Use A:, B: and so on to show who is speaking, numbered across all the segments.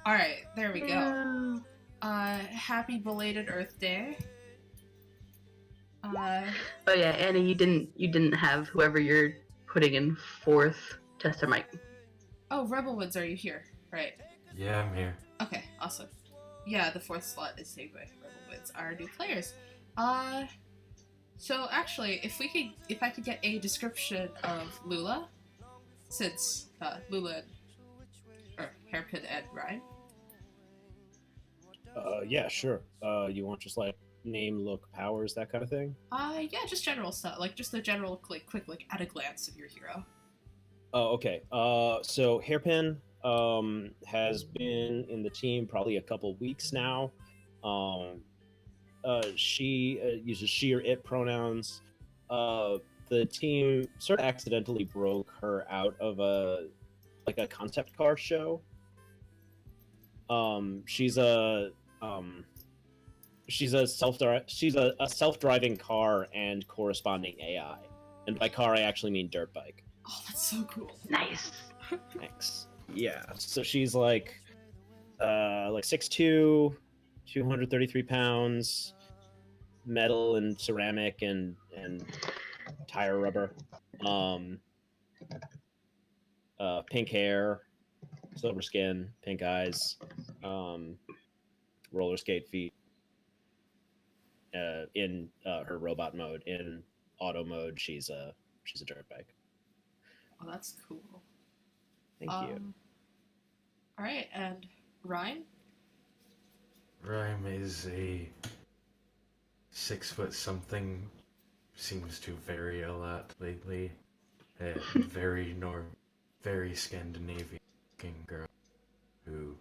A: Alright, there we go. Happy belated Earth Day.
B: Oh yeah, Annie, you didn't have whoever you're putting in fourth tester mic.
A: Oh, Rebelwinds, are you here? Right.
C: Yeah, I'm here.
A: Okay, awesome. Yeah, the fourth slot is saved by Rebelwinds, our new players. So actually, if I could get a description of Lula, since Lula or Hairpine and Rhyme.
D: Yeah, sure. You want just like name, look, powers, that kind of thing?
A: Yeah, just general stuff, like just the general quick like at a glance of your hero.
D: Oh, okay. So Hairpin has been in the team probably a couple weeks now. She uses she or it pronouns. The team sort of accidentally broke her out of a concept car show. She's a self-driving car and corresponding AI. And by car I actually mean dirt bike.
A: Oh, that's so cool.
B: Nice.
D: Thanks. Yeah. So she's like 6'2", 233 pounds, metal and ceramic and tire rubber. Pink hair, silver skin, pink eyes, roller skate feet. In her robot mode, in auto mode, she's a dirt bike.
A: Oh, that's cool.
D: Thank you.
A: All right, and Ryan?
C: Rhyme is a 6 foot something. Seems to vary a lot lately. Very Scandinavian looking girl who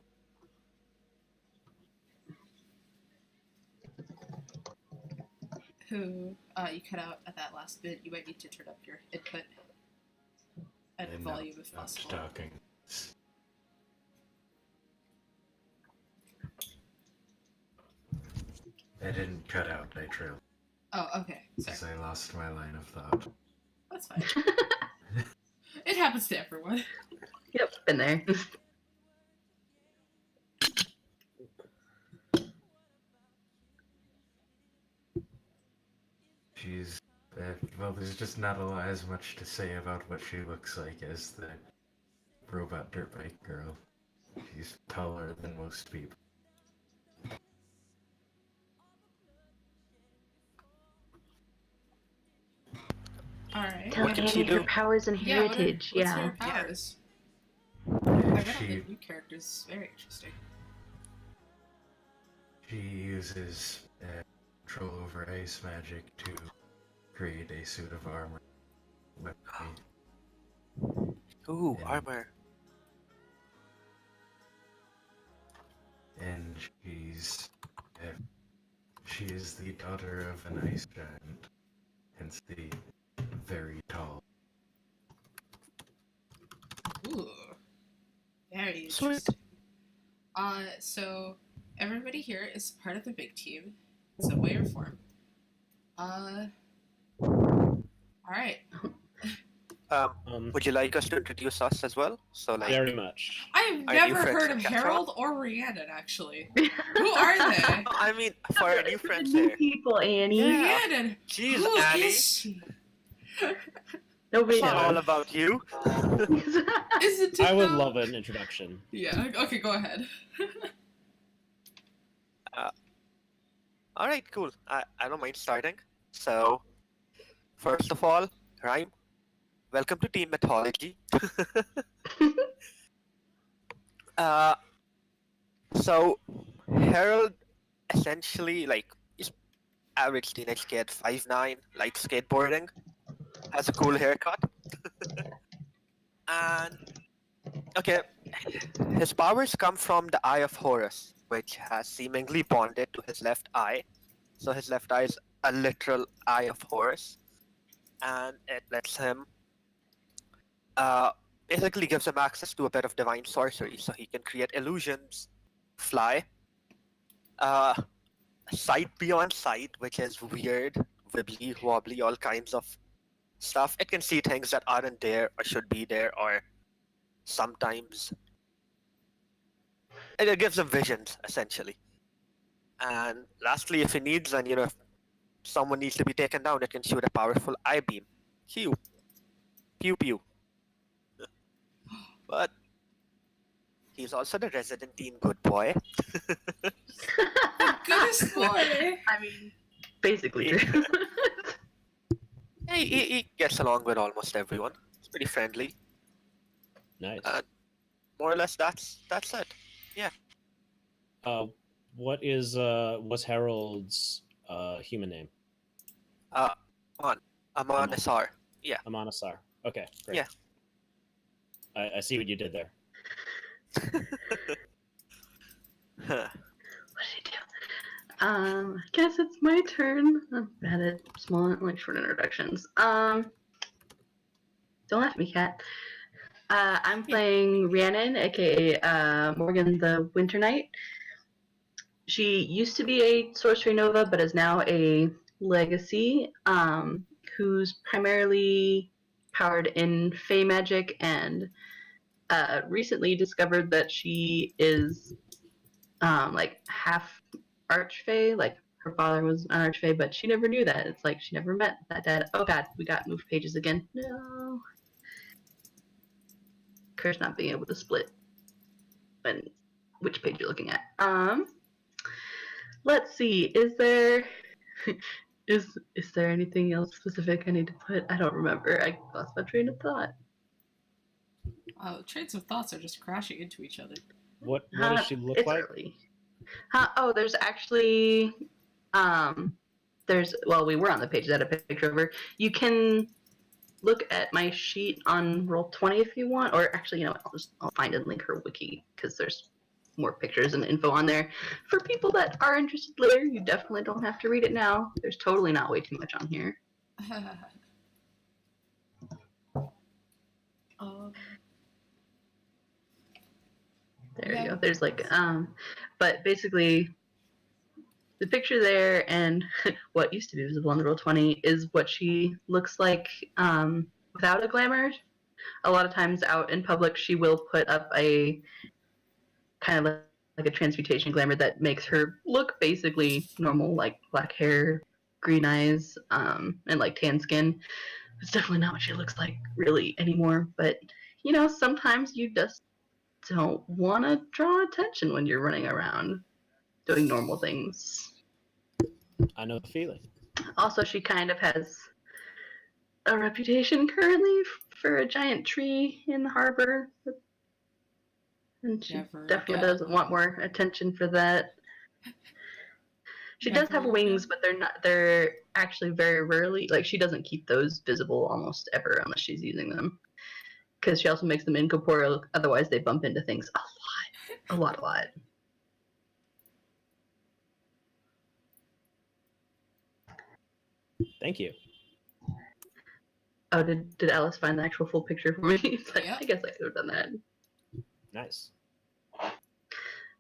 A: You cut out at that last bit. You might need to turn up your input and volume if possible.
C: Talking. I didn't cut out, I trailed.
A: Oh, okay.
C: Because
A: Sorry.
C: I lost my line of thought.
A: That's fine. It happens to everyone.
B: Yep, been there.
C: She's, well, there's just not as much to say about what she looks like as the robot dirt bike girl. She's taller than most people.
A: Alright.
B: Tell Annie her powers and heritage.
A: What's her powers? I read on the new characters. Very interesting.
C: She uses control over ice magic to create a suit of armor.
E: Ooh, armor.
C: And she is the daughter of an ice giant, hence the very tall.
A: Ooh. Very interesting. So everybody here is part of the big team in some way or form. Alright.
E: Would you like us to introduce us as well? So, like,
D: very much.
A: I've never heard of Herald or Rhiannon, actually. Who are they?
E: I mean, for our new friends
B: New
E: here.
B: people, Annie.
E: Yeah.
A: Rhiannon!
E: Jeez,
A: Who
E: Annie.
A: is she?
B: Nobody
E: It's not all
B: knows.
E: about you.
A: Is it
D: I would love an introduction.
A: Yeah, okay, go ahead.
E: Alright, cool. I don't mind starting. So, first of all, Rhyme, welcome to Team Mythology. So, Herald essentially, like, is average teenage kid, 5'9", likes skateboarding, has a cool haircut. And, okay, his powers come from the Eye of Horus, which has seemingly bonded to his left eye. So his left eye is a literal Eye of Horus. And it lets him, basically gives him access to a bit of divine sorcery, so he can create illusions, fly, sight beyond sight, which is weird, wibbly, wobbly, all kinds of stuff. It can see things that aren't there or should be there, or sometimes it gives him visions essentially. And lastly, if he needs, and if someone needs to be taken down, it can shoot a powerful eye beam. Pew, pew pew. But he's also the resident teen good boy.
A: Goodest boy.
B: I mean, basically true.
E: He gets along with almost everyone. He's pretty friendly.
D: Nice.
E: More or less, that's it.
D: What's Harold's human name?
E: Amon Asar.
D: Amanasar. Okay, great.
E: Yeah.
D: I see what you did there.
E: Huh.
B: What did he do? I guess it's my turn. I'm bad at small, short introductions. Don't laugh at me, cat. I'm playing Rhiannon, aka Morgan the Winter Knight. She used to be a Sorcery Nova, but is now a Legacy, who's primarily powered in Fey magic, and recently discovered that she is half Archfey. Like, her father was an Archfey, but she never knew that. It's like she never met that dad. Oh god, we got moved pages again. No. Curse not being able to split. And which page you're looking at. Let's see. Is there anything else specific I need to put? I don't remember. I lost my train of thought.
A: Trains of thoughts are just crashing into each other.
D: What does she look like?
B: Early. There's actually we were on the page that had a picture of her. You can look at my sheet on Roll20 if you want, or actually, I'll find and link her wiki because there's more pictures and info on there. For people that are interested later, you definitely don't have to read it now. There's totally not way too much on here. There you go. There's but basically, the picture there and what used to be visible on the Roll20 is what she looks like without a glamour. A lot of times out in public, she will put up a kind of like a transmutation glamour that makes her look basically normal, like black hair, green eyes, and tan skin. It's definitely not what she looks like really anymore, but sometimes you just don't want to draw attention when you're running around doing normal things.
D: I know the feeling.
B: Also, she kind of has a reputation currently for a giant tree in the harbor, and she definitely doesn't want more attention for that. She does have wings, but they're actually very rarely, she doesn't keep those visible almost ever unless she's using them. Because she also makes them incorporeal, otherwise they bump into things a lot.
D: Thank you.
B: Oh, did Alice find the actual full picture for me? It's like, I guess I could have done that.
D: Nice.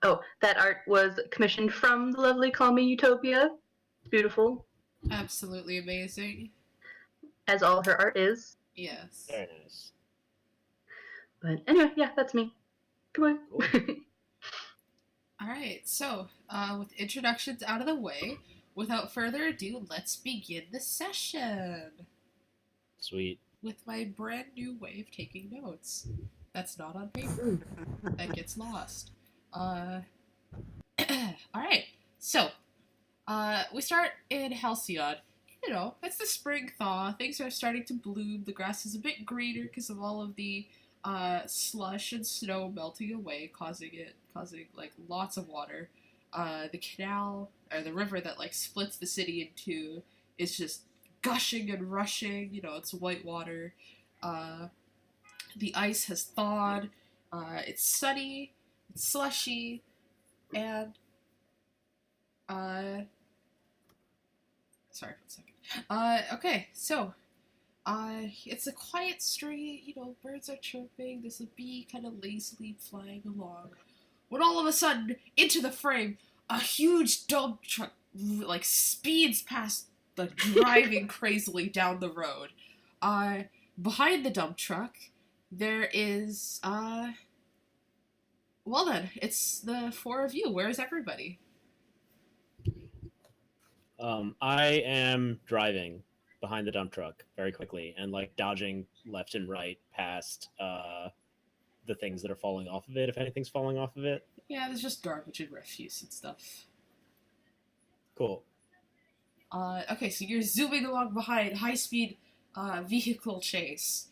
B: Oh, that art was commissioned from the lovely Call Me Utopia. It's beautiful.
A: Absolutely amazing.
B: As all her art is.
A: Yes.
D: Very nice.
B: But anyway, yeah, that's me. Come on. Cool.
A: Alright, so, with introductions out of the way, without further ado, let's begin the session.
D: Sweet.
A: With my brand new way of taking notes. That's not on paper. That gets lost. Alright, so, we start in Halcyon. It's the spring thaw, things are starting to bloom, the grass is a bit greener because of all of the slush and snow melting away, causing lots of water. The canal, or the river that splits the city in two, is just gushing and rushing. It's white water. The ice has thawed. It's sunny, it's slushy, and sorry for a second. Okay, so it's a quiet street, birds are chirping, there's a bee kind of lazily flying along, when all of a sudden, into the frame, a huge dump truck, speeds past, driving crazily down the road. Behind the dump truck, there is, Well then, it's the four of you. Where is everybody?
D: I am driving behind the dump truck very quickly and like dodging left and right past the things that are falling off of it, if anything's falling off of it.
A: Yeah, there's just garbage and refuse and stuff.
D: Cool.
A: Okay, so you're zooming along behind high-speed vehicle chase.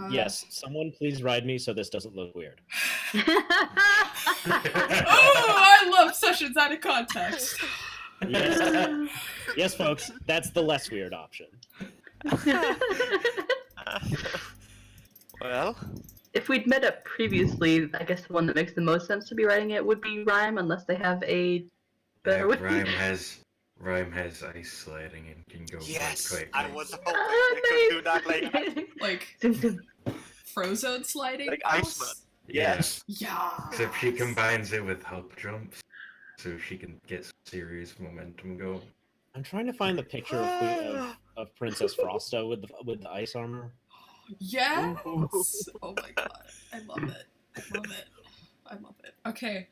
D: Yes, someone please ride me so this doesn't look weird.
A: Oh, I love sessions out of context.
D: Yes, yes, folks, that's the less weird option.
E: Well,
B: If we'd met up previously, I guess the one that makes the most sense to be writing it would be Rhyme, unless they have a better way.
C: Rhyme has ice sliding and can go
E: yes,
C: quite
E: I
C: quickly.
E: was hoping they could do that
A: Like
B: Dum, dum.
A: Frozone sliding.
E: like
A: house?
E: Iceman. Yes.
A: Yeah.
C: Except she combines it with help jumps, so she can get some serious momentum going.
D: I'm trying to find the picture of Princess Frosta with the ice armor.
A: Yes. Oh my god, I love it. I love it. I love it. Okay.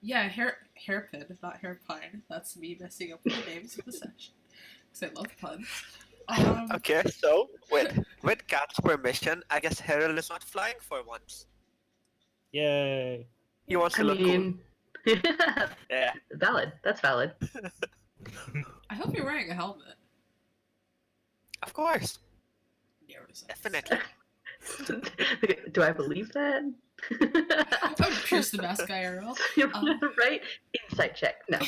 A: Yeah, Hairpin, not Hairpine. That's me messing up with the names of the session. Because I love puns.
E: Okay, so with Cat's permission, I guess Herald is not flying for once.
D: Yay!
E: He wants
B: I
E: to look cool.
B: mean,
E: Yeah.
B: valid. That's valid.
A: I hope you're wearing a helmet.
E: Of course.
A: Neuroscience.
E: Definitely.
B: Do I believe that?
A: I would pierce the mask IRL.
B: Right? Insight check. No.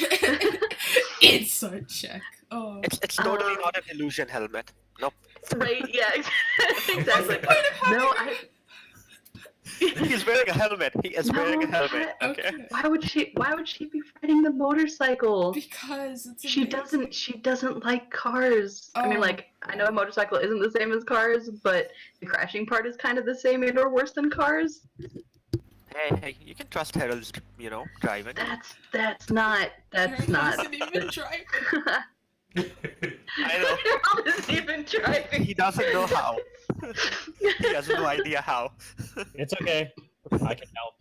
A: Insight check. Oh.
E: It's totally not an illusion helmet. Nope.
B: Right? Yeah. Exactly.
A: What's the point of having
B: No,
A: it?
E: He's wearing a helmet. He is wearing a helmet. Okay.
B: Why would she be riding the motorcycle?
A: Because it's
B: She doesn't like cars. I mean,
A: Oh.
B: like, I know a motorcycle isn't the same as cars, but the crashing part is kind of the same and or worse than cars.
E: Hey, you can trust Herald's, driving.
B: That's not.
A: Isn't even driving.
E: I know.
B: Harold isn't even driving.
E: He doesn't know how. He has no idea how.
D: It's okay. I can help.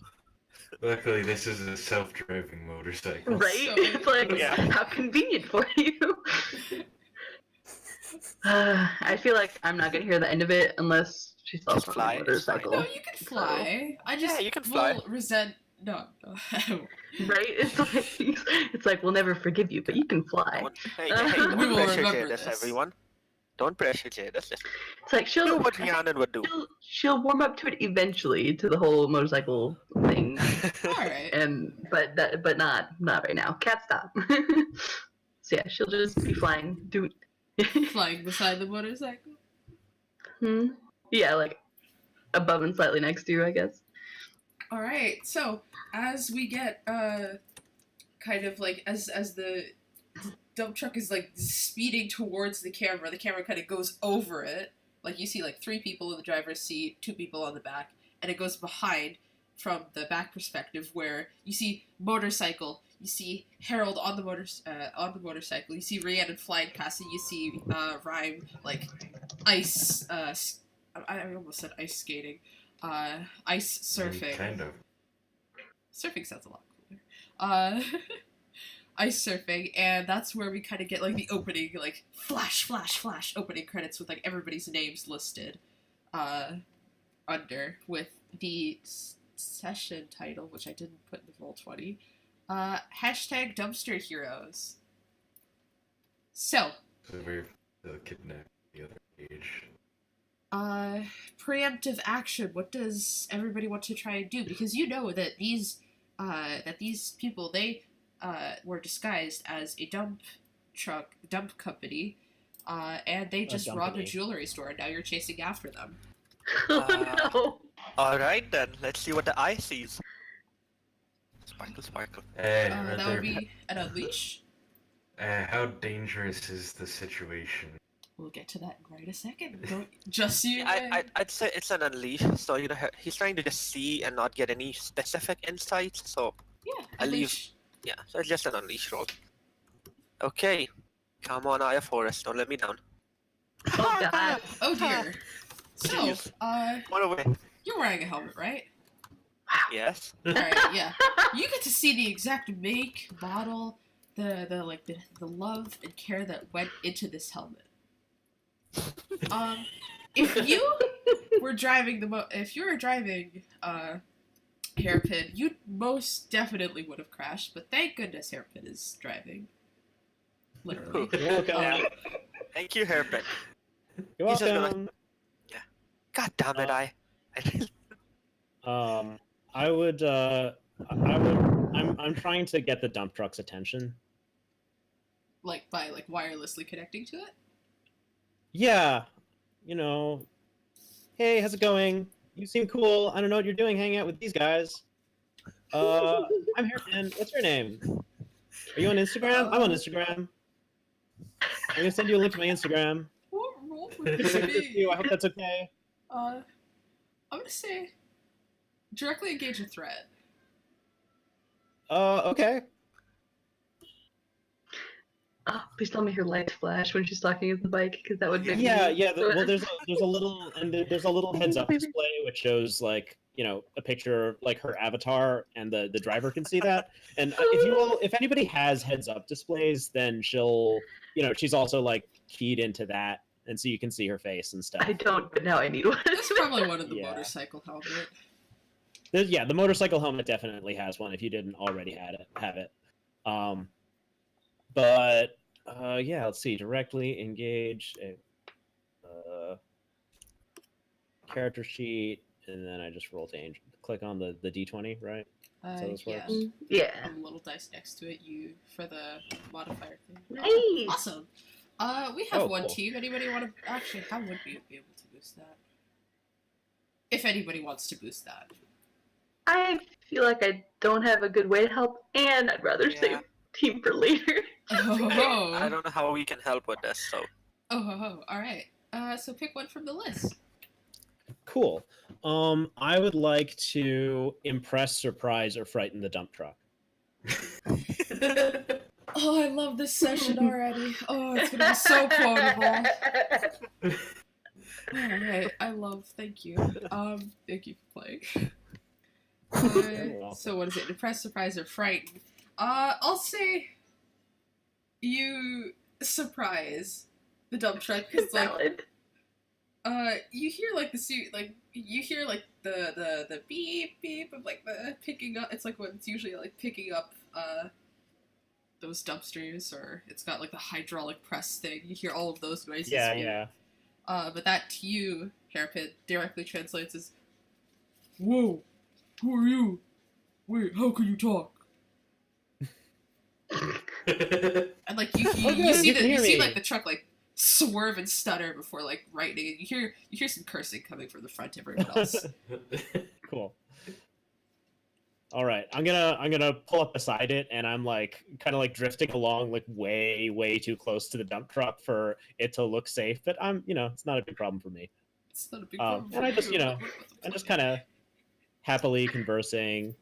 C: Luckily, this is a self-driving motorcycle.
B: Right?
A: So-
B: It's like,
E: Yeah.
B: how convenient for you. I feel like I'm not gonna hear the end of it unless she's
E: Just
B: also
E: fly,
B: on a
E: it's fine.
B: motorcycle.
A: No, you can fly. I just
E: Yeah, you can fly.
A: will resent. No.
B: Right? It's like we'll never forgive you, but you can fly.
E: Hey,
B: We
E: don't
A: will
E: pressure
A: remember
E: Jaedis,
A: this.
E: everyone. Don't pressure Jaedis. Just
B: It's like
E: do what Trhiannon would do.
B: she'll warm up to it eventually, to the whole motorcycle thing,
A: All right.
B: but not right now. Cat stop. So yeah, she'll just be flying.
A: Flying beside the motorcycle.
B: Yeah, like above and slightly next to you, I guess.
A: All right. So as we get kind of like as the dump truck is like speeding towards the camera kind of goes over it. Like you see like 3 people in the driver's seat, 2 people on the back, and it goes behind from the back perspective where you see motorcycle, you see Herald on the motorcycle, you see Rhiannon flying past it, you see Rhyme like ice I almost said ice skating. Ice surfing.
C: Kind of.
A: Surfing sounds a lot cooler. Ice surfing, and that's where we kind of get like the opening, like flash, flash, flash opening credits with like everybody's names listed under with the session title, which I didn't put in the Roll20. Hashtag Dumpster Heroes. So,
C: So they'll kidnap the other page.
A: preemptive action. What does everybody want to try and do? Because you know that these people, they were disguised as a dump company, and they just robbed a jewelry store, and now you're chasing after them.
B: Oh no.
E: Alright then, let's see what the eye sees. Sparkle, sparkle.
A: That would be an unleash.
C: How dangerous is the situation?
A: We'll get to that in right a second. Don't just so you know.
E: I'd say it's an unleash, so he's trying to just see and not get any specific insights, so
A: Yeah,
E: I'll leave.
A: unleash.
E: Yeah, so it's just an unleash roll. Okay. Come on, Eye of Horus, don't let me down.
B: Oh god.
A: Oh dear. So,
E: Jeez. One away.
A: You're wearing a helmet, right?
E: Yes.
A: Alright, yeah. You get to see the exact make, model, the love and care that went into this helmet. If you were driving Hairpin, you most definitely would have crashed, but thank goodness Hairpin is driving. Literally.
D: You're welcome.
E: Yeah. Thank you, Hairpin.
D: You're
E: He's just gonna-
D: welcome.
E: God damn it, I really...
D: I'm trying to get the dump truck's attention.
A: Like by wirelessly connecting to it?
D: Yeah, you know, hey, how's it going? You seem cool. I don't know what you're doing hanging out with these guys. I'm Hairpin. What's your name? Are you on Instagram? I'm on Instagram. I'm gonna send you a link to my Instagram.
A: What role would this be?
D: I hope that's okay.
A: I'm gonna say directly engage a threat.
D: Okay.
B: Oh, please tell me her lights flash when she's talking at the bike, because that would make me...
D: Yeah. Well, there's a little heads up display which shows like a picture of like her avatar, and the driver can see that. And if anybody has heads up displays, then she'll she's also like keyed into that, and so you can see her face and stuff.
B: I don't, but now I need one.
A: That's probably one of the
D: Yeah.
A: motorcycle helmet.
D: The motorcycle helmet definitely has one if you didn't already have it. But let's see. Directly engage a character sheet, and then I just roll change. Click on the D20, right? So this
A: Yeah.
D: works?
B: Yeah.
A: A little dice next to it, for the modifier thing.
B: Nice.
A: Awesome. We have one
D: cool.
A: team. Anybody want to actually? How would we be able to boost that? If anybody wants to boost that.
B: I feel like I don't have a good way to help, and I'd rather
E: Yeah.
B: save team for later.
E: I don't know how we can help with this, so...
A: All right. So pick one from the list.
D: Cool. I would like to impress, surprise, or frighten the dump truck.
A: Oh, I love this session already. Oh, it's gonna be so quotable. Alright, thank you. Thank you for playing. So what is it? Impress, surprise, or frighten? I'll say you surprise the dump truck, because
B: Valid.
A: you hear like you hear like the beep beep of like the picking up. It's like when it's usually like picking up those dumpsters, or it's got like the hydraulic press thing. You hear all of those noises.
D: Yeah.
A: But that to you, Hairpin, directly translates as, "Whoa, who are you? Wait, how can you talk?" And like you see like the truck like swerve and stutter before like rightening, and you hear some cursing coming from the front of everyone else.
D: Cool. All right, I'm gonna pull up beside it, and I'm like kind of like drifting along like way too close to the dump truck for it to look safe. But it's not a big problem for me.
A: It's not a big problem.
D: And I just I'm just kind of happily conversing.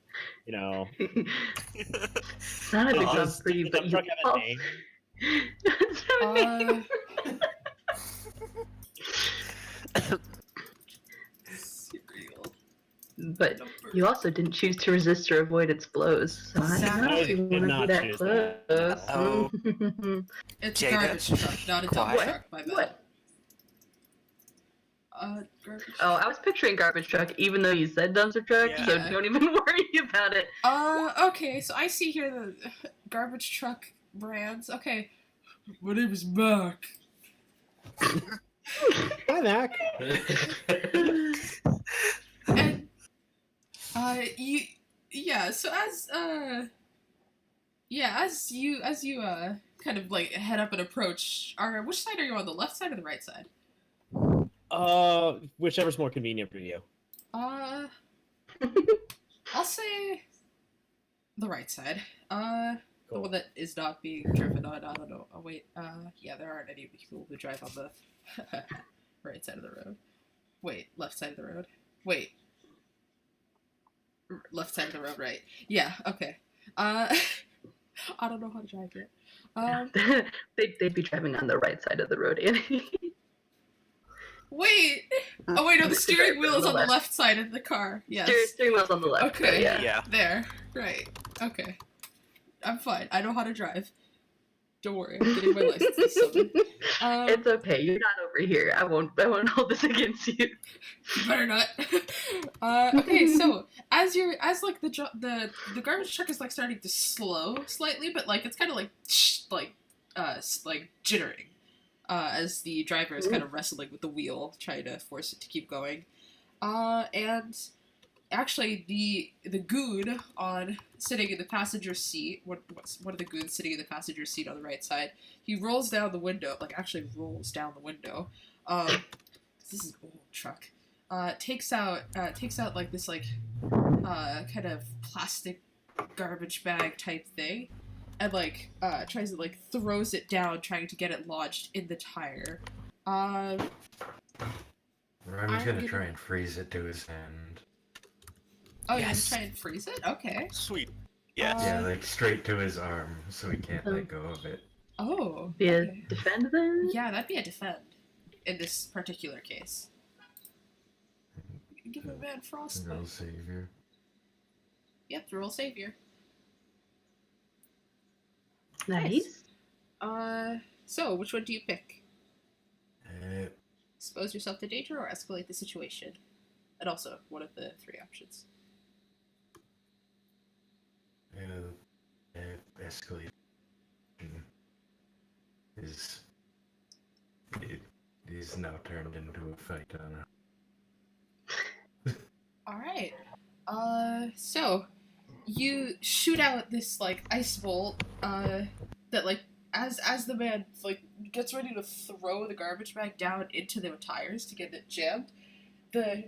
B: Not a big job for you,
D: Does the
B: but
D: dump
B: you
D: truck have a name?
A: Cereal.
B: But you also didn't choose to resist or avoid its blows, so I don't know if you
D: I did
B: want
D: not
B: to be that
D: choose
B: close.
D: that.
E: Oh.
A: It's a
E: Jaedis.
A: garbage truck, not a dump
E: What?
A: truck. My bad.
B: What?
A: Garbage.
B: Oh, I was picturing garbage truck, even though you said dumpster truck, so
A: Yeah.
B: don't even worry about it.
A: Okay, so I see here the garbage truck brands. Okay, my name is Mac.
D: Hi, Mac.
A: And so as you kind of like head up and approach, which side are you on, the left side or the right side?
D: Whichever's more convenient for you.
A: I'll say the right side. The
D: Cool.
A: one that is not being driven on. I don't know. Oh wait. Yeah, there aren't any people who drive on the right side of the road. Wait, left side of the road. Wait. Left side of the road, right? Yeah. Okay. I don't know how to drive yet.
B: They'd be driving on the right side of the road, Annie.
A: Wait! Oh wait, no, the steering wheel is on the left side of the car. Yes.
B: Steering wheel's on the left.
A: Okay.
B: So, yeah.
E: Yeah.
A: There. Right. Okay. I'm fine. I know how to drive. Don't worry, I'm getting my license this summer.
B: It's okay. You're not over here. I won't hold this against you.
A: You better not. Okay, so as the garbage truck is like starting to slow slightly, but like it's kind of like jittering as the driver is kind of wrestling with the wheel, trying to force it to keep going. And actually, the goon sitting in the passenger seat. One of the goons sitting in the passenger seat on the right side. He rolls down the window, rolls down the window. This is an old truck. Takes out like this kind of plastic garbage bag type thing, and tries to throws it down, trying to get it lodged in the tire.
C: I'm gonna try and freeze it to his hand.
A: Oh,
E: Yes.
A: you're gonna try and freeze it? Okay.
E: Sweet. Yes.
C: Yeah, like straight to his arm, so he can't let go of it.
A: Oh.
B: Be a
A: Okay.
B: defend then?
A: Yeah, that'd be a defend in this particular case. You can give a man frostbite.
C: Roll savior.
A: Yep, roll savior.
B: Nice.
A: So which one do you pick?
C: Uh,
A: Expose yourself to danger or escalate the situation? And also, one of the three options.
C: Escalate is now turned into a fight on
A: Alright. So you shoot out this ice bolt, that as the man gets ready to throw the garbage bag down into the tires to get it jammed, the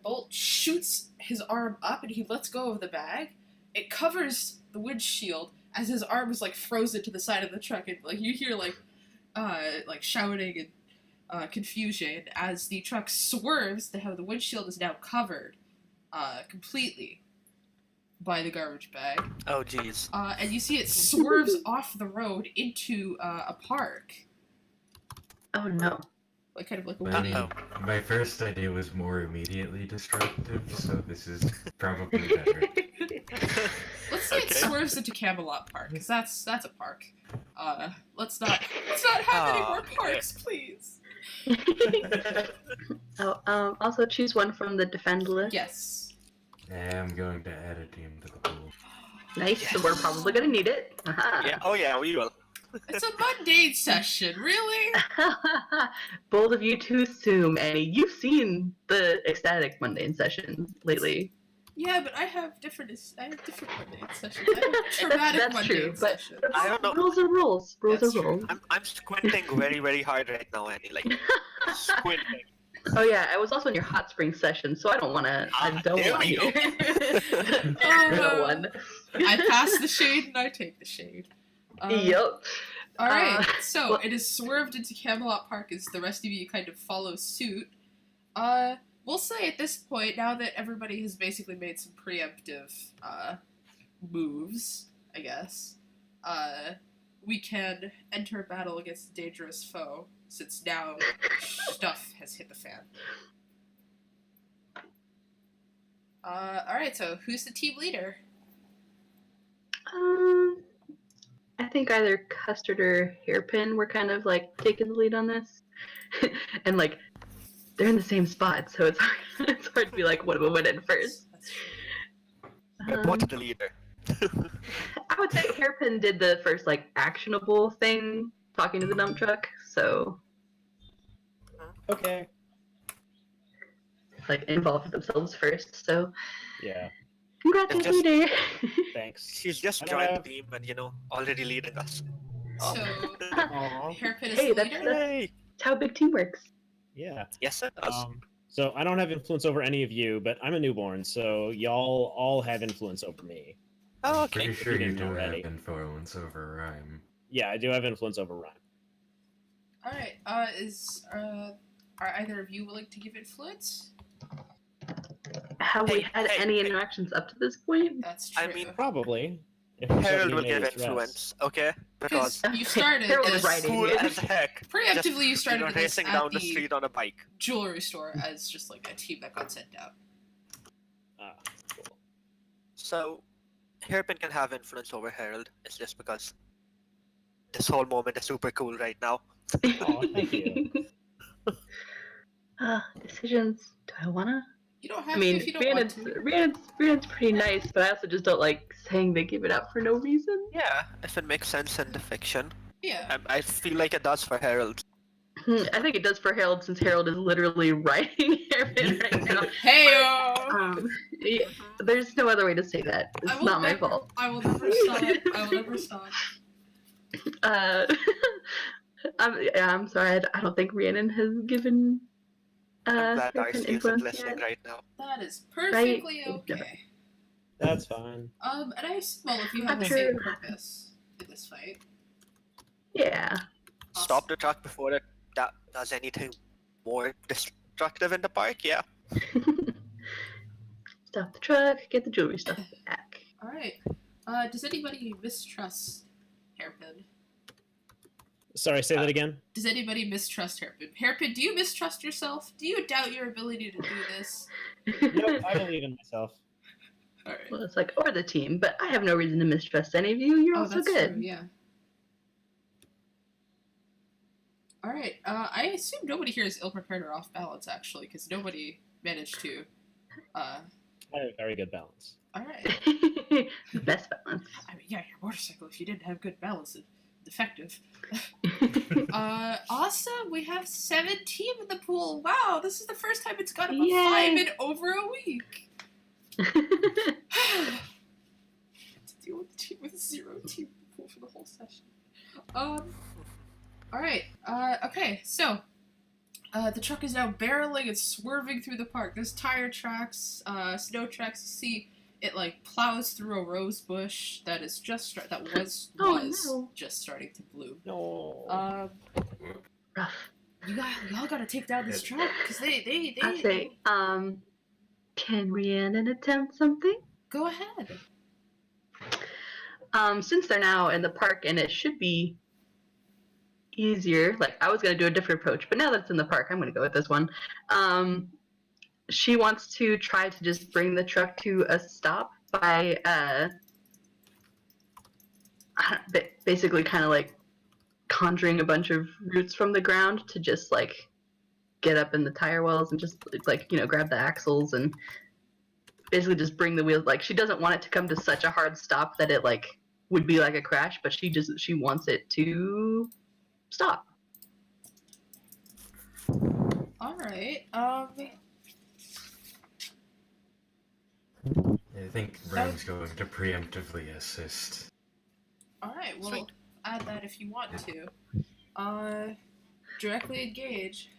A: bolt shoots his arm up and he lets go of the bag. It covers the windshield as his arm is frozen to the side of the truck, and you hear shouting and confusion as the truck swerves. The windshield is now covered completely by the garbage bag.
E: Oh, jeez.
A: And you see it swerves off the road into a park.
B: Oh no.
A: Kind of like a
C: My,
A: wooded.
C: my first idea was more immediately destructive, so this is probably better.
A: Let's say it
E: Okay.
A: swerves into Camelot Park, because that's a park. Let's not have any more
E: okay.
A: parks, please.
B: Also choose one from the defend list.
A: Yes.
C: I'm going to add a team to the pool.
B: Nice. So we're probably gonna need it. Aha.
E: Yeah. Oh, yeah, we will.
A: It's a mundane session, really?
B: Bold of you to assume, Annie. You've seen the ecstatic mundane sessions lately.
A: Yeah, but I have different mundane sessions. I have traumatic
B: That's
A: mundane
B: true, but-
A: sessions.
E: I don't know.
B: Rules are rules. Rules
A: That's
B: are
A: true.
B: rules.
E: I'm squinting very, very hard right now, Annie. Squinting.
B: Oh yeah, I was also in your hot spring session, so I don't want to. I don't
E: there
B: want
E: we
B: you.
A: Oh,
B: No one.
A: I pass the shade and I take the shade.
B: Yep.
A: Alright, so
B: well-
A: it is swerved into Camelot Park as the rest of you kind of follow suit. We'll say at this point, now that everybody has basically made some preemptive, moves, I guess, we can enter battle against a dangerous foe, since now stuff has hit the fan. Alright, so who's the team leader?
B: I think either Custard or Hairpin were kind of taking the lead on this, and they're in the same spot, so it's hard to be what of them went in first.
A: That's true.
E: What's
B: Um,
E: the leader?
B: I would say Hairpin did the first actionable thing, talking to the dump truck. So
D: Okay.
B: involved themselves first. So
D: Yeah.
B: congrats,
E: It's just-
B: leader.
D: Thanks.
E: She's just
D: I
E: joined
D: have-
E: the team and, already leading us.
A: So,
D: Aw.
A: Hairpin is
B: Hey,
A: the
B: that's-
A: leader?
E: Hey!
B: That's how big team works.
D: Yeah.
E: Yes, it does.
D: So I don't have influence over any of you, but I'm a newborn, so y'all all have influence over me.
E: Oh,
C: I'm pretty
E: okay.
C: sure
D: You
C: you
D: didn't
C: do have
D: already.
C: influence over Rhyme.
D: Yeah, I do have influence over Rhyme.
A: Alright, are either of you willing to give influence?
B: Have we
E: Hey,
B: had
E: hey,
B: any
E: hey.
B: interactions up to this point?
A: That's true.
E: I mean,
D: Probably. If
E: Harold
D: somebody
E: will
D: made
E: give
D: its rest.
E: influence, okay? Because
A: you started
B: Harold
A: as
B: is right.
E: cool
B: idiot.
E: as heck.
A: preemptively. You started this
E: racing
A: at
E: down the
A: the
E: street on a bike.
A: jewelry store as just like a team that got sent out.
D: Ah, cool.
E: So, Hairpin can have influence over Herald. It's just because this whole moment is super cool right now.
D: Oh, thank you.
B: Decisions. Do I wanna?
A: You don't have
B: I mean,
A: to if you don't want to.
B: Rhiannon's pretty nice, but I also just don't like saying they give it up for no reason.
E: Yeah, if it makes sense in the fiction.
A: Yeah.
E: I feel like it does for Herald.
B: I think it does for Harold since Harold is literally writing Hairpin right now.
A: Heyo!
B: Yeah, there's no other way to say that.
A: I
B: It's
A: will
B: not my
A: never-
B: fault.
A: I will never stop. I will never stop.
B: I'm sorry. I don't think Rhiannon has given
E: I'm glad
B: Hairpin
E: Darcy isn't
B: influence
E: listening
B: yet.
E: right now.
A: That is perfectly
B: Right?
A: okay.
D: That's fine.
A: And I assume all of you have
B: I'm
A: the
B: sure-
A: same purpose in this fight.
B: Yeah.
E: Stop the truck before it does anything more destructive in the park, yeah.
B: Stop the truck. Get the jewelry stuff back.
A: All right. Does anybody mistrust Hairpin?
D: Sorry, say that again.
A: Does anybody mistrust Hairpin? Hairpin, do you mistrust yourself? Do you doubt your ability to do this?
D: Nope, I believe in myself.
A: All right.
B: Well, it's like, or the team, but I have no reason to mistrust any of you. You're
A: Oh,
B: also
A: that's
B: good.
A: true. Yeah. All right. I assume nobody here is ill-prepared or off balance, actually, because nobody managed to.
D: I have a very good balance.
A: All right.
B: The best balance.
A: I mean, yeah, your motorcycle. If you didn't have good balance, it's defective. Awesome. We have 7 team in the pool. Wow, this is the first time it's gone above
B: Yay.
A: 5 in over a week. To deal with a team with 0 team in the pool for the whole session. Alright, okay, so, the truck is now barreling and swerving through the park. There's tire tracks, snow tracks. You see it, like, plows through a rose bush that is just, was
B: no.
A: just starting to bloom.
D: No.
B: Rough.
A: Y'all gotta take down this truck, because they
B: I say, can Rhiannon attempt something?
A: Go ahead.
B: Since they're now in the park and it should be easier, like I was gonna do a different approach, but now that it's in the park, I'm gonna go with this one. She wants to try to just bring the truck to a stop by basically kind of like conjuring a bunch of roots from the ground to just like get up in the tire wells and just like, you know, grab the axles and basically just bring the wheels. Like she doesn't want it to come to such a hard stop that it like would be like a crash, but she wants it to stop.
A: All right.
C: I think Brown's going to preemptively assist.
A: All right. Well,
E: Sweet.
A: add that if you want to. Directly engage.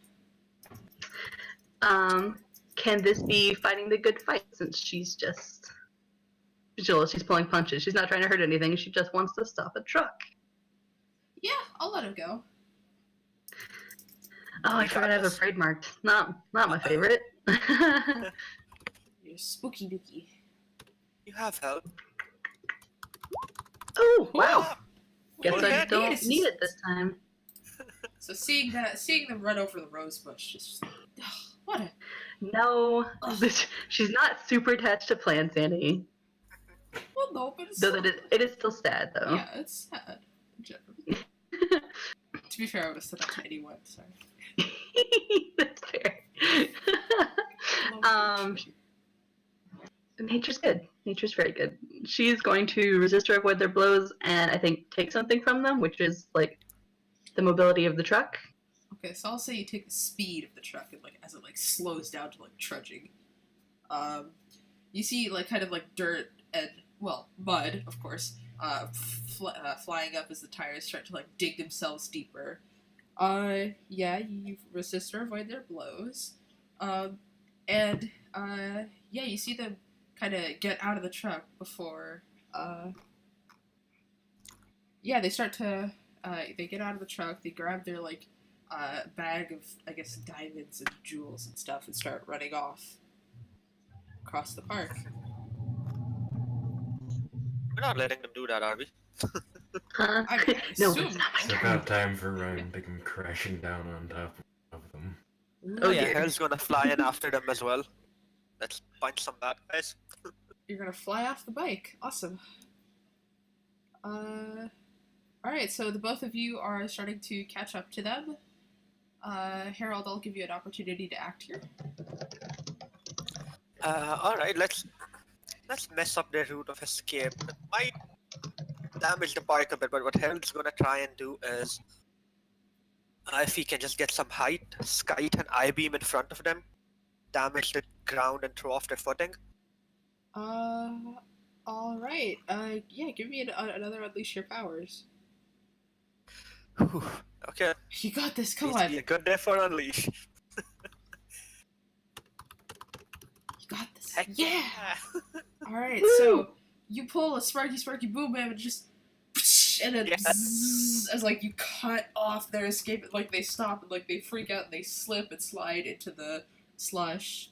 B: Can this be fighting the good fight since she's pulling punches? She's not trying to hurt anything. She just wants to stop a truck.
A: Yeah, I'll let him go.
B: Oh, I
E: You
B: forgot
E: got
B: I have a
E: this.
B: trademarked. Not my favorite.
A: You're spooky dookie.
E: You have help.
B: Oh, wow. Guess
E: Well,
B: I
E: yeah,
B: don't
A: Jaedis
B: need
A: is-
B: it this time.
A: So seeing them run over the rose bush, just what a
B: No, she's not super attached to Plan Sandy.
A: well, no, but it's
B: Though it is still sad, though.
A: yeah, it's sad. in general. To be fair, I would have said that to anyone. Sorry.
B: That's fair. Nature's good. Nature's very good. She's going to resist or avoid their blows and I think take something from them, which is like the mobility of the truck.
A: Okay, so I'll say you take the speed of the truck and like as it like slows down to like trudging. You see like kind of like dirt and well mud, of course, flying up as the tires start to like dig themselves deeper. Yeah, you resist or avoid their blows. Yeah, you see them kind of get out of the truck before. Yeah, they start to. They get out of the truck. They grab their like bag of, I guess, diamonds and jewels and stuff, and start running off across the park.
E: We're not letting them do that, are we?
B: Huh?
A: I
B: No,
A: assume-
B: it's not my
C: It's
B: turn.
C: about time for Ryan to come crashing down on top of them.
B: Oh
E: yeah,
B: dear.
E: Harold's gonna fly in after them as well. Let's punch some bad guys.
A: You're gonna fly off the bike. Awesome. Alright, so the both of you are starting to catch up to them. Herald, I'll give you an opportunity to act here.
E: Alright, let's mess up their route of escape. It might damage the bike a bit, but what Harold's gonna try and do is, if he can just get some height, skite an I-beam in front of them, damage the ground and throw off their footing.
A: Alright. Yeah, give me another Unleash Your Powers.
E: Whew. Okay,
A: You got this, come
E: needs to be
A: on.
E: a good day for Unleash.
A: You got this.
E: Heck
A: Yeah! Alright,
B: Woo!
A: so you pull a sparky boom bam and just and then
E: Yeah.
A: zzz, as like you cut off their escape, like they stop and like they freak out and they slip and slide into the slush.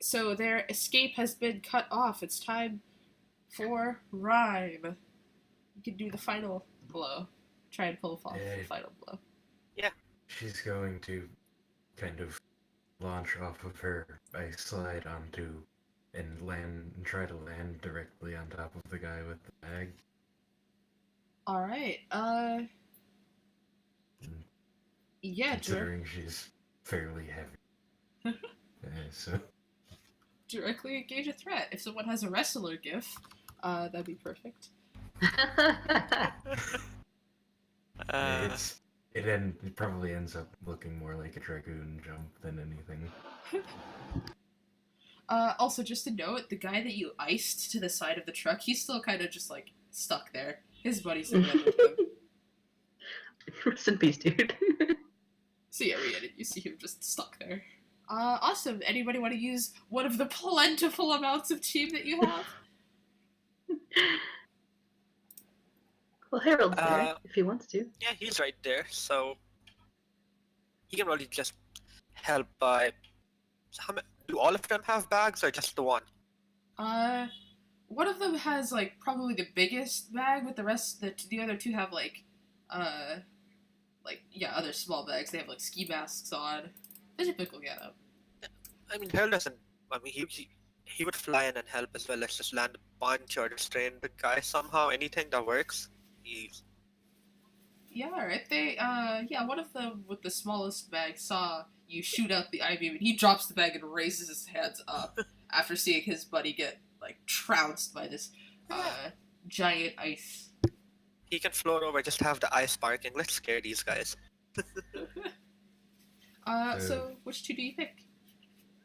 A: So their escape has been cut off. It's time for Rhyme. You can do the final blow. Try and pull off the final blow.
C: She's going to kind of launch off of her ice slide onto and try to land directly on top of the guy with the bag.
A: Alright, yeah,
C: Considering she's fairly heavy. So
A: directly engage a threat. If someone has a wrestler gif, that'd be perfect.
C: it probably ends up looking more like a dragoon jump than anything.
A: Also, just a note, the guy that you iced to the side of the truck, he's still kind of just, like, stuck there. His buddy's in there with him.
B: Rest in peace, dude.
A: So yeah, you see him just stuck there. Awesome. Anybody want to use one of the plentiful amounts of team that you have?
B: Well, Harold's there
E: Uh,
B: if he wants to.
E: Yeah, he's right there, so he can really just help by. Do all of them have bags or just the one?
A: One of them has, like, probably the biggest bag, but the rest, the other two have, like, other small bags. They have, like, ski masks on. The typical getup.
E: I mean, Harold doesn't. I mean, he would fly in and help as well. Let's just land a punch or restrain the guy somehow. Anything that works.
A: Yeah, alright. One of them with the smallest bag saw you shoot out the I-beam, and he drops the bag and raises his hands up after seeing his buddy get, like, trounced by this, giant ice.
E: He can float over, just have the ice sparking. Let's scare these guys.
A: So which two do you pick?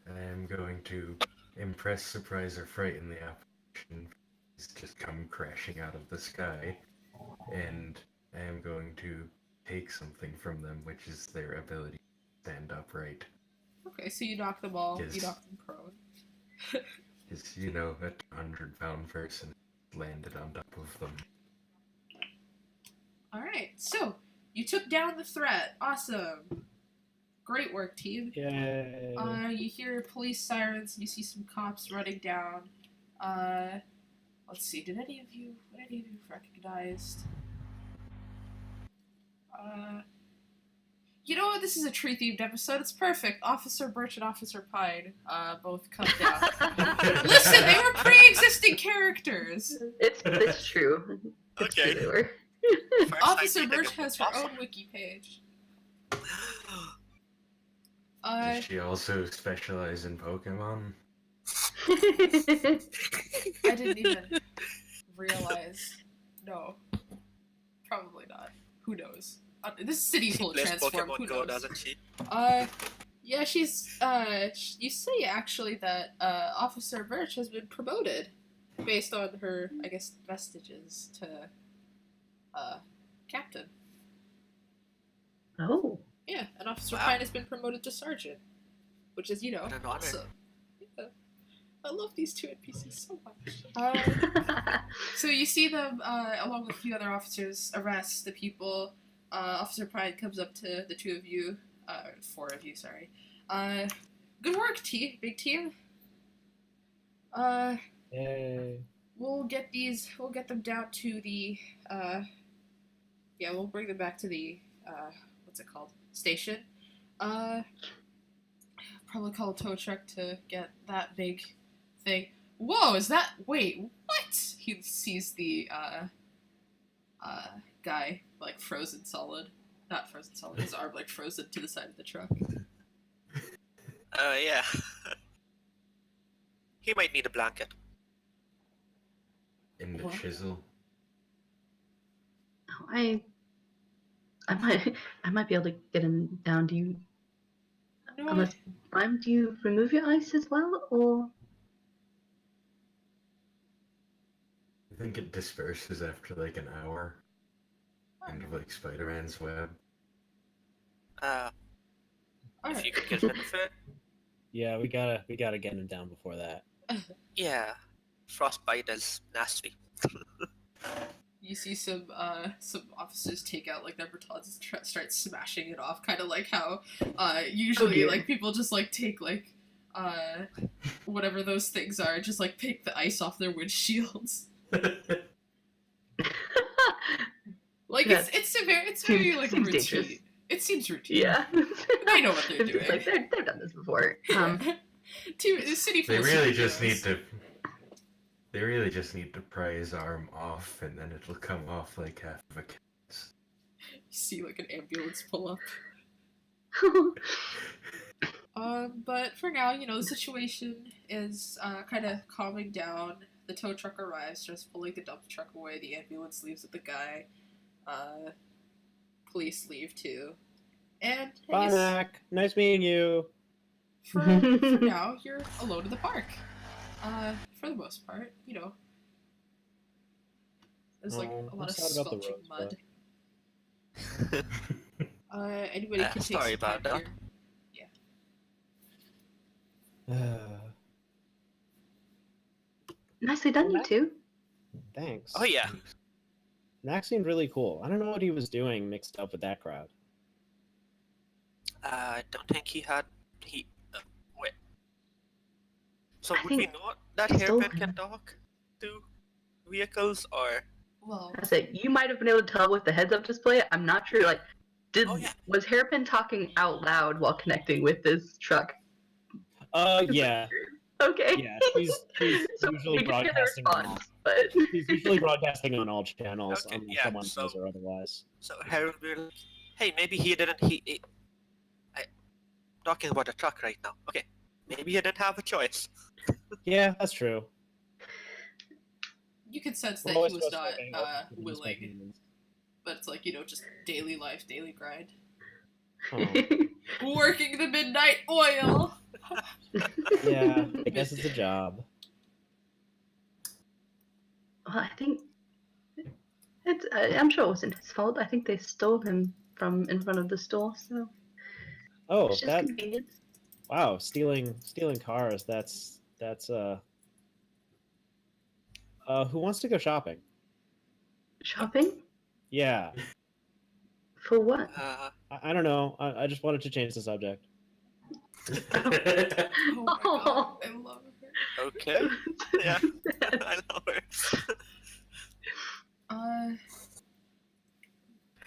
C: I am going to impress, surprise, or frighten the opposition. He's just come crashing out of the sky. And I am going to take something from them, which is their ability to stand upright.
A: Okay, so you knock them all,
C: Yes.
A: you knock them prone.
C: Because, a 200-pound person landed on top of them.
A: Alright, so you took down the threat. Awesome. Great work, team.
D: Yay.
A: You hear police sirens, you see some cops running down. Let's see, what any of you recognized? You know what? This is a tree-themed episode. It's perfect. Officer Birch and Officer Pine both come down. Listen, they were pre-existing characters.
B: It's true. It's
E: Okay.
B: true they were.
E: First
A: Officer
E: time meeting
A: Birch
E: him.
A: has her
E: Awesome.
A: own wiki page.
C: Does she also specialize in Pokemon?
A: I didn't even realize. No. Probably not. Who knows? This city's full of
E: Plays
A: transform.
E: Pokemon
A: Who
E: Go,
A: knows?
E: doesn't she?
A: Yeah, she's, you say actually that, Officer Birch has been promoted based on her, I guess, vestiges to, Captain.
B: Oh.
A: Yeah, and Officer
E: Wow.
A: Pine has been promoted to Sergeant, which is,
E: What an honor.
A: awesome. Yeah. I love these two NPCs so much. So you see them, along with a few other officers, arrest the people. Officer Pride comes up to the two of you, four of you, sorry. Good work, big team.
D: Yay.
A: We'll get them down to the, we'll bring them back to the, what's it called? Station. Probably call a tow truck to get that big thing. Whoa, wait, what? He sees the, guy, like, frozen solid. Not frozen solid, his arm, like, frozen to the side of the truck.
E: Yeah. He might need a blanket.
C: In the
A: What?
C: chisel.
B: Oh, I might be able to get him down. Do you?
A: No,
B: Unless do you remove your ice as well, or?
C: I think it disperses after like an hour. Kind of like Spider-Man's web.
E: If
A: alright.
E: you could get rid of it.
D: Yeah, we gotta get him down before that.
E: Yeah. Frostbite is nasty.
A: You see some officers take out like their batons and start smashing it off, kind of like how usually
B: dear.
A: like people just like take like whatever those things are, just like pick the ice off their windshields. Like
B: Yeah.
A: it's very like
B: Seems
A: routine.
B: dangerous.
A: It seems routine.
B: Yeah.
A: They know what they're
B: It's just
A: doing.
B: like they've done this before.
A: The city full
C: They
A: of
C: really just need
A: superheroes.
C: to. They really just need to pry his arm off, and then it'll come off like half of a cat's.
A: You see like an ambulance pull up. But for now, the situation is kind of calming down. The tow truck arrives, starts pulling the dump truck away. The ambulance leaves with the guy. Police leave too. And I
D: Bye,
A: guess
D: Mac. Nice meeting you.
A: for now, you're alone in the park. For the most part, there's like
D: Oh,
A: a lot
D: I'm
A: of
D: sad about the
A: sculpting
D: roads,
A: mud. Anybody can take
E: sorry
A: some time
E: about that.
A: here.
B: Nicely done, you two.
D: Thanks.
E: Oh yeah.
D: Mac seemed really cool. I don't know what he was doing mixed up with that crowd.
E: I don't think he had. Wait. So
B: I
E: would we
B: think
E: know that
B: he stole
E: Hairpin can
B: him.
E: talk to vehicles, or
A: Well,
B: I say you might have been able to tell with the heads-up display. I'm not sure. Like,
E: Oh, yeah.
B: was Hairpin talking out loud while connecting with this truck?
D: Yeah.
B: Okay.
D: Yeah, she's
B: So
D: usually
B: we didn't get a
D: broadcasting on
B: response, but
D: she's usually broadcasting on all channels,
E: Okay,
D: unless
E: yeah,
D: someone
E: so-
D: knows or otherwise.
E: so Harold will be like, hey, maybe he didn't. I talking about a truck right now. Okay, maybe he didn't have a choice.
D: Yeah, that's true.
A: you can sense
D: We're
A: that
D: always
A: he was
D: supposed
A: not
D: to hang out with these
A: willing,
D: humans.
A: but it's like just daily life, daily grind.
D: Oh.
A: Working the midnight oil.
D: Yeah, I guess it's a job.
B: well, I think I'm sure it wasn't his fault. I think they stole him from in front of the store, so
D: Oh,
B: it's just
D: that
B: convenience.
D: wow, stealing cars. That's who wants to go shopping?
B: Shopping
D: Yeah,
B: for what?
D: I don't know. I just wanted to change the subject.
A: Oh my god, I love her.
E: Okay. Yeah, I know her.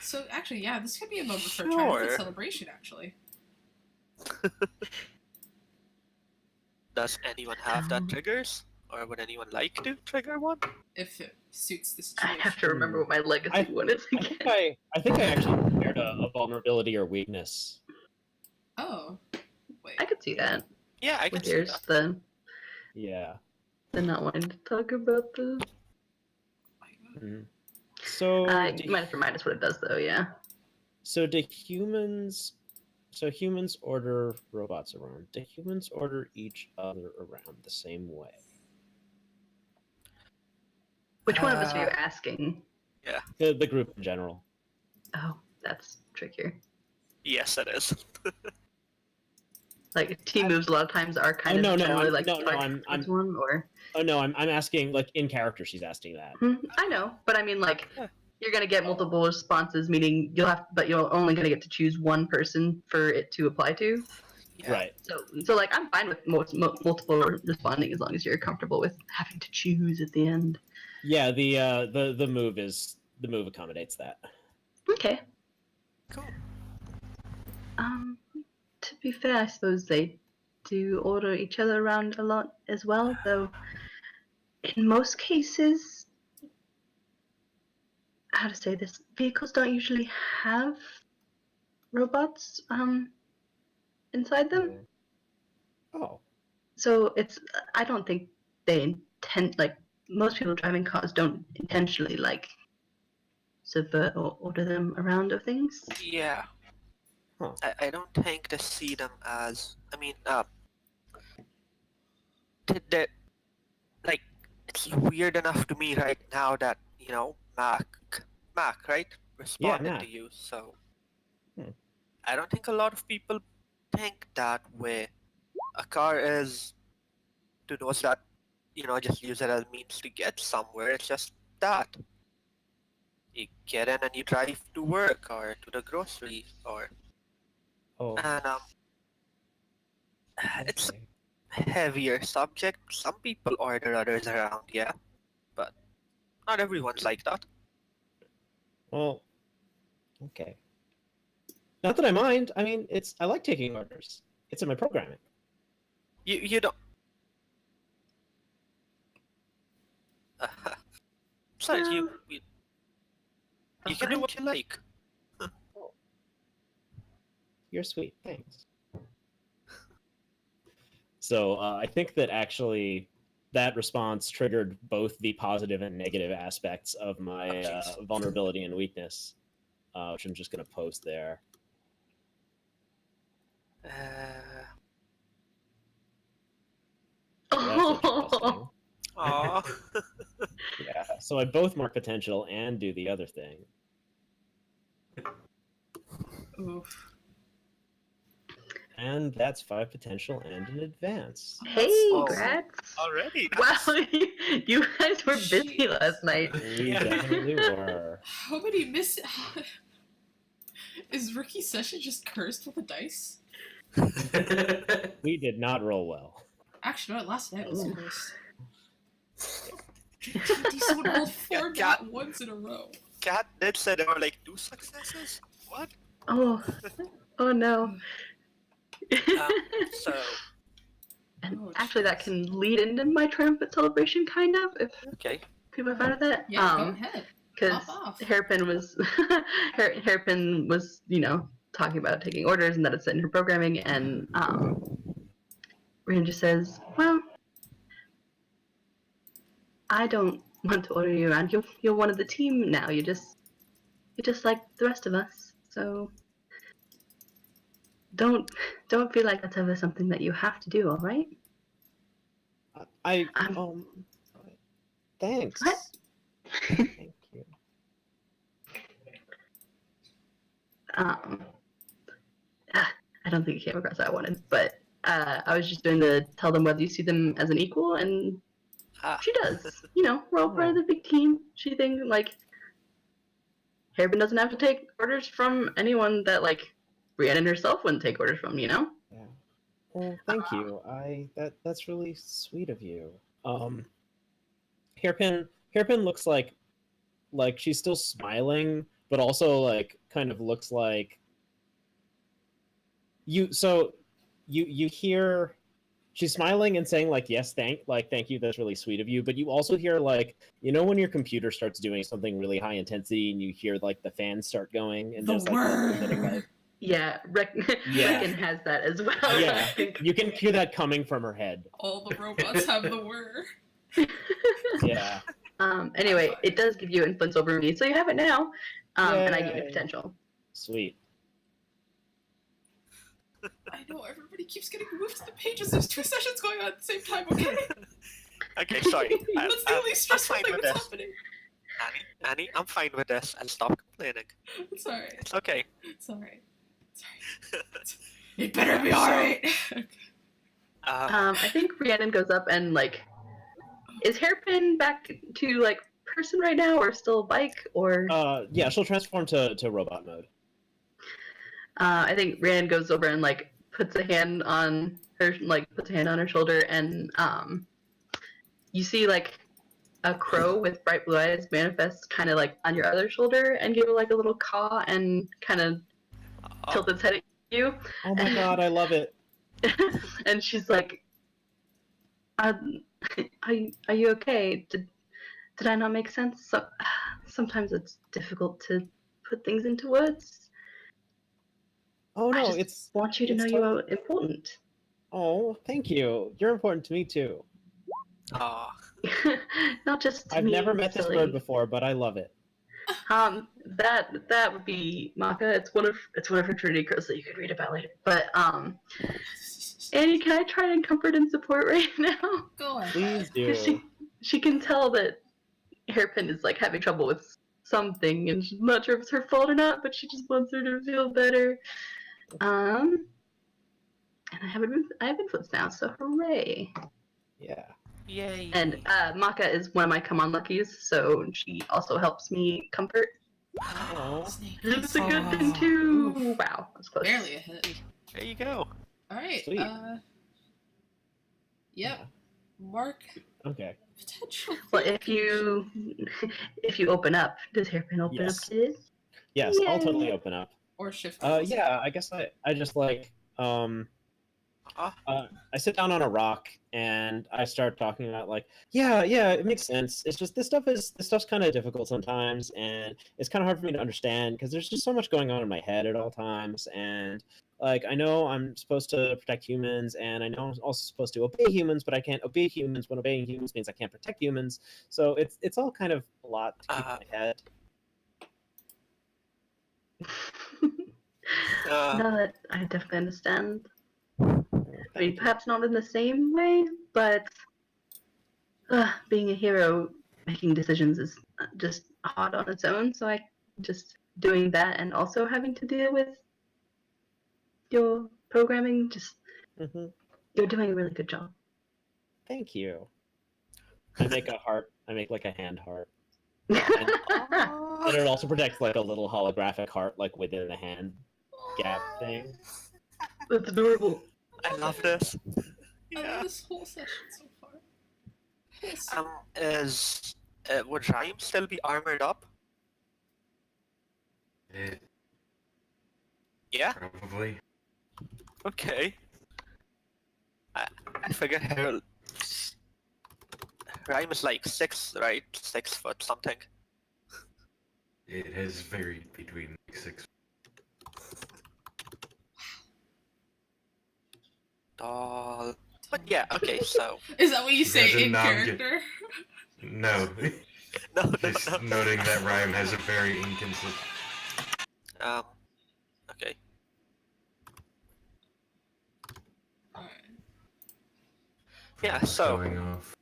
A: So actually, yeah, this could be a moment for a
E: Sure.
A: triumphant celebration. Actually,
E: Does anyone have that triggers, or would anyone like to trigger one?
A: if it suits the
B: I
A: situation.
B: have to remember what my legacy one is
D: I
B: again.
D: think I think I actually prepared a vulnerability or weakness.
A: Oh, wait.
B: I could see that
E: Yeah, I can
B: with
E: see
B: yours.
E: that.
D: Yeah.
B: The not wanting to talk about the.
D: Mhm. So
B: You might have to remind us what it does, though. Yeah.
D: So do humans? So humans order robots around. Do humans order each other around the same way?
B: Which one of us are you asking?
D: The group in general.
B: Oh, that's trickier.
E: Yes, it is.
B: Like team moves a lot of times are kind of
D: no,
B: generally
D: I'm-
B: like
D: no,
B: targeted
D: I'm-
B: towards one or.
D: Oh no, I'm asking like in character. She's asking that.
B: I know, but I mean like
E: Yeah.
B: you're gonna get multiple responses, meaning you're only gonna get to choose one person for it to apply to.
E: Yeah.
D: Right.
B: So like I'm fine with multiple responding as long as you're comfortable with having to choose at the end.
D: Yeah, the move accommodates that.
B: Okay.
E: Cool.
B: To be fair, I suppose they do order each other around a lot as well, though in most cases, how to say this, vehicles don't usually have robots inside them.
D: Oh.
B: So I don't think they intend, like, most people driving cars don't intentionally, like, subvert or order them around or things.
E: Yeah.
D: Huh.
E: I don't think they see them as. I mean, they like it's weird enough to me right now that Mac, right, responded
D: Mac.
E: to you. So
D: Hmm.
E: I don't think a lot of people think that way. A car is to those that just use it as means to get somewhere. It's just that you get in and you drive to work or to the grocery or
D: Oh.
E: and it's
D: Okay.
E: a heavier subject. Some people order others around, yeah, but not everyone's like that.
D: Well, okay. Not that I mind. I mean, I like taking orders. It's in my programming.
E: You don't. Besides, you can do what you like.
D: You're sweet. Thanks. So I think that actually that response triggered both the positive and negative aspects of my vulnerability and weakness, which I'm just going to post there. So that's interesting.
E: Aww.
D: Yeah. So I both mark potential and do the other thing.
A: Oof.
D: And that's 5 potential and an advance.
B: Hey,
E: Oh.
B: Grats!
E: Already?
B: Wow, you guys were busy
A: Jeez.
B: last night.
D: We definitely were.
A: How many miss? Is rookie session just cursed with the dice?
D: We did not roll well.
A: Actually, no, last night was
B: Ooh.
A: cursed. Someone rolled 4
E: Yeah,
A: nat ones in a row.
E: Cat did say there were like 2 successes. What?
B: Oh no.
E: So
B: And
A: Oh,
B: actually, that
A: jeez.
B: can lead into my triumphant celebration, kind of, if
E: okay.
B: people are fine with that.
A: Yeah, go ahead.
B: Because
A: Pop off.
B: Hairpin was, Hairpin was, talking about taking orders and that it's in her programming, and Rhiannon just says, "Well, I don't want to order you around. You're one of the team now. You're just like the rest of us. So don't feel like that's ever something that you have to do. All right?"
D: Thanks.
B: What?
D: Thank you.
B: I don't think it came across how I wanted, but I was just doing the tell them whether you see them as an equal, and she does. We're all part of the big team. She thinks, like, Hairpin doesn't have to take orders from anyone that, like, Rhiannon herself wouldn't take orders from,
D: Yeah. Well, thank you. That's really sweet of you. Hairpin looks like she's still smiling, but also like kind of looks like you hear she's smiling and saying like yes, thank you, that's really sweet of you, but you also hear like when your computer starts doing something really high intensity and you hear like the fans start going and there's like
B: Yeah, Reckon has that as well.
D: Yeah, you can hear that coming from her head.
A: All the robots have the whir.
D: Yeah.
B: Anyway, it does give you influence over me, so you have it now, and I gain a potential.
D: Sweet.
A: I know, everybody keeps getting moved to the pages. There's 2 sessions going on at the same time, okay?
E: Okay, sorry.
A: That's the only stressful thing that's happening.
E: Annie, I'm fine with this. I'll stop complaining.
A: It's alright.
E: It's okay.
A: It's alright. It better be alright.
B: I think Rhiannon goes up and, like, is Hairpin back to, like, person right now, or still bike, or?
D: Yeah, she'll transform to robot mode.
B: I think Rhiannon goes over and, like, puts a hand on her shoulder, and you see like a crow with bright blue eyes manifest kind of like on your other shoulder and give it like a little caw and kind of tilt its head at you.
D: Oh my god, I love it.
B: And she's like, are you okay? Did I not make sense? Sometimes it's difficult to put things into words.
D: Oh
B: I
D: no,
B: just
D: it's
B: want you to know you are important.
D: Oh, thank you. You're important to me too.
E: Aw.
B: Not just to
D: I've
B: me,
D: never met this
B: silly.
D: bird before, but I love it.
B: That would be Maka. It's one of her Trinity crows that you could read about later. But Annie, can I try and comfort and support right now?
A: Go ahead.
D: Please do.
B: 'Cause she can tell that Hairpin is like having trouble with something, and she's not sure if it's her fault or not, but she just wants her to feel better. And I have influence now, so hooray!
D: Yeah.
E: Yay.
B: And Maka is one of my come on luckies, so she also helps me comfort.
D: Oh.
A: Snake.
B: It's a good thing
A: Oh.
B: too.
A: Oof.
B: Wow, that's close.
A: Barely a hit.
E: There you go.
A: Alright,
D: Sweet.
A: Yep. Mark
D: Okay.
A: potential.
B: Well, if you open up, does Hairpin open
D: Yes.
B: up too?
D: Yes, I'll
B: Yay.
D: totally open up.
A: Or shift.
D: Yeah, I guess I just like I sit down on a rock and I start talking about like, yeah, it makes sense. It's just this stuff's kind of difficult sometimes, and it's kind of hard for me to understand because there's just so much going on in my head at all times. And like, I know I'm supposed to protect humans, and I know I'm also supposed to obey humans, but I can't obey humans when obeying humans means I can't protect humans. So it's all kind of a lot to keep in my head.
B: No, that I definitely understand. I mean, perhaps not in the same way, but being a hero, making decisions is just hard on its own. So I just doing that and also having to deal with your programming. Just
D: Hmm.
B: you're doing a really good job.
D: Thank you. I make a heart. I make like a hand heart.
A: Aw.
D: And it also protects like a little holographic heart like within the hand gap thing.
B: That's adorable.
E: I love this.
A: I
E: Yeah.
A: love this whole session so far. Yes.
E: Is would Rhyme still be armored up? Yeah.
C: Probably.
E: Okay. I figure Herald. Rhyme is like 6, right? 6 foot something.
C: It has varied between 6.
E: Tall. But yeah, okay, so.
A: Is that what you say
C: Doesn't
A: in
C: not
A: character?
C: No.
E: No.
C: Just noting that Rhyme has a very inconsistent.
E: Okay.
A: Alright.
E: Yeah, so.
C: Going off.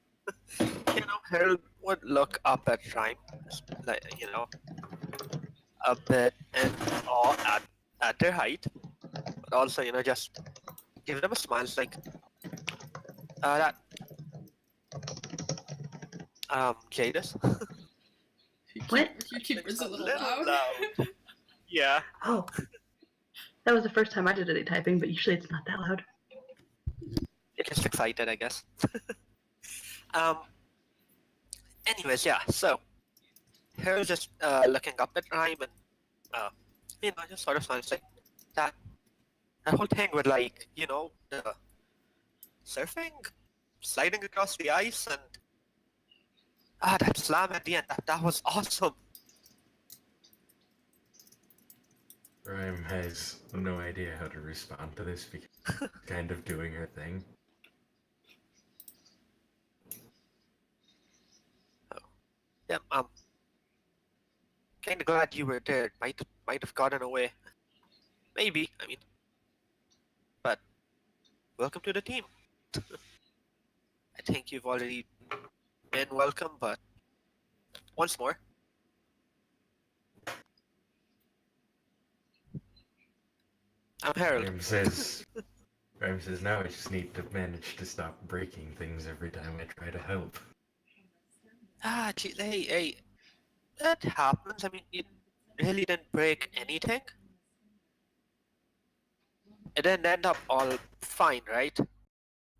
E: Herald would look up at Trime, like, a bit in awe at their height, but also, just give them a smile. It's like, Jaedis.
B: What?
A: Your keyboard's a little
E: Little
A: loud.
E: Yeah.
B: Oh, that was the first time I did any typing, but usually it's not that loud.
E: You're just excited, I guess. Anyways, yeah, so Herald just looking up at Rhyme and just sort of sounds like that whole thing with like, the surfing, sliding across the ice, and that slam at the end, that was awesome.
C: Rhyme has no idea how to respond to this because she's kind of doing her thing.
E: Yeah, kind of glad you were there. Might have gotten away. Maybe, but welcome to the team. I think you've already been welcome, but once more. I'm Herald.
C: Rhyme says, now I just need to manage to stop breaking things every time I try to help.
E: Gee, hey, that happens. You really didn't break anything? it didn't end up all fine, right?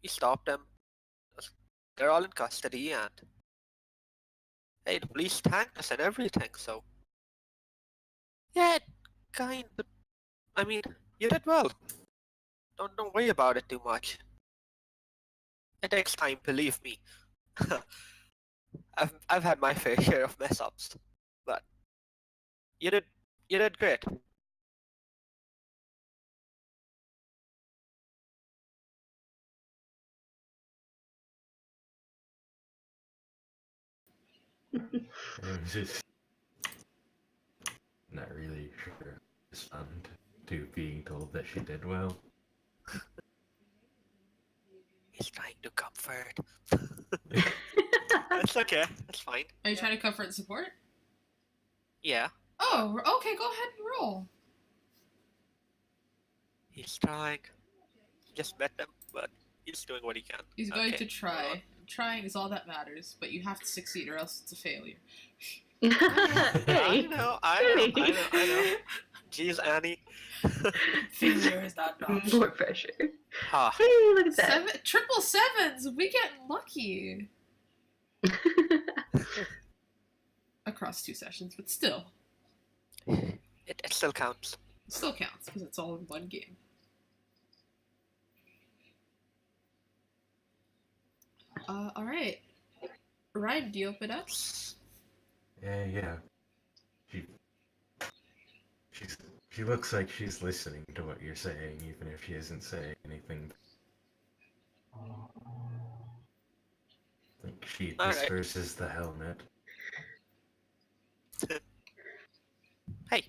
E: We stopped them. They're all in custody, and hey, the police thanked us and everything. So yeah, it kind of. I mean, you did well. Don't worry about it too much. It takes time, believe me. I've had my fair share of mess ups, but you did great.
C: I'm just not really sure how to respond to being told that she did well.
E: He's trying to comfort. It's okay. It's fine.
A: Are you trying to comfort and support?
E: Yeah,
A: Oh, okay, go ahead and roll.
E: he's trying. Just met them, but he's doing what he can.
A: He's going
E: Okay.
A: to try. Trying is all that matters, but you have to succeed or else it's a failure.
E: I
B: Hey.
E: know. I know. Jeez, Annie.
A: Failure is not an option.
B: More pressure.
E: Ha.
B: Hey, look at that.
A: Seven, triple sevens! We get lucky! Across 2 sessions, but still.
E: It still counts.
A: It still counts, because it's all in one game. Alright. Ryan, do you open up?
C: Yeah. She looks like she's listening to what you're saying, even if she isn't saying anything. Like she
E: All right.
C: disperses the helmet.
E: Hey.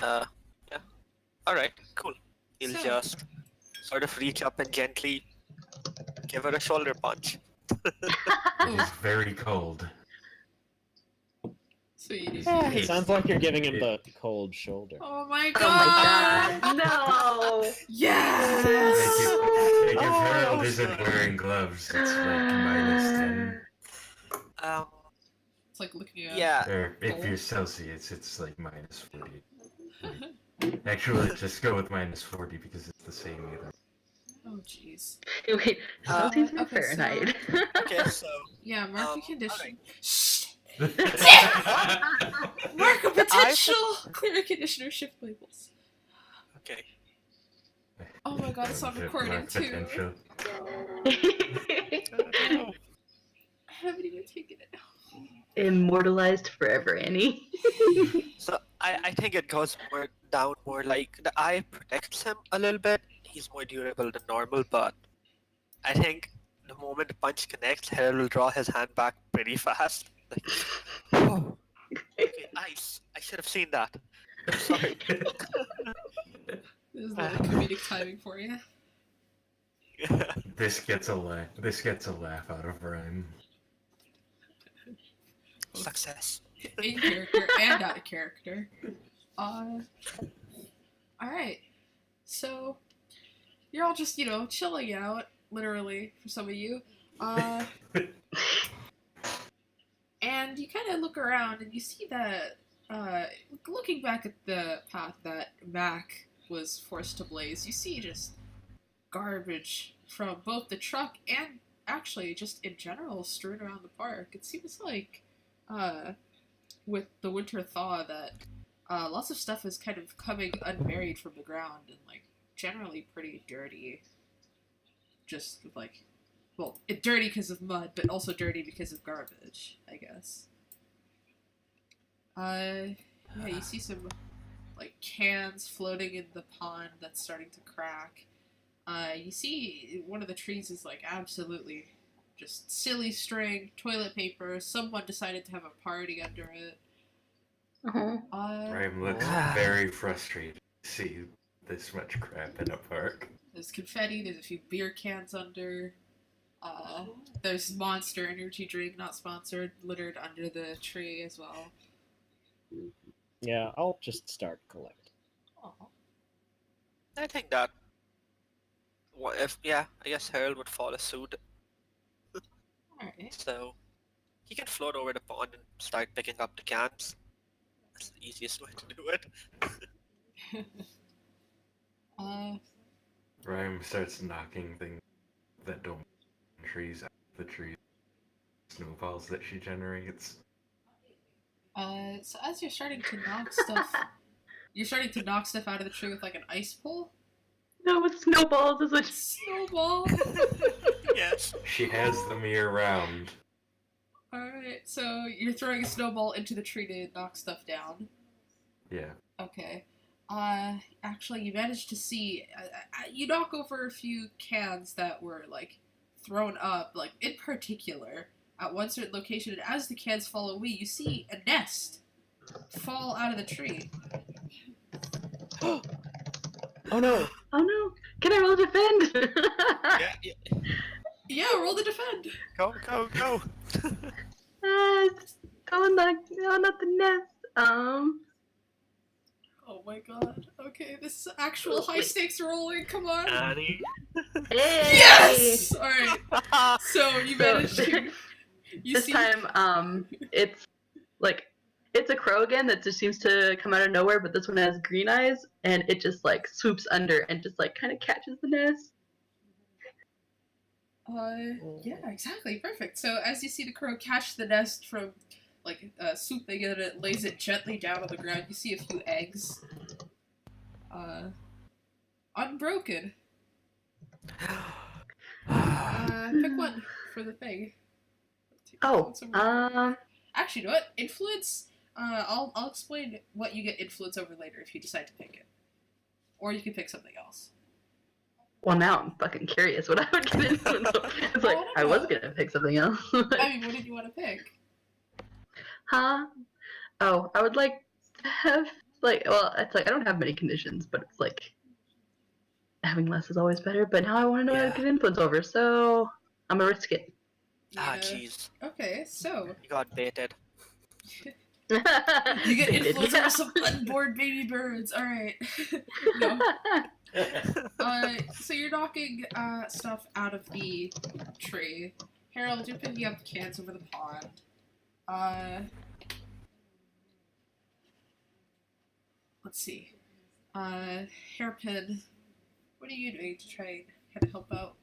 E: Yeah. Alright, cool. He'll
A: So-
E: just sort of reach up and gently give her a shoulder punch.
C: It is very cold.
A: Sweet.
D: It sounds like you're giving him the cold shoulder.
A: Oh my
B: Oh
A: god!
B: my god. No.
A: Yes!
C: Like if
E: Oh,
C: Herald
E: no.
C: isn't wearing gloves, it's like -10.
A: It's like looking at.
E: Yeah.
C: Or if you're Celsius, it's like -40. Actually, just go with -40 because it's the same either.
A: Oh jeez.
B: Wait, Celsius or
A: okay, so-
B: Fahrenheit?
E: Okay, so
A: Yeah, mark a condition.
E: alright.
A: Shh! Mark a potential! Clear a conditioner, shift labels.
E: okay.
A: Oh my god, it's on
C: Mark
A: recording too.
C: potential.
A: I haven't even taken it.
B: Immortalized forever, Annie.
E: So I think it goes more like the eye protects him a little bit. He's more durable than normal, but I think the moment the punch connects, Herald will draw his hand back pretty fast. Like, oh, okay, ice. I should have seen that. Sorry.
A: This is the comedic timing for you.
C: This gets a laugh out of Rhyme.
E: Success.
A: In character and out of character. Alright. So, you're all just, chilling out, literally, for some of you. And you kind of look around and you see that, looking back at the path that Mac was forced to blaze, you see just garbage from both the truck and actually just in general strewn around the park. It seems like, with the winter thaw that lots of stuff is kind of coming unburied from the ground and like generally pretty dirty. Just like, well, it's dirty because of mud, but also dirty because of garbage, I guess. Yeah, you see some like cans floating in the pond that's starting to crack. You see one of the trees is like absolutely just silly string, toilet paper. Someone decided to have a party under it.
C: Rhyme looks very frustrated to see this much crap in a park.
A: There's confetti. There's a few beer cans under. There's Monster Energy drink, not sponsored, littered under the tree as well.
D: Yeah, I'll just start collecting.
E: I think that. I guess Herald would follow suit.
A: Alright.
E: So he can float over the pond and start picking up the cans. That's the easiest way to do it.
C: Rhyme starts knocking things that don't trees out of the tree snowballs that she generates.
A: So as you're starting to knock stuff, out of the tree with like an ice pole.
B: No, with snowballs is a
A: Snowball.
E: Yes.
C: She has them year round.
A: All right, so you're throwing a snowball into the tree to knock stuff down.
C: Yeah.
A: Okay. Actually, you managed to see. You knock over a few cans that were like thrown up, like in particular, at one certain location, and as the cans fall away, you see a nest fall out of the tree.
D: Oh no!
B: Oh no! Can I roll defend?
E: Yeah.
A: Yeah, roll to defend.
E: Go.
B: Not the nest.
A: Oh my god. Okay, this is actual high stakes rolling. Come on.
E: Annie.
B: Hey!
A: Yes. All right. So you managed to.
B: This time, it's like it's a crow again that just seems to come out of nowhere, but this one has green eyes, and it just like swoops under and just like kind of catches the nest.
A: Yeah, exactly. Perfect. So as you see the crow catch the nest from like swooping in, it lays it gently down on the ground. You see a few eggs. Unbroken. Pick one for the thing.
B: Oh,
A: Actually, you know what? Influence. I'll explain what you get influence over later if you decide to pick it, or you can pick something else.
B: well, now I'm fucking curious what I would get influence over. It's like I was gonna pick something else.
A: I mean, what did you want to pick?
B: Huh? Oh, I would like to have like it's like I don't have many conditions, but it's like having less is always better. But now I want to know what I get influence over, so I'm gonna risk it.
E: Ah, jeez.
A: Okay, so
E: You got baited.
A: you get influence over some unborn baby birds. All right. No. So you're knocking stuff out of the tree. Harold, you're picking up the cans over the pond. Let's see. Hairpin, what are you doing to try and kind of help out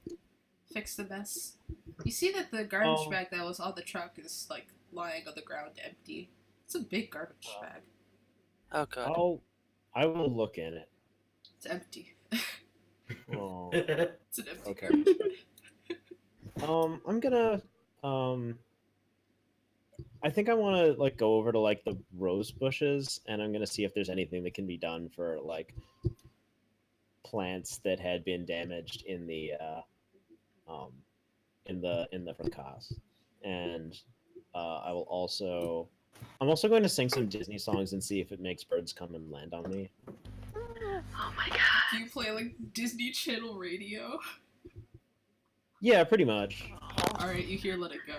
A: fix the mess? You see that the garbage bag that was on the truck is like lying on the ground empty. It's a big garbage bag.
E: Oh god.
D: I will look in it.
A: It's empty.
D: Oh.
A: It's an empty
D: Okay.
A: garbage bag.
D: I'm gonna I think I want to like go over to like the rose bushes, and I'm gonna see if there's anything that can be done for like plants that had been damaged in the fracas. And I'm also going to sing some Disney songs and see if it makes birds come and land on me.
B: Oh my god.
A: Do you play like Disney Channel radio?
D: Yeah, pretty much.
A: Alright, you hear Let It Go.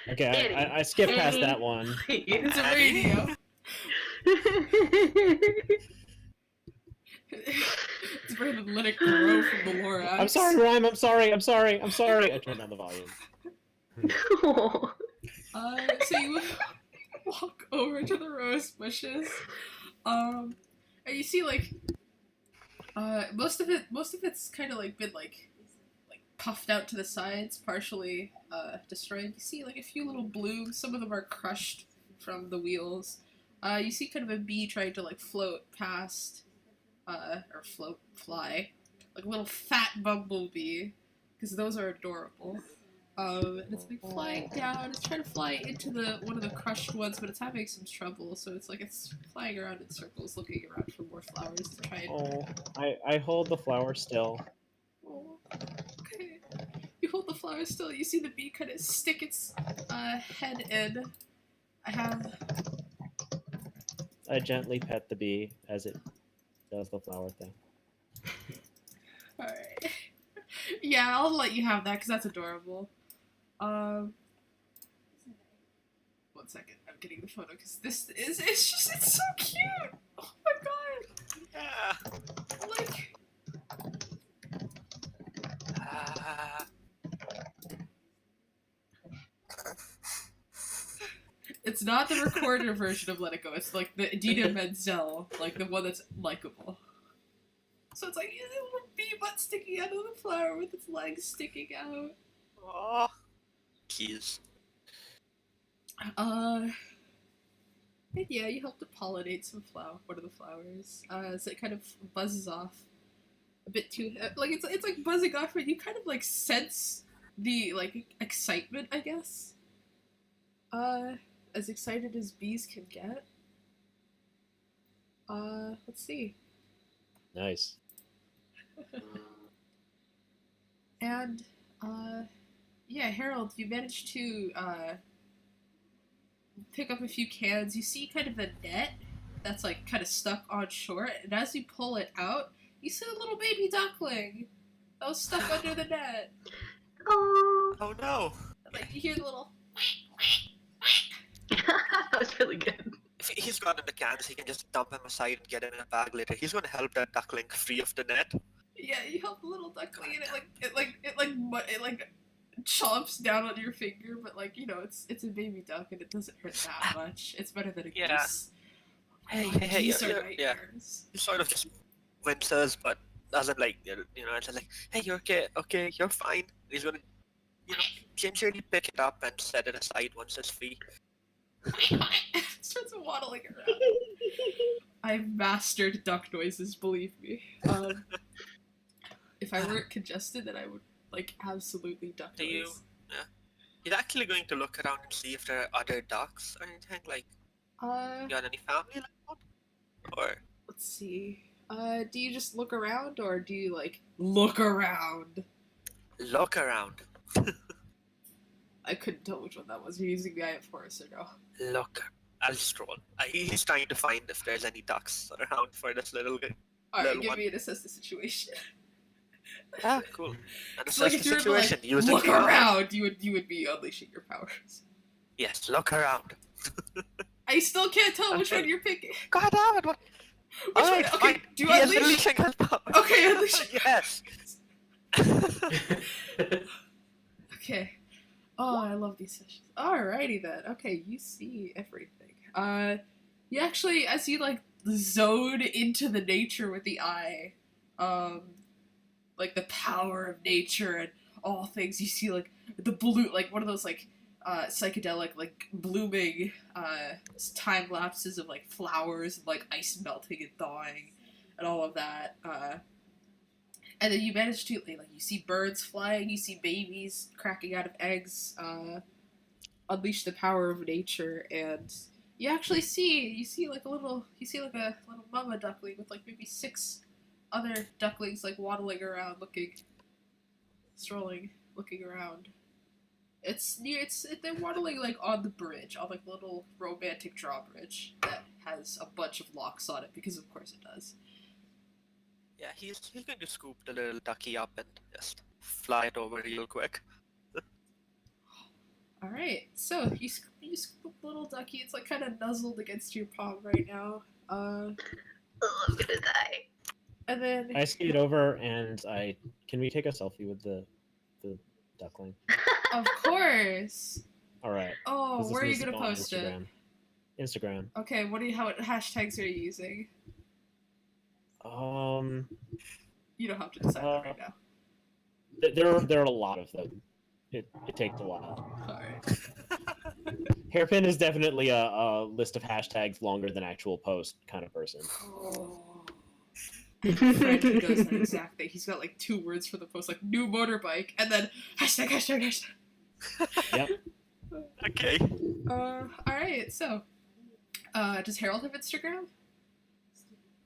D: Okay, I skipped past that one.
A: It's a radio. It's Brandon Let It Grow from the Lorax.
D: I'm sorry, Rhyme. I'm sorry. I turned down the volume.
A: So you walk over to the rose bushes, and you see like, most of it's kind of like been like puffed out to the sides, partially destroyed. You see like a few little blooms. Some of them are crushed from the wheels. You see kind of a bee trying to like float past, or fly, like a little fat bumblebee, because those are adorable. And it's like flying down. It's trying to fly into one of the crushed ones, but it's having some trouble. So it's like it's flying around in circles, looking around for more flowers to try and.
D: Oh, I hold the flower still.
A: Oh, okay. You hold the flower still. You see the bee kind of stick its head in.
D: I gently pet the bee as it does the flower thing.
A: Alright. Yeah, I'll let you have that because that's adorable. 1 second, I'm getting the photo because it's so cute! Oh my god!
E: Yeah.
A: Like. It's not the recorder version of Let It Go. It's like the Idina Menzel, like the one that's likable. So it's like a little bee butt sticking out of the flower with its legs sticking out.
E: Oh, keys.
A: And yeah, you help to pollinate one of the flowers. So it kind of buzzes off a bit too, like it's like buzzing off, and you kind of like sense the like excitement, I guess. As excited as bees can get. Let's see.
D: Nice.
A: And yeah, Harold, you managed to pick up a few cans. You see kind of a net that's like kind of stuck on shore, and as you pull it out, you see a little baby duckling that was stuck under the net.
B: Oh,
E: Oh no!
A: Like you hear the little.
B: that was really good.
E: If he's got in the cans, he can just dump him aside and get him in a bag later. He's gonna help that duckling free of the net.
A: Yeah, you help the little duckling, and it like chomps down on your finger, but like you know, it's a baby duck, and it doesn't hurt that much. It's better than a
E: Yeah.
A: goose.
E: Hey,
A: Geese are
E: yeah.
A: nightmares.
E: He sort of just winces, but doesn't like, you know, it's just like, hey, you're okay, you're fine. He's gonna, you know, gingerly pick it up and set it aside once it's free.
A: Starts waddling around. I've mastered duck noises, believe me. If I weren't congested, then I would like absolutely duck
E: Do you-
A: noise.
E: He's actually going to look around and see if there are other ducks or anything. Like, you got any family like that? Or
A: Let's see. Do you just look around, or do you like look around?
E: look around.
A: I couldn't tell which one that was. You're using the Eye of Horus or no?
E: Look. I'll stroll. He's trying to find if there's any ducks around for this little guy.
A: Alright,
E: Little
A: give
E: one.
A: me an assess the situation.
E: Ah, cool. And
A: So like
E: assess
A: if
E: the
A: you were to like
E: situation. Use
A: look
E: it.
A: around, you would be unleashing your powers.
E: Yes, look around.
A: I still can't tell which
E: Okay.
A: one you're picking.
E: God damn it! What?
A: Which
E: Alright,
A: one? Okay,
E: fine.
A: do you
E: He is
A: unleash?
E: unleashing his power.
A: Okay, unleash.
E: Yes.
A: Okay. Oh, I love these sessions. Alrighty then. Okay, you see everything. You actually, as you like zone into the nature with the eye, like the power of nature and all things, you see like the blue, like one of those like psychedelic like blooming time lapses of like flowers and like ice melting and thawing and all of that. And then you manage to like you see birds flying, you see babies cracking out of eggs, unleash the power of nature, and you actually see a little mama duckling with like maybe 6 other ducklings like waddling around, looking around. They're waddling like on the bridge, on like a little romantic drawbridge that has a bunch of locks on it because of course it does.
E: Yeah, he's going to scoop the little ducky up and just fly it over real quick.
A: All right, so you scoop the little ducky. It's like kind of nuzzled against your palm right now.
B: Oh, I'm gonna die.
A: And then
D: I skate over and can we take a selfie with the duckling?
A: of course.
D: All right.
A: Oh,
D: 'cause this
A: where are you
D: needs to
A: gonna
D: go on
A: post it?
D: Instagram.
A: Okay, what hashtags are you using? You don't have to decide that right now.
D: There are a lot of them. It takes a while.
A: Alright.
D: Hairpin is definitely a list of hashtags longer than actual post kind of person.
A: Oh. Fred, he does that exact thing. He's got like 2 words for the post, like new motorbike, and then hashtag.
D: Yep.
E: Okay.
A: Alright, so does Harold have Instagram?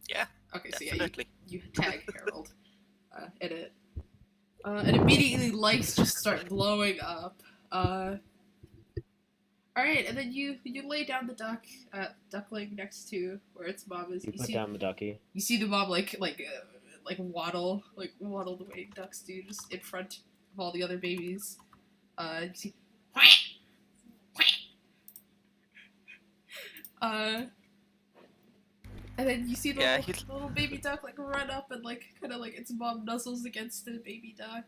E: Yeah,
A: Okay, so yeah,
E: definitely.
A: you tag Harold in it. And immediately lights just start blowing up. Alright, and then you lay down the duckling next to where its mom is.
D: You put down the ducky.
A: You see the mom like waddle the way ducks do, just in front of all the other babies. You see, and then you see the
E: Yeah,
A: little baby duck like run up and like kind of like its mom nuzzles against the baby duck.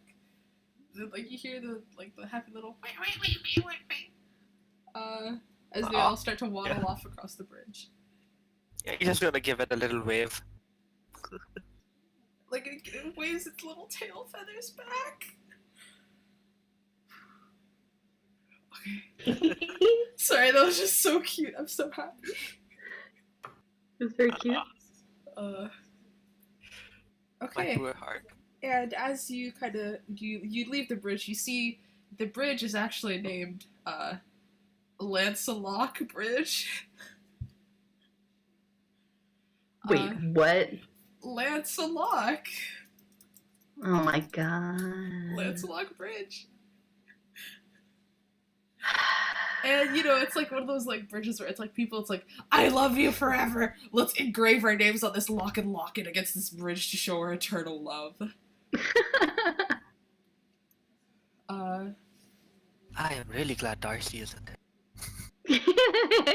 A: And then, like you hear the happy little and as they all start to waddle off across the bridge.
E: Yeah, you're just gonna give it a little wave.
A: Like it waves its little tail feathers back. Okay. Sorry, that was just so cute. I'm so happy.
B: It was very cute.
E: My
A: Okay.
E: poor heart.
A: And as you kind of you leave the bridge, you see the bridge is actually named Lancelot Bridge.
B: Wait, what?
A: Lancelot.
B: Oh my god.
A: Lancelot Bridge. And it's like one of those like bridges where it's like people, it's like, I love you forever. Let's engrave our names on this lock and lock it against this bridge to show our eternal love.
E: I am really glad Darcy isn't it.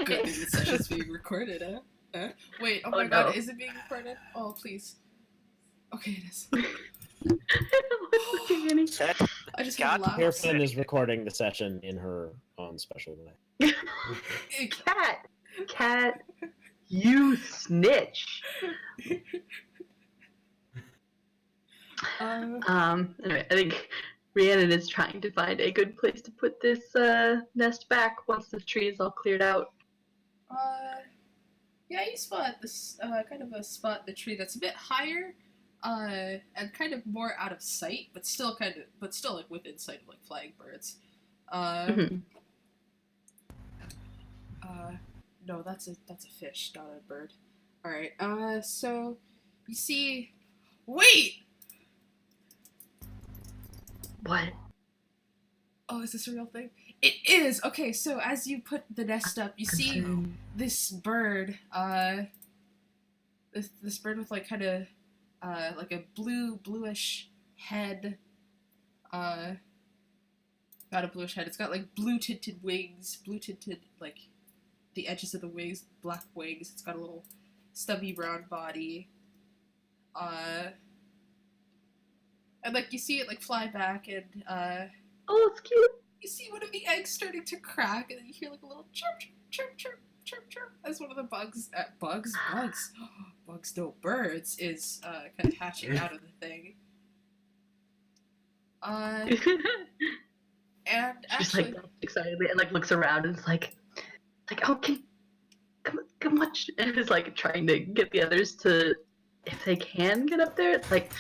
A: Good thing the session's being recorded, eh? Wait, oh my
B: no.
A: god, is it being recorded? Oh, please. Okay, it is.
E: Set.
A: I just
E: Cat?
A: want to laugh.
D: Hairpine is recording the session in her own special way.
B: Cat, you snitch. Anyway, I think Rhiannon is trying to find a good place to put this nest back once the tree is all cleared out.
A: Yeah, you spot this kind of a spot in the tree that's a bit higher, and kind of more out of sight, but still like within sight of like flying birds.
B: Mhm.
A: No, that's a fish, not a bird. All right. So you see, wait.
B: What?
A: Oh, is this a real thing? It is! Okay, so as you put the nest up, you see this bird, this bird with like kind of, like a bluish head, not a bluish head, it's got like blue tinted wings, like, the edges of the wings, black wings, it's got a little stubby brown body, and like you see it like fly back and,
B: Oh, it's cute.
A: you see one of the eggs starting to crack, and then you hear like a little chirp, chirp, chirp, chirp, chirp, as one of the birds, no, birds, is kind of hatching out of the thing. And
B: She's
A: actually,
B: like excitedly and like looks around and is like, oh, come watch, and is like trying to get the others to, if they can get up there. It's like,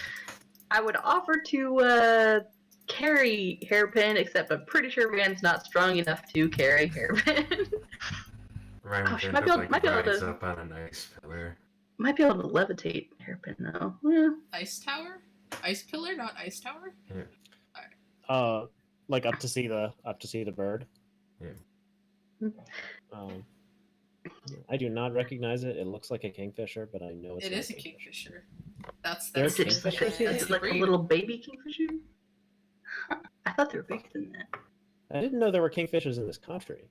B: I would offer to carry Hairpin, except I'm pretty sure Rand's not strong enough to carry Hairpin.
C: Ryan
B: she
C: can
B: might be able-
C: like rise
B: to-
C: up on an ice pillar.
B: Might be able to levitate Hairpin though. Yeah.
A: ice tower, ice pillar, not ice tower.
D: Like up to see the bird.
C: Yeah.
D: I do not recognize it. It looks like a kingfisher, but I know it's
A: It
D: not
A: is a kingfisher. That's
D: There's
B: Is it just
D: kingfisher?
B: like is it like a little baby kingfisher? I thought they were bigger than that.
D: I didn't know there were kingfishers in this country.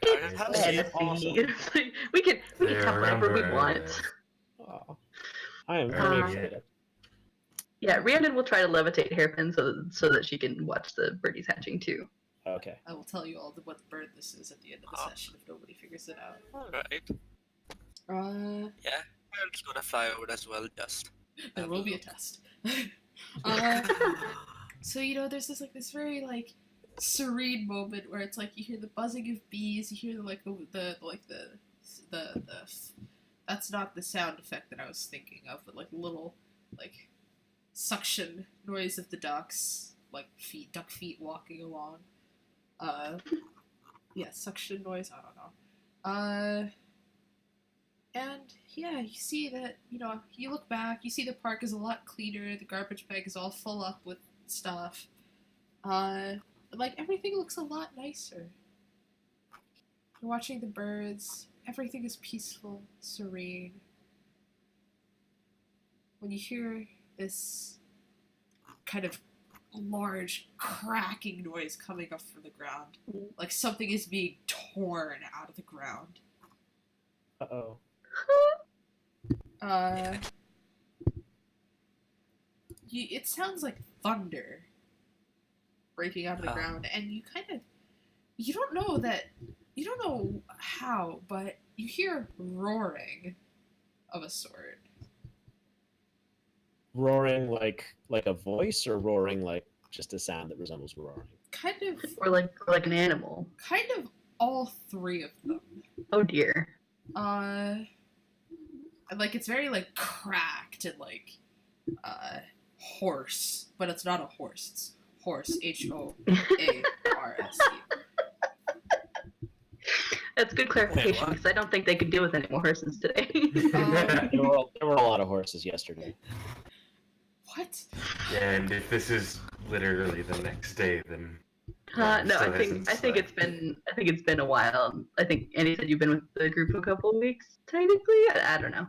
B: Fantasy. we can
C: They're
B: talk whatever we
C: around
B: want.
C: where
D: Oh, I am very
B: Um,
D: excited.
B: Yeah, Rhiannon will try to levitate Hairpin so that she can watch the birdies hatching too.
D: Okay.
A: I will tell you all what bird this is at the end of the session if nobody figures it out.
E: Alright.
A: Yeah,
E: I'm just gonna fly over as well, just.
A: there will be a test. So there's this very like serene moment where it's like you hear the buzzing of bees, you hear the that's not the sound effect that I was thinking of, but like little like suction noise of the ducks, like duck feet walking along. Yeah, suction noise, I don't know. And yeah, you see that, you look back, you see the park is a lot cleaner, the garbage bag is all full up with stuff. Like, everything looks a lot nicer. You're watching the birds, everything is peaceful, serene. When you hear this kind of large cracking noise coming up from the ground, like something is being torn out of the ground.
D: Uh-oh.
A: It sounds like thunder breaking out of the ground, and you kind of You don't know how, but you hear roaring of a sort.
D: Roaring like a voice, or roaring like just a sound that resembles roaring?
A: Kind of
B: Or like an animal.
A: kind of all three of them.
B: Oh dear.
A: And like it's very like cracked and like hoarse, but it's not a horse. It's horse, HOARSE.
B: That's good clarification because I don't think they could deal with any more horses today.
D: There were a lot of horses yesterday.
A: What?
C: Yeah, and if this is literally the next day, then
B: No, I
C: still
B: think
C: hasn't
B: it's been a while. I think Andy said you've been with the group a couple of weeks. Technically, I don't know.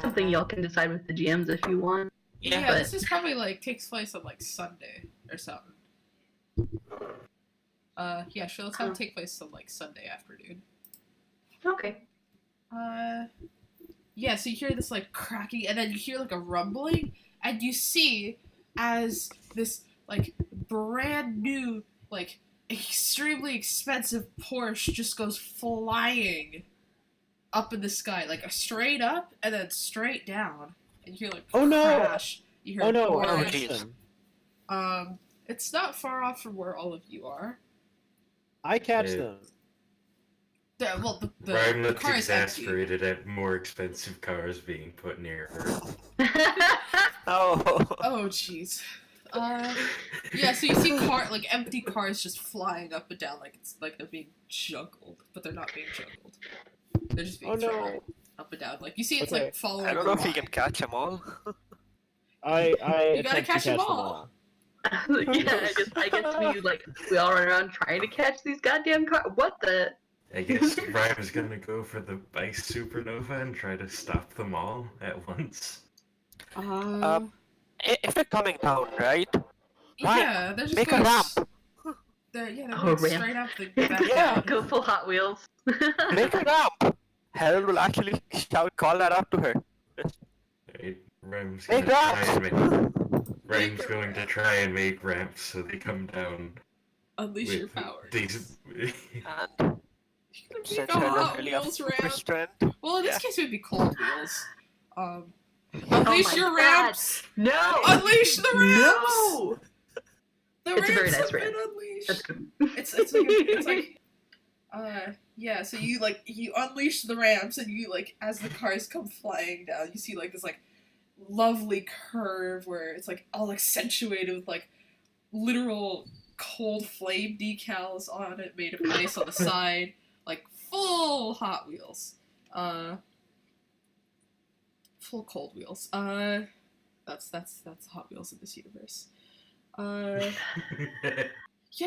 B: Something y'all can decide with the GMs if you want.
A: Yeah,
B: but-
A: this is probably like takes place on like Sunday or something. Yeah, sure. Let's have it take place on like Sunday afternoon.
B: Okay.
A: Yeah. So you hear this like cracking, and then you hear like a rumbling, and you see as this like brand new like extremely expensive Porsche just goes flying up in the sky, like straight up and then straight down, and you hear like
D: Oh, no!
A: crash. You hear
D: Oh no!
A: roar.
D: I
E: geez.
D: catch them.
A: It's not far off from where all of you are.
D: I catch
C: Yeah.
D: them.
A: The
C: Ryan looks
A: car is empty.
C: exasperated at more expensive cars being put near her.
E: Oh.
A: Oh jeez. Yeah, so you see empty cars just flying up and down like it's like they're being juggled, but they're not being juggled. They're just being
D: Oh
A: thrown
D: no!
A: up and down. Like you see it's
D: Okay.
A: like following.
E: I don't
A: a
E: know if he
A: line.
E: can catch them all.
D: I
A: You gotta
D: attempt
A: catch
D: to
A: them
D: catch them
A: all.
D: all.
B: Yeah, I guess we all run around trying to catch these goddamn cars. What the?
C: I guess Ryan's gonna go for the ice supernova and try to stop them all at once.
E: If they're coming down, right?
A: Yeah, they're just
E: Make a
A: going
E: ramp.
A: They're
B: Oh,
A: going
B: ramp.
A: straight up the back
E: Yeah.
A: down.
B: Go full Hot Wheels.
E: Make a ramp. Herald will actually call that out to her.
C: Right? Ryan's
E: Make
C: gonna try and
E: ramps.
C: Ryan's going to try and make ramps so they come down
A: Unleash
C: with
A: your powers.
C: these.
E: And
A: Make
E: since
A: a
E: Herald
A: Hot
E: really have
A: Wheels
E: super
A: ramp.
E: strength.
A: Well, in this
E: Yeah.
A: case, it would be cold wheels. Unleash
B: my
A: your
B: God.
A: ramps.
B: No!
A: Unleash the ramps.
B: No!
A: The
B: It's a very
A: ramps
B: nice
A: have been
B: ramp.
A: unleashed.
B: That's good.
A: It's like yeah. So you unleash the ramps, and you like as the cars come flying down, you see like this like lovely curve where it's like all accentuated with like literal cold flame decals on it made of ice on the side, like full Hot Wheels. Full cold wheels. That's Hot Wheels in this universe. Yeah,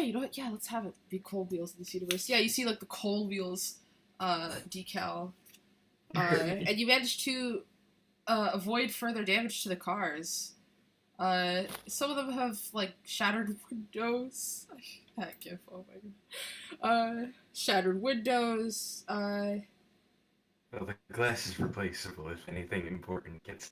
A: you know what? Yeah, let's have it be cold wheels in this universe. Yeah, you see like the cold wheels decal. And you managed to avoid further damage to the cars. Some of them have like shattered windows. That gif, oh my god. Shattered windows.
C: Well, the glass is replaceable if anything important gets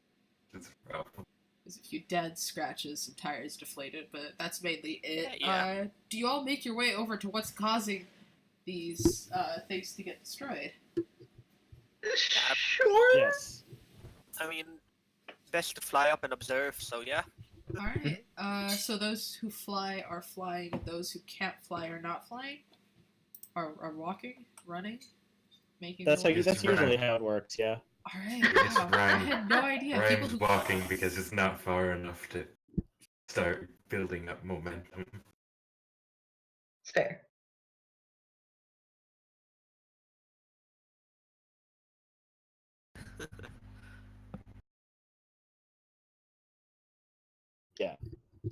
C: to the problem.
A: There's a few dead scratches, some tires deflated, but that's mainly it.
E: Yeah.
A: Do you all make your way over to what's causing these things to get destroyed?
B: Sure.
D: Yes.
E: I mean, best to fly up and observe. So yeah.
A: Alright, so those who fly are flying, and those who can't fly are not flying? Are walking, running, making
D: That's
A: their way?
C: Yes,
D: usually how it works. Yeah.
A: Alright,
C: Yes,
A: wow. I
C: Ryan-
A: had no idea. People
C: Ryan's
A: who
C: walking because it's not far enough to start building up momentum.
B: Fair.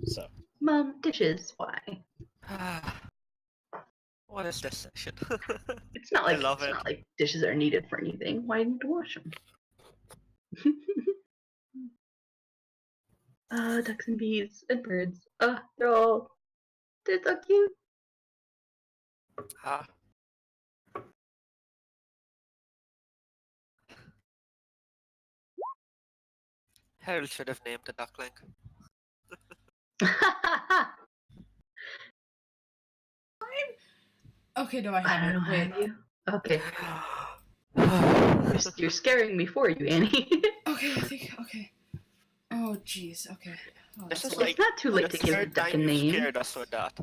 D: So
B: Mom, dishes. Why?
E: What is this session?
B: It's not like
E: love
B: it's
E: it.
B: not like dishes are needed for anything. Why didn't you wash them? Ducks and bees and birds. They're so cute.
E: Ah. Harold should have named the duckling.
A: Okay, no, I
B: I don't
A: haven't.
B: know,
A: Wait.
B: have you? Okay. You're scaring me for you, Annie.
A: Okay, I think. Okay. Oh, jeez. Okay. Oh,
E: This
A: that's
E: is
A: a lot.
B: It's not too late
E: the
B: to give the
E: third
B: duck a
E: time you
B: name.
E: scared us with that.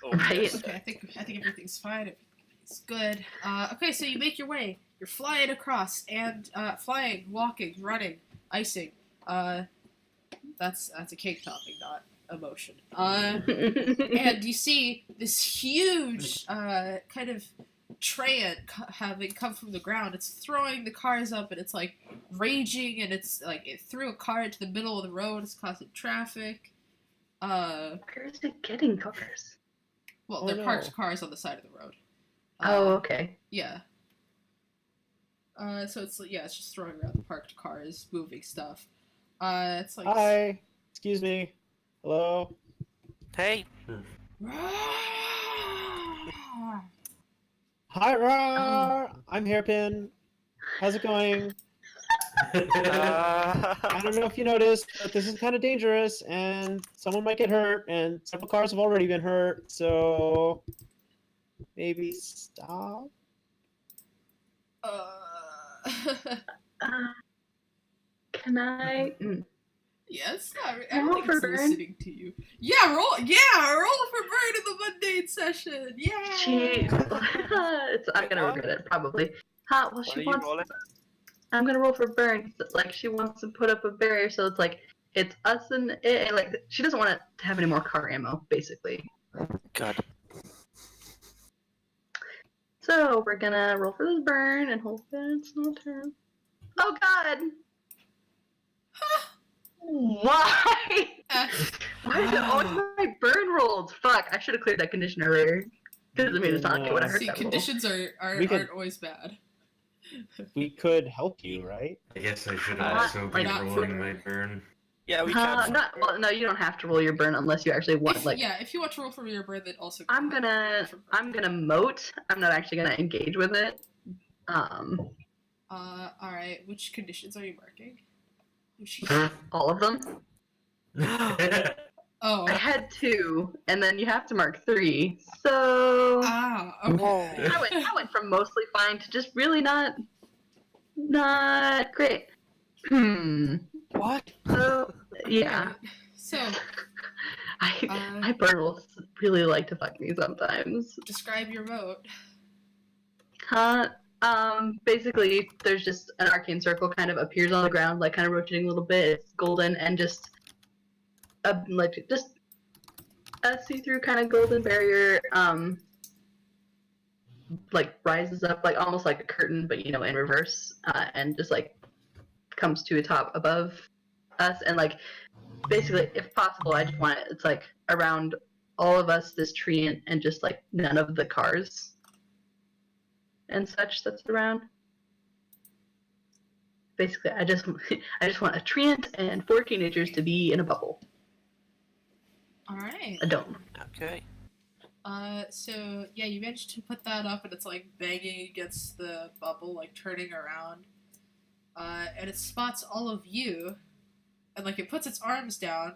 E: Oh,
B: Right?
E: yes.
A: Okay, I think everything's fine. Everything's good. Okay, so you make your way. You're flying across and flying, walking, running, icing. That's a cake topping, not emotion. And you see this huge kind of Trhiannon having come from the ground. It's throwing the cars up, and it's like raging, and it's like it threw a car into the middle of the road. It's causing traffic.
B: Where is it getting cars?
A: Well,
D: Oh,
A: they're
D: no.
A: parked cars on the side of the road.
B: Oh, okay.
A: Yeah. So it's it's just throwing around the parked cars, moving stuff. It's like
D: Hi. Excuse me. Hello.
E: Hey.
D: Hi, Rar. I'm Hairpin. How's it going? I don't know if you noticed, but this is kind of dangerous, and someone might get hurt, and several cars have already been hurt, so maybe stop.
B: Can I?
A: Yes, I
B: Roll
A: don't think it's
B: for burn.
A: listening to you. Yeah, roll for burn in the mundane session. Yeah.
B: She. I'm gonna regret it probably. Well,
E: What
B: she
E: are you
B: wants.
E: rolling?
B: I'm gonna roll for burn. Like she wants to put up a barrier, so it's like it's us and it. And, like she doesn't want to have any more car ammo, basically.
E: God.
B: So we're gonna roll for this burn and hope that it's not her. Oh God! Why? Why is it always my burn rolls? Fuck! I should have cleared that condition earlier. Because I mean, it's not okay when I heard
A: See,
B: that roll.
A: conditions
D: We could-
A: aren't always bad.
D: We could help you, right?
C: I guess I should
B: Not
C: also be
A: like-
C: rolling my burn.
E: Yeah, we can.
B: No, you don't have to roll your burn unless you actually want. Like,
A: If you want to roll for your burn, then also.
B: I'm gonna moat. I'm not actually gonna engage with it.
A: All right. Which conditions are you marking?
B: All of them.
A: Oh.
B: I had 2, and then you have to mark 3. So
A: Okay.
B: I went from mostly fine to just really not great.
E: What?
B: So yeah,
A: Alright. So
B: I burn rolls really like to fuck me sometimes.
A: describe your vote.
B: Basically, there's just an arcane circle kind of appears on the ground, like kind of rotating a little bit. It's golden and just a see-through kind of golden barrier. Like rises up, like almost like a curtain, but in reverse, and just like comes to a top above us, and like basically, if possible, I just want it. It's like around all of us, this tree, and just like none of the cars and such that's around. Basically, I just want a treant and 4 teenagers to be in a bubble,
A: All right.
B: a dome.
E: Okay.
A: So yeah, you managed to put that up, and it's like banging against the bubble, like turning around. And it spots all of you, and like it puts its arms down,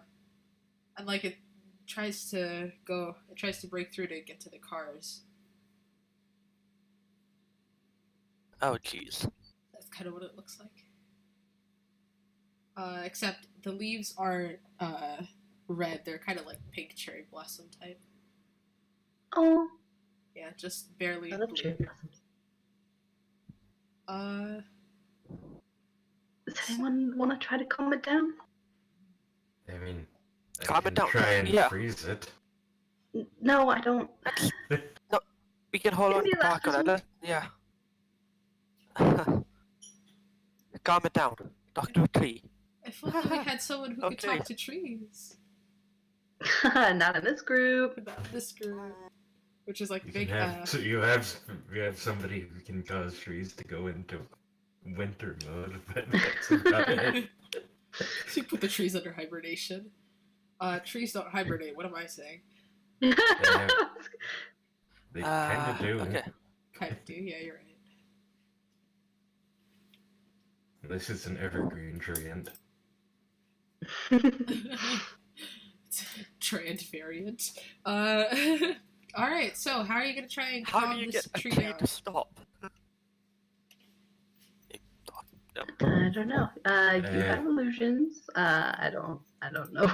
A: and like it tries to break through to get to the cars.
E: Oh, jeez.
A: That's kind of what it looks like. Except the leaves aren't red; they're kind of like pink cherry blossom type.
B: Oh,
A: Yeah, just barely.
B: I love
A: blue.
B: cherry blossoms. Does anyone want to try to calm it down?
C: I mean, I
E: Calm
C: can
E: it down.
C: try and
E: Yeah.
C: freeze it.
B: No, I don't.
E: We can hold on
B: Maybe
E: to
B: that's
E: Parker. Yeah. Calm it down. Talk to a tree.
A: If only we had someone who could
E: Okay.
A: talk to trees.
B: Not in this group.
A: About this group, which is like
C: You
A: big.
C: can have, so you have somebody who can cause trees to go into winter mode, but that's about it.
A: You put the trees under hibernation. Trees don't hibernate. What am I saying?
C: They kind of do.
E: Okay.
A: Kind of do. Yeah, you're right.
C: This is an evergreen treant.
A: Trant variant. Alright, so how are you gonna try and
E: How
A: calm
E: do you
A: this
E: get a
A: tree
E: tree
A: down?
E: to stop?
B: I don't know. You have illusions. I don't know.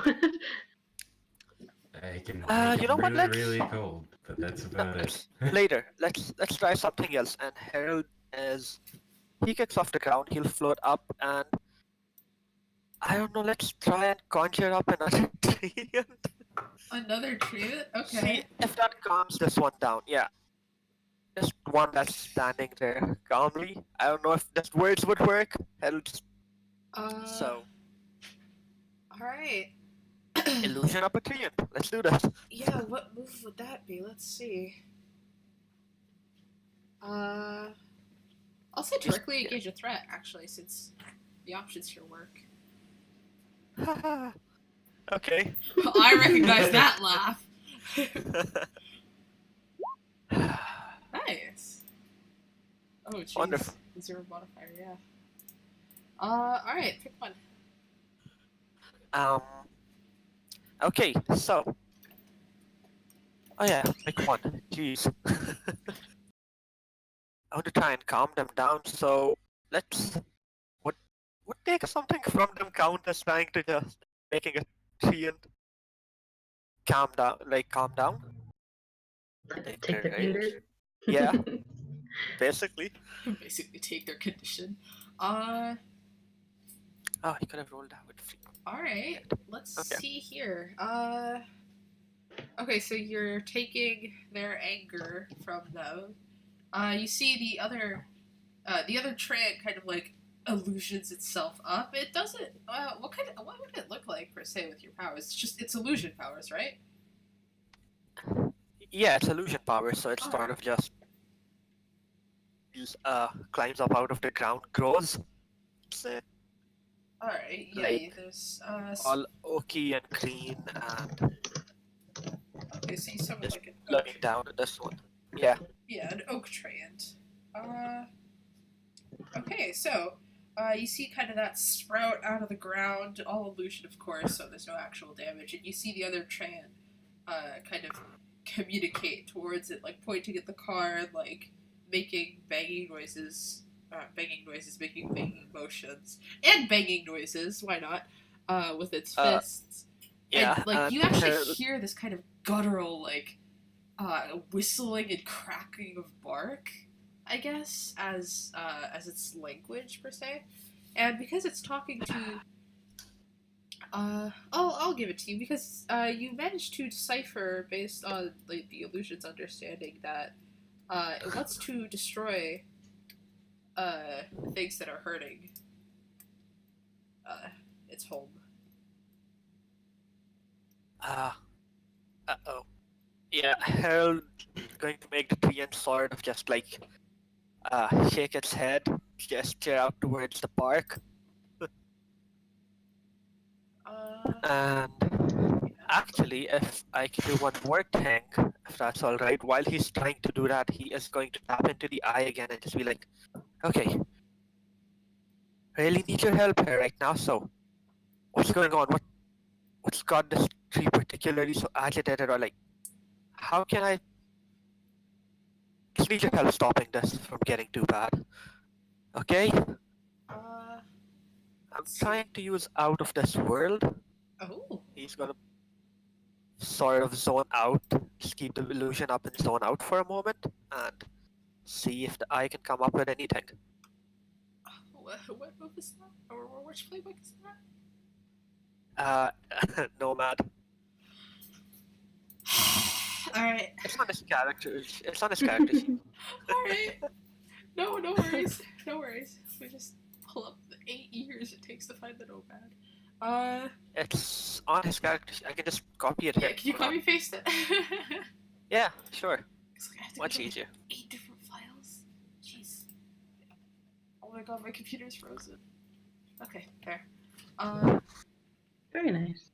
C: I can
E: You
C: make it
E: know what,
C: really,
E: let's-
C: really cold, but that's about it.
E: Later, let's try something else. And Herald, as he kicks off the ground, he'll float up, and I don't know. Let's try and conjure up another tree.
A: Another tree? Okay.
E: See if that calms this one down. Yeah, just one that's standing there calmly. I don't know if just words would work. Herald, so
A: Alright.
E: illusion up a tree. Let's do this.
A: Yeah, what move would that be? Let's see. I'll say directly engage a threat, actually, since the options here work.
E: Okay.
A: I recognize that laugh. Nice. Oh, jeez.
E: Wonderful.
A: Zero modifier, yeah. Alright, pick one.
E: Okay, so. Oh yeah, pick one. Jeez. I want to try and calm them down, so let's. Would take something from them count as trying to just making a tree and calm down, like calm down?
B: Take the
E: Right.
B: computer.
E: Yeah, basically.
A: Basically take their condition.
E: Oh, he could have rolled out with free.
A: Alright, let's
E: Okay.
A: see here. Okay, so you're taking their anger from them. You see the other Trant kind of like illusions itself up. It doesn't. What would it look like per se with your powers? It's illusion powers, right?
E: Yeah, it's illusion power, so it's
A: Oh.
E: sort of just climbs up out of the ground, grows. Say,
A: All right. Yeah.
E: Like,
A: There's
E: all oaky and green and
A: okay. So you summon
E: just
A: like an
E: looking
A: oak.
E: down at this one. Yeah.
A: Yeah, an oak Trant. Okay, so you see kind of that sprout out of the ground, all illusion, of course, so there's no actual damage, and you see the other Trant kind of communicate towards it, like pointing at the car and like making banging noises, making banging motions, and banging noises. Why not? With its fists.
E: Yeah.
A: And, like you
E: and
A: actually
E: Herald-
A: hear this kind of guttural like whistling and cracking of bark, I guess, as its language per se. And because it's talking to I'll give it to you because you managed to decipher based on like the illusion's understanding that it wants to destroy things that are hurting its home.
E: Uh-oh. Yeah, Harold going to make the tree and sort of just like shake its head, gesture out towards the park, and actually, if I can do one more thing, if that's alright, while he's trying to do that, he is going to tap into the eye again and just be like, okay, really need your help here right now, so what's going on? What's got this tree particularly so agitated, or like, how can I just need your help stopping this from getting too bad? Okay? I'm trying to use out of this world.
A: Oh.
E: He's gonna sort of zone out, just keep the illusion up and zone out for a moment, and see if the eye can come up with anything.
A: What move is that? Or which playbook is that?
E: Nomad.
A: Alright.
E: It's on his character. It's on his character sheet.
A: Alright. No worries. No worries. We just pull up the 8 years it takes to find the Nomad.
E: It's on his character sheet. I can just copy it
A: Yeah,
E: here.
A: can you copy paste it?
E: Yeah, sure.
A: It's like I have to
E: Much
A: go to
E: easier.
A: 8 different files. Jeez. Oh my god, my computer's frozen. Okay, there.
B: Very nice.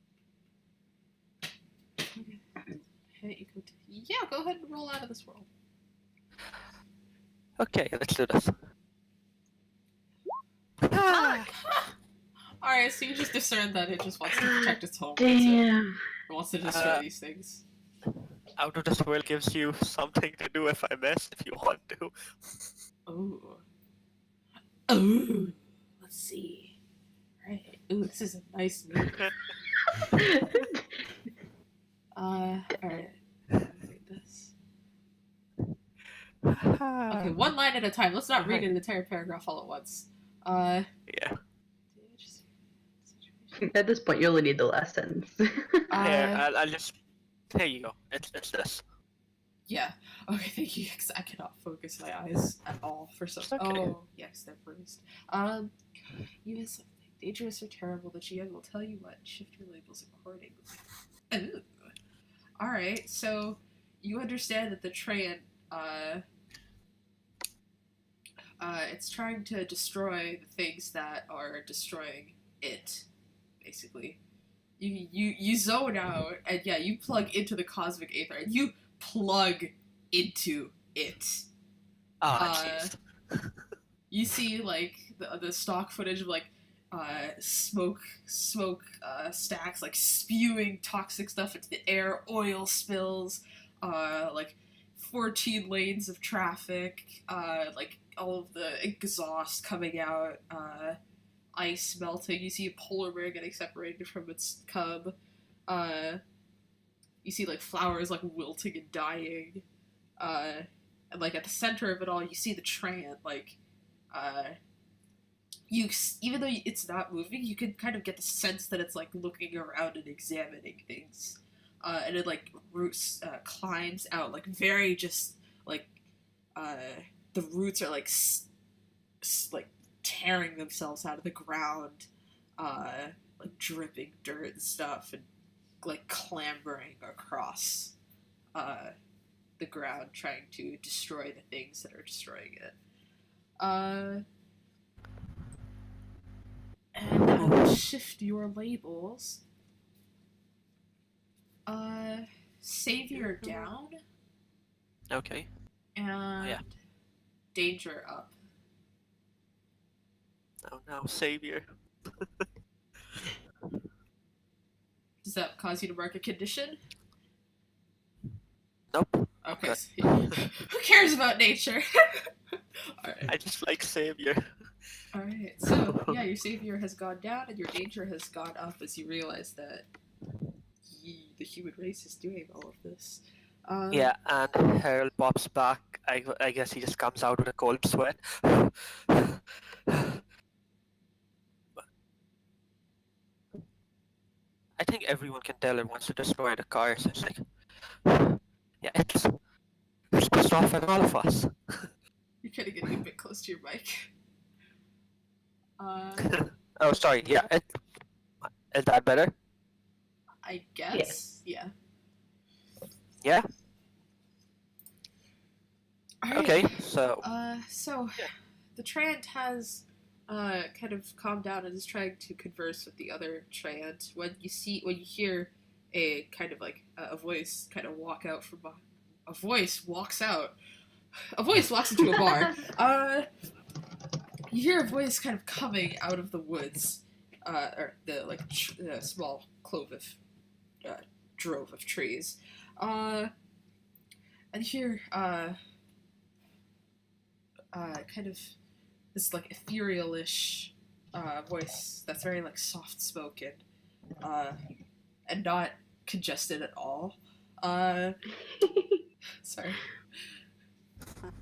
A: Yeah, go ahead and roll out of this world.
E: Okay, let's do this. Ah,
A: Alright, so you just discern that it just wants to protect its home. So
B: Damn.
A: it wants to destroy these things.
E: Out of this world gives you something to do if I miss, if you want to.
A: Oh. Oh. Let's see. Right. Ooh, this is a nice move. Alright. Read this. Okay, one line at a time. Let's not read an entire paragraph all at once.
E: Yeah.
B: At this point, you only need the last sentence.
E: Here, I'll just. Here you go. It's this.
A: Yeah. Okay, thank you. 'Cause I cannot focus my eyes at all for some.
E: Okay.
A: Oh, yes, they're bruised. You have something dangerous or terrible. The GM will tell you what. Shift your labels accordingly. Ooh. All right. So you understand that the Trhiannon, it's trying to destroy the things that are destroying it, basically. You zone out, and yeah, you plug into the cosmic aether, and you plug into it.
E: Jeez.
A: You see, like, the stock footage of, like, smoke stacks, like, spewing toxic stuff into the air, oil spills, like, 14 lanes of traffic, like, all of the exhaust coming out, ice melting. You see a polar bear getting separated from its cub. You see, like, flowers, like, wilting and dying. And, like, at the center of it all, you see the Trhiannon, like, even though it's not moving, you can kind of get the sense that it's, like, looking around and examining things. And it, like, roots, climbs out, like, very just, like, the roots are, like, like, tearing themselves out of the ground, like, dripping dirt and stuff, and, like, clambering across, the ground, trying to destroy the things that are destroying it. And I will shift your labels. Savior down.
E: Okay.
A: And danger up.
E: Oh no, savior.
A: Does that cause you to mark a condition?
E: Nope.
A: Okay. Who cares about nature? Alright.
E: I just like savior.
A: Alright. So, yeah, your savior has gone down and your danger has gone up as you realize that the human race is doing all of this.
E: Yeah, and Herald pops back. I guess he just comes out with a cold sweat. I think everyone can tell it wants to destroy the cars. It's like, yeah, it's pissed off at all of us.
A: You're kind of getting a bit close to your mic.
E: Oh, sorry. Yeah, is that better?
A: I guess. Yeah.
E: Yeah.
A: Alright.
E: Okay. So.
A: So the Trhiannon has kind of calmed down and is trying to converse with the other Trhiannon. When you hear a kind of like a voice kind of walk out from a voice walks out. A voice walks into a bar. You hear a voice kind of coming out of the woods, or the small drove of trees, and here kind of this like ethereal-ish voice that's very like soft spoken, and not congested at all. Sorry.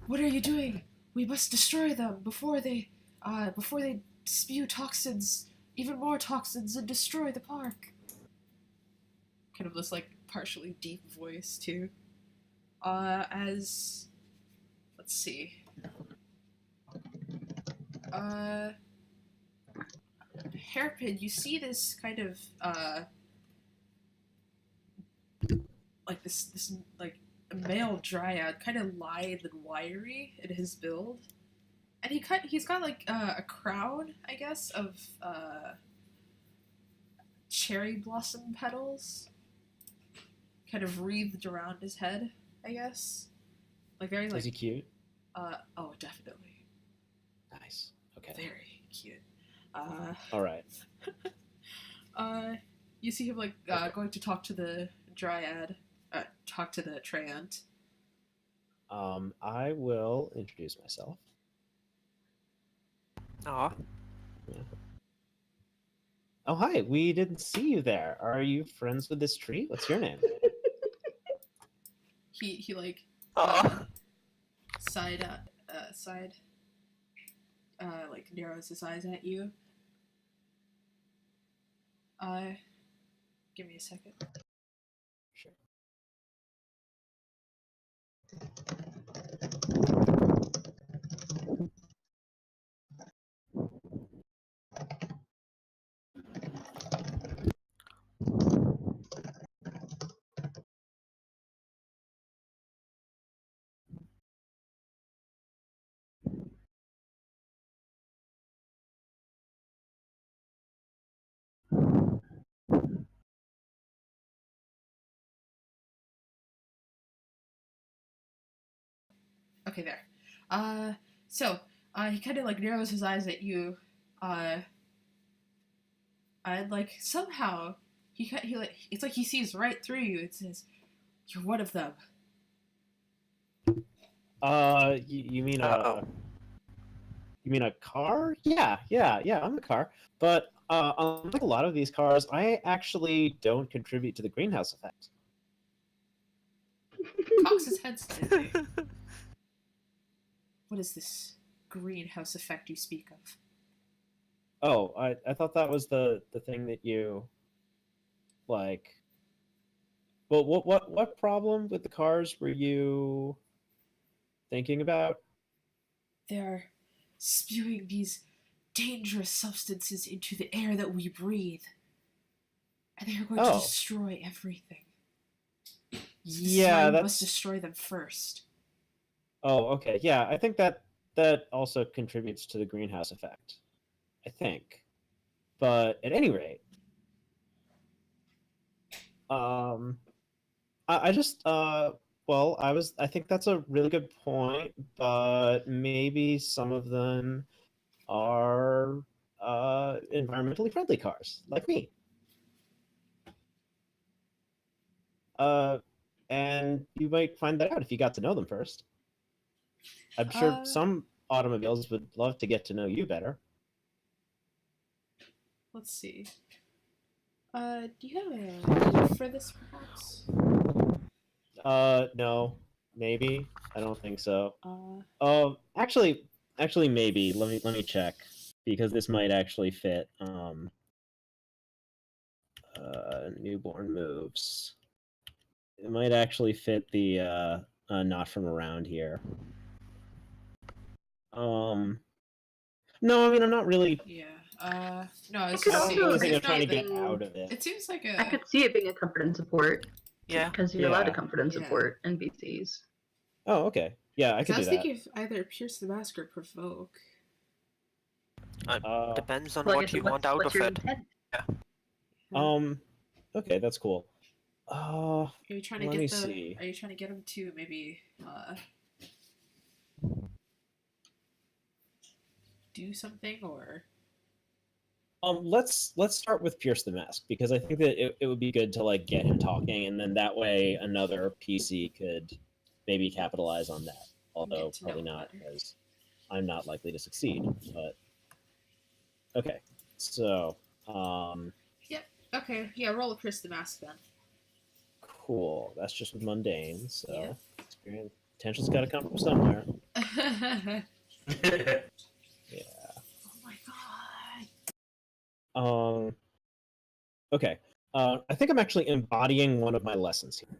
A: What are you doing? We must destroy them before they spew toxins, even more toxins, and destroy the park. Kind of this like partially deep voice too. Let's see. Hairpin, you see this kind of like this like male dryad, kind of lithe and wiry in his build, and he's got like a crown, I guess, of cherry blossom petals, kind of wreathed around his head, I guess, like very like.
D: Is he cute?
A: Oh, definitely.
D: Nice. Okay.
A: Very cute.
D: All right.
A: You see him like going to talk to the dryad. talk to the Treant.
D: I will introduce myself.
E: Aw.
D: Oh, hi. We didn't see you there. Are you friends with this tree? What's your name?
A: He like
E: Aw.
A: like narrows his eyes at you. Give me a second.
D: Sure.
A: Okay, there. He kind of like narrows his eyes at you. And like somehow he like it's like he sees right through you. It says, "You're one of them."
D: You mean
E: Uh-oh.
D: you mean a car? Yeah, I'm a car. But unlike a lot of these cars, I actually don't contribute to the greenhouse effect.
A: Cocks his head slightly. What is this greenhouse effect you speak of?
D: Oh, I thought that was the thing that you like. Well, what problem with the cars were you thinking about?
A: They're spewing these dangerous substances into the air that we breathe. And they are going to
D: Oh.
A: destroy everything. So this is
D: Yeah,
A: why we
D: that's.
A: must destroy them first.
D: Oh, okay. Yeah, I think that also contributes to the greenhouse effect. I think. But at any rate, I just well, I think that's a really good point, but maybe some of them are environmentally friendly cars, like me. And you might find that out if you got to know them first. I'm sure some automobiles would love to get to know you better.
A: Let's see. Do you have a name for this, perhaps?
D: No, maybe. I don't think so. Actually, maybe. Let me check, because this might actually fit. Newborn moves. It might actually fit the not from around here. No, I mean, I'm not really.
A: Yeah. No, it's
B: could
A: just
B: also-
A: seeing,
B: I
A: 'cause
B: think
A: it's
B: I'm trying
A: not
B: to get
A: that-
D: out of it.
A: It seems like a.
B: I could see it being a comfort and support.
E: Yeah.
B: Because you're allowed to
D: Yeah.
B: comfort and
A: Yeah.
B: support NPCs.
D: Oh, okay. Yeah, I
A: Because
D: could
A: I
D: do
A: was
D: that.
A: thinking if either Pierce the Mask or Provoke.
E: Depends on
B: Well, I
E: what
B: guess
E: you want out
B: what's
E: of
B: your
E: it.
B: intent?
D: Okay, that's cool.
A: Are you trying to
D: Let
A: get
D: me
A: the?
D: see.
A: Are you trying to get him to maybe do something or?
D: Let's start with Pierce the Mask, because I think that it would be good to like get him talking, and then that way another PC could maybe capitalize on that. Although
A: Get to know
D: probably
A: him
D: not,
A: better.
D: because I'm not likely to succeed. But okay, so
A: Okay, yeah, roll a Pierce the Mask then.
D: cool. That's just with Mundane, so
A: Yeah.
D: experience potential's got to come from somewhere.
A: Oh
D: Yeah.
A: my god.
D: Okay. I think I'm actually embodying one of my lessons here.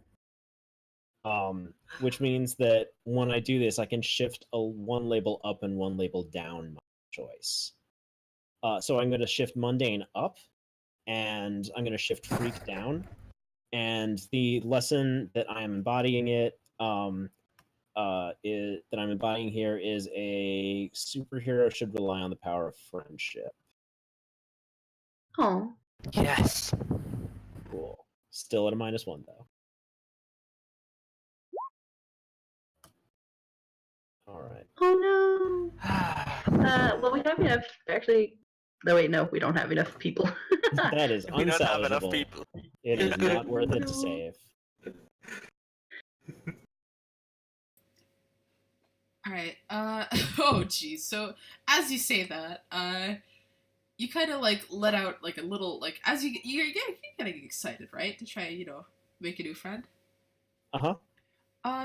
D: Which means that when I do this, I can shift one label up and one label down my choice. So I'm going to shift Mundane up, and I'm going to shift Freak down. And the lesson that I am embodying that I'm embodying here is a superhero should rely on the power of friendship.
B: Oh.
E: Yes.
D: Cool. Still at a -1 though. All right.
B: Oh no. Well, we have enough. Actually, no, wait, no, we don't have enough people.
D: That is
E: We don't have enough
D: unsalvageable.
E: people.
D: It is not worth it to
B: No.
D: save.
A: All right. Oh, geez. So as you say that, you kind of like let out like a little like as you're getting excited, right? To try make a new friend.
D: Uh-huh.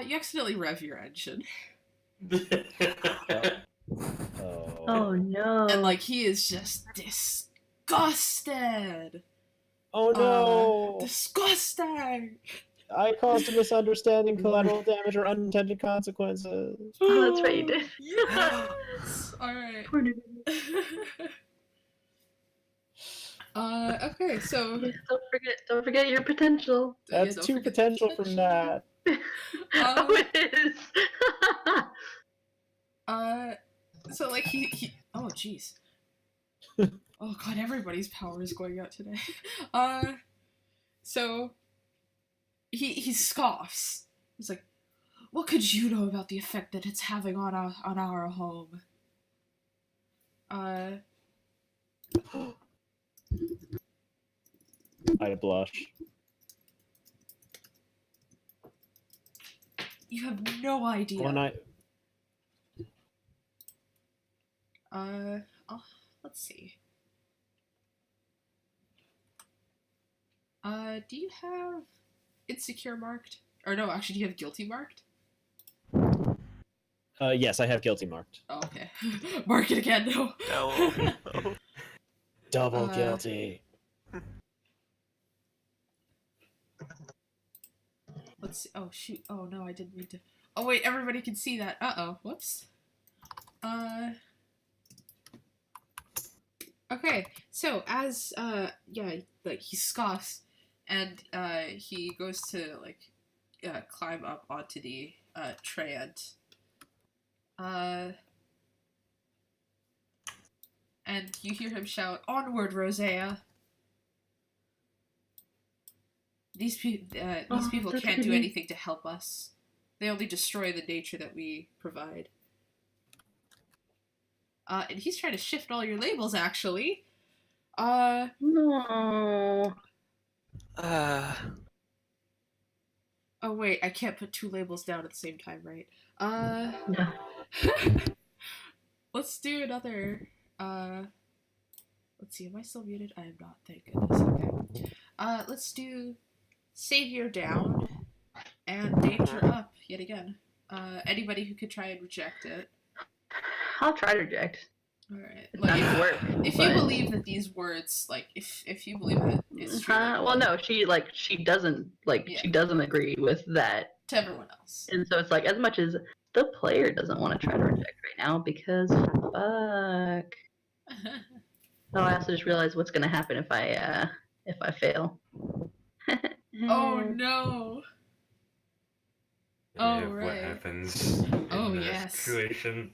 A: You accidentally rev your engine,
B: Oh no.
A: and like he is just disgusted.
D: Oh no!
A: Disgusting.
D: I caused a misunderstanding, collateral damage, or unintended consequences.
B: Oh, that's right, you did.
A: Yes. All right.
B: Poor dude.
A: Okay, so
B: Yeah, don't forget your potential.
D: That's
A: don't
D: too
A: forget
D: potential from that.
B: Oh, it is.
A: So like he oh jeez. Oh god, everybody's power is going out today. So he scoffs. He's like, "What could you know about the effect that it's having on our home?"
D: I blush.
A: You have no idea.
D: When I
A: let's see. Do you have insecure marked? Or no, actually, do you have guilty marked?
D: yes, I have guilty marked.
A: Oh, okay. Mark it again, no.
E: No.
D: Double guilty.
A: Let's see. Oh, shoot. Oh, no, I didn't mean to. Oh, wait, everybody can see that. Uh-oh. Whoops. Okay, so as, yeah, like, he scoffs, and, he goes to, like, climb up onto the, Trhiannon. And you hear him shout, "Onward, Rosea!" These people
B: that's
A: can't do
B: good.
A: anything to help us. They only destroy the nature that we provide. And he's trying to shift all your labels, actually.
B: No.
A: Oh wait, I can't put two labels down at the same time, right?
B: No.
A: Let's do another, let's see, am I still muted? I am not, thank goodness, okay. Let's do Savior down, and Danger up, yet again. Anybody who could try and reject it.
B: I'll try to reject.
A: Alright.
B: It's not gonna work.
A: If
B: but-
A: you believe that these words, like, if you believe that it's true.
B: well, no, she doesn't
A: Yeah.
B: she doesn't agree with that,
A: To everyone else.
B: and so it's like as much as the player doesn't want to try to reject right now because fuck. Oh, I also just realized what's gonna happen if I fail.
A: Oh no! Oh,
C: Yeah,
A: right.
C: What happens
A: Oh,
C: in that
A: yes.
C: situation?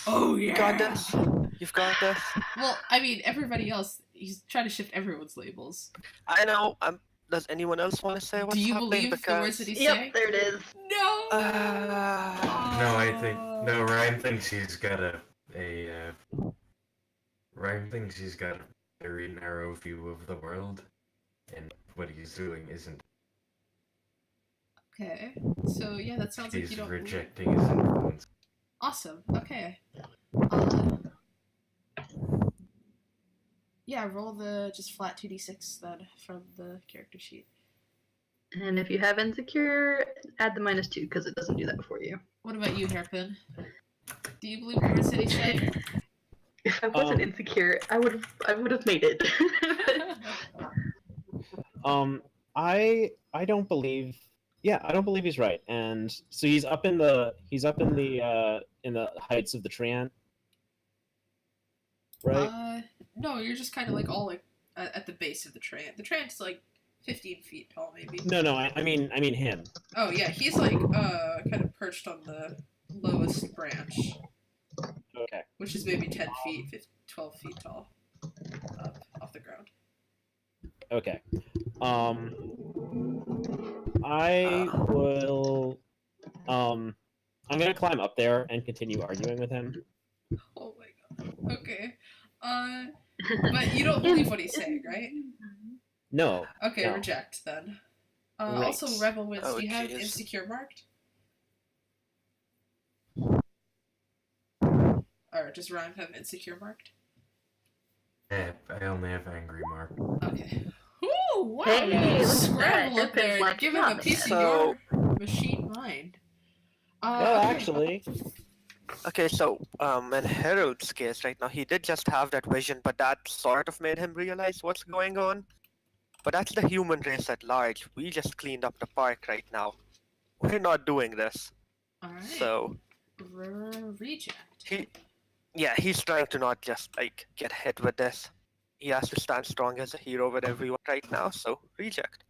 A: Oh
E: You
A: yeah!
E: got this. You've got this.
A: Well, I mean, everybody else, he's trying to shift everyone's labels.
E: I know. Does anyone else want to say what's
A: Do you
E: happening?
A: believe the words that he's saying?
B: Yep, there it is.
A: No!
C: No, I think Ryan thinks he's got Ryan thinks he's got a very narrow view of the world, and what he's doing isn't.
A: Okay, so yeah, that sounds like
C: He's
A: you don't believe-
C: rejecting his influence.
A: Awesome, okay. Yeah, roll the just flat 2d6 then from the character sheet.
B: And if you have insecure, add the -2 because it doesn't do that for you.
A: What about you, Hairpin? Do you believe the words that he's saying?
B: If I wasn't insecure, I would have made it.
D: I don't believe. Yeah, I don't believe he's right. And so he's up in the heights of the Trhiannon, right?
A: No, you're just kind of like all like at the base of the Trhiannon. The Trhiannon's like 15 feet tall, maybe.
D: No, I mean him.
A: Oh yeah, he's like kind of perched on the lowest branch,
D: Okay.
A: which is maybe 10 feet, 12 feet tall, up off the ground.
D: Okay. I will. I'm gonna climb up there and continue arguing with him.
A: Oh my god. Okay. But you don't believe what he's saying, right?
D: No.
A: Okay,
D: No.
A: reject then. Also, Rebelwinds,
E: Oh,
A: do you have
E: jeez.
A: insecure marked? Or does Rhyme have insecure marked?
C: I only have angry mark.
A: Okay. Ooh, wow,
B: Hey,
A: you
B: look at
A: scramble
B: that.
A: up there and
B: Hairpine's
A: give him
B: like,
A: a piece of
E: So-
A: your machine mind.
D: Well,
A: Okay.
D: actually,
E: Okay, so in Herald's case right now, he did just have that vision, but that sort of made him realize what's going on. But that's the human race at large. We just cleaned up the park right now. We're not doing this.
A: Alright.
E: So
A: Reject.
E: he's trying to not just like get hit with this. He has to stand strong as a hero with everyone right now. So reject.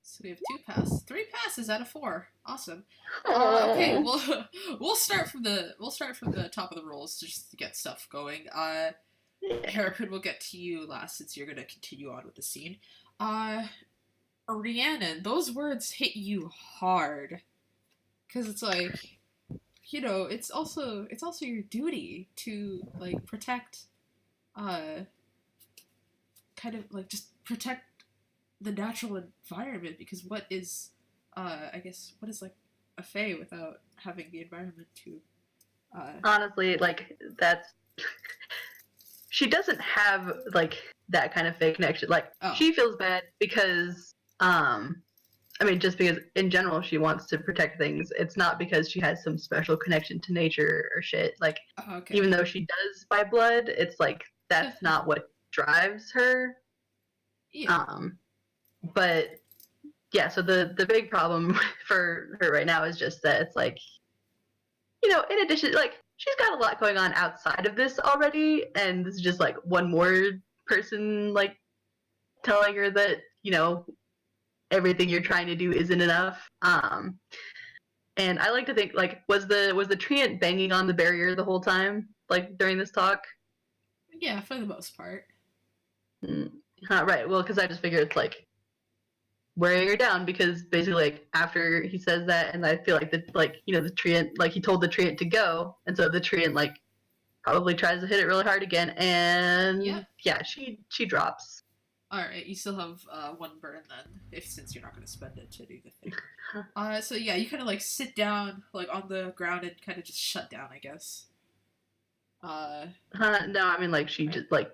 A: So we have 2 passes. 3 passes out of 4. Awesome.
B: Oh.
A: Okay, we'll start from the top of the rolls just to get stuff going. Hairpine will get to you last since you're gonna continue on with the scene. Rhiannon, those words hit you hard. Cause it's like, it's also your duty to like protect kind of like just protect the natural environment, because what is like a fae without having the environment to
B: Honestly, like, that's... She doesn't have, like, that kind of fake connection. Like,
A: Oh.
B: she feels bad because, just because in general she wants to protect things. It's not because she has some special connection to nature or shit. Like,
A: okay.
B: even though she does by blood, it's like, that's not what drives her.
A: Yeah.
B: But yeah, so the big problem for her right now is just that it's like, in addition, like, she's got a lot going on outside of this already, and this is just like one more person like telling her that, everything you're trying to do isn't enough. And I like to think, like, was the treant banging on the barrier the whole time, like, during this talk?
A: Yeah, for the most part.
B: Right. Well, because I just figure it's like wearing her down, because basically, like, after he says that, and I feel like the treant, like, he told the treant to go, and so the treant, like, probably tries to hit it really hard again, and yeah, she drops.
A: Alright, you still have 1 burn then, since you're not going to spend it to do the thing. So yeah, you kind of like sit down like on the ground and kind of just shut down, I guess.
B: No, I mean, like, she just like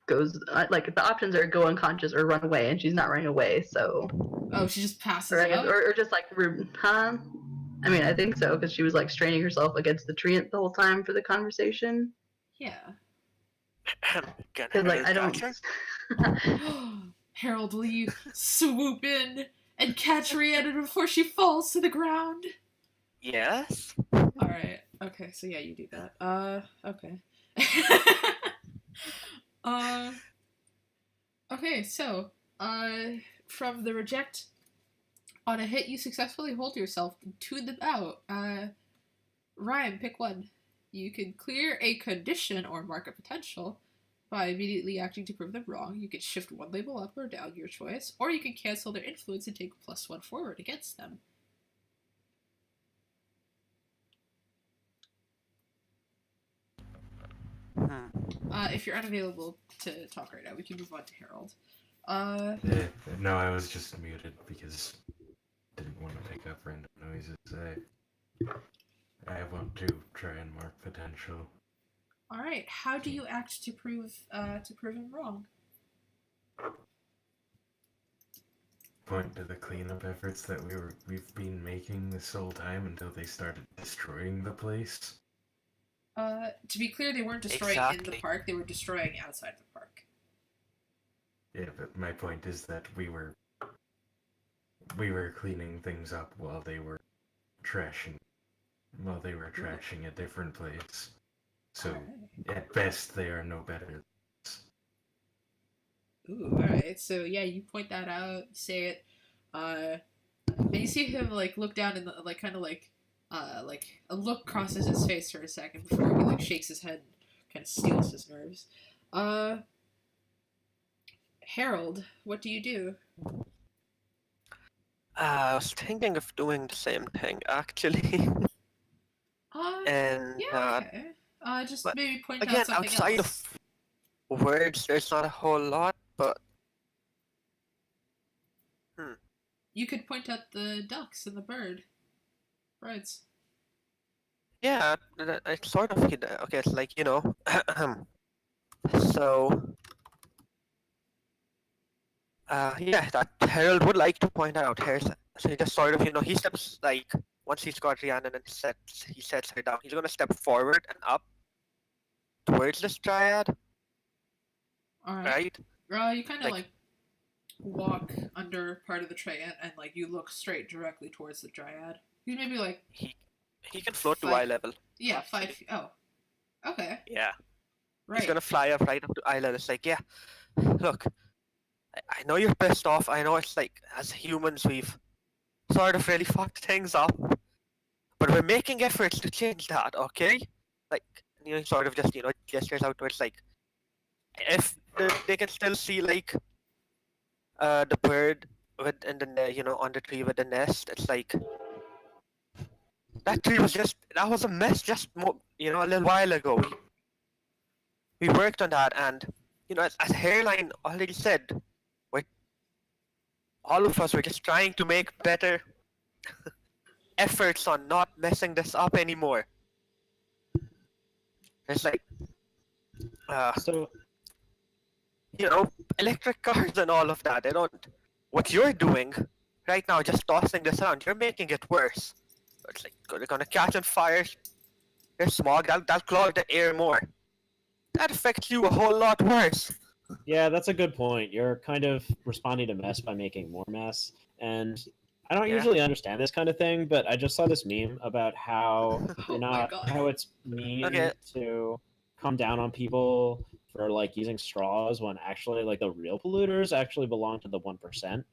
B: goes, like, the options are go unconscious or run away, and she's not running away, so.
A: Oh, she just passes
B: Or I guess,
A: out?
B: or just like, I mean, I think so, because she was like straining herself against the treant the whole time for the conversation.
A: Yeah.
E: Can
B: Because, like, I
E: Herald
B: don't.
E: catch her?
A: Harold, will you swoop in and catch Rhiannon before she falls to the ground?
E: Yes.
A: Alright, okay, so yeah, you do that. Okay. Okay, so, from the reject, on a hit, you successfully hold yourself and tune them out. Rhyme, pick one. You can clear a condition or mark a potential by immediately acting to prove them wrong. You can shift 1 label up or down, your choice, or you can cancel their influence and take +1 forward against them. If you're unavailable to talk right now, we can move on to Herald.
C: No, I was just muted because I didn't want to make up random noises. I want to try and mark potential.
A: Alright, how do you act to prove him wrong?
C: Point to the cleanup efforts that we've been making this whole time until they started destroying the place.
A: To be clear, they weren't destroying in the park, they were destroying outside the park.
C: Yeah, but my point is that we were cleaning things up while they were trashing a different place. So, at best, they are no better than us.
A: Ooh, alright, so yeah, you point that out, say it, and you see him, like, look down and, like, kind of, like a look crosses his face for a second before he, like, shakes his head and kind of steals his nerves. Harold, what do you do?
E: I was thinking of doing the same thing, actually. And
A: yeah, okay. Just
E: but
A: maybe point
E: again,
A: out something
E: outside
A: else.
E: of words, there's not a whole lot, but
A: you could point out the ducks and the birds.
E: Yeah, it's sort of okay. It's like so. Yeah, that Herald would like to point out here. So he just sort of he steps like once he's got Trhiannon and he sets her down. He's gonna step forward and up towards this dryad,
A: All right.
E: right?
A: You kind of
E: Like-
A: like walk under part of the tray and like you look straight directly towards the dryad. You maybe like
E: He can float to
A: Five.
E: eye level.
A: 5 feet. Oh, okay,
E: Yeah,
A: right.
E: he's gonna fly up right up to eye level. It's like, yeah, look, I know you're pissed off. I know it's like as humans we've sort of really fucked things up, but we're making efforts to change that. Okay, like sort of just gestures out towards like if they can still see like the bird with and then on the tree with the nest. It's like that tree that was a mess just a little while ago. We worked on that, and as Hairline already said, all of us were just trying to make better efforts on not messing this up anymore. It's like
D: So
E: electric cars and all of that. They don't. What you're doing right now, just tossing this around, you're making it worse. It's like they're gonna catch on fire. There's smog. That'll clog the air more. That affects you a whole lot worse.
D: yeah, that's a good point. You're kind of responding to mess by making more mess, and I don't
E: Yeah.
D: usually understand this kind of thing, but I just saw this meme about how
A: Oh my God.
D: how it's mean
E: Okay.
D: to come down on people for like using straws when actually like the real polluters actually belong to the 1%.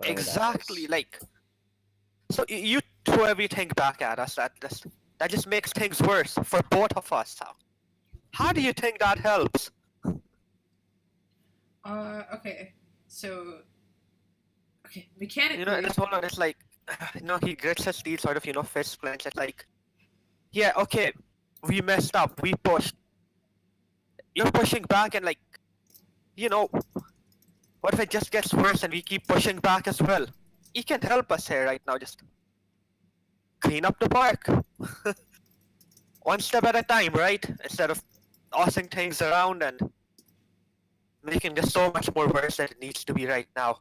E: Exactly. Like, so you throw everything back at us. That just makes things worse for both of us. How do you think that helps?
A: Okay. So, okay, mechanically.
E: It's hold on. It's like, he grits his teeth, sort of, fist clenched. It's like, yeah, okay, we messed up. We pushed. You're pushing back, and like, what if it just gets worse and we keep pushing back as well? He can help us here right now. Just clean up the park. One step at a time, right? Instead of tossing things around and making this so much more worse than it needs to be right now.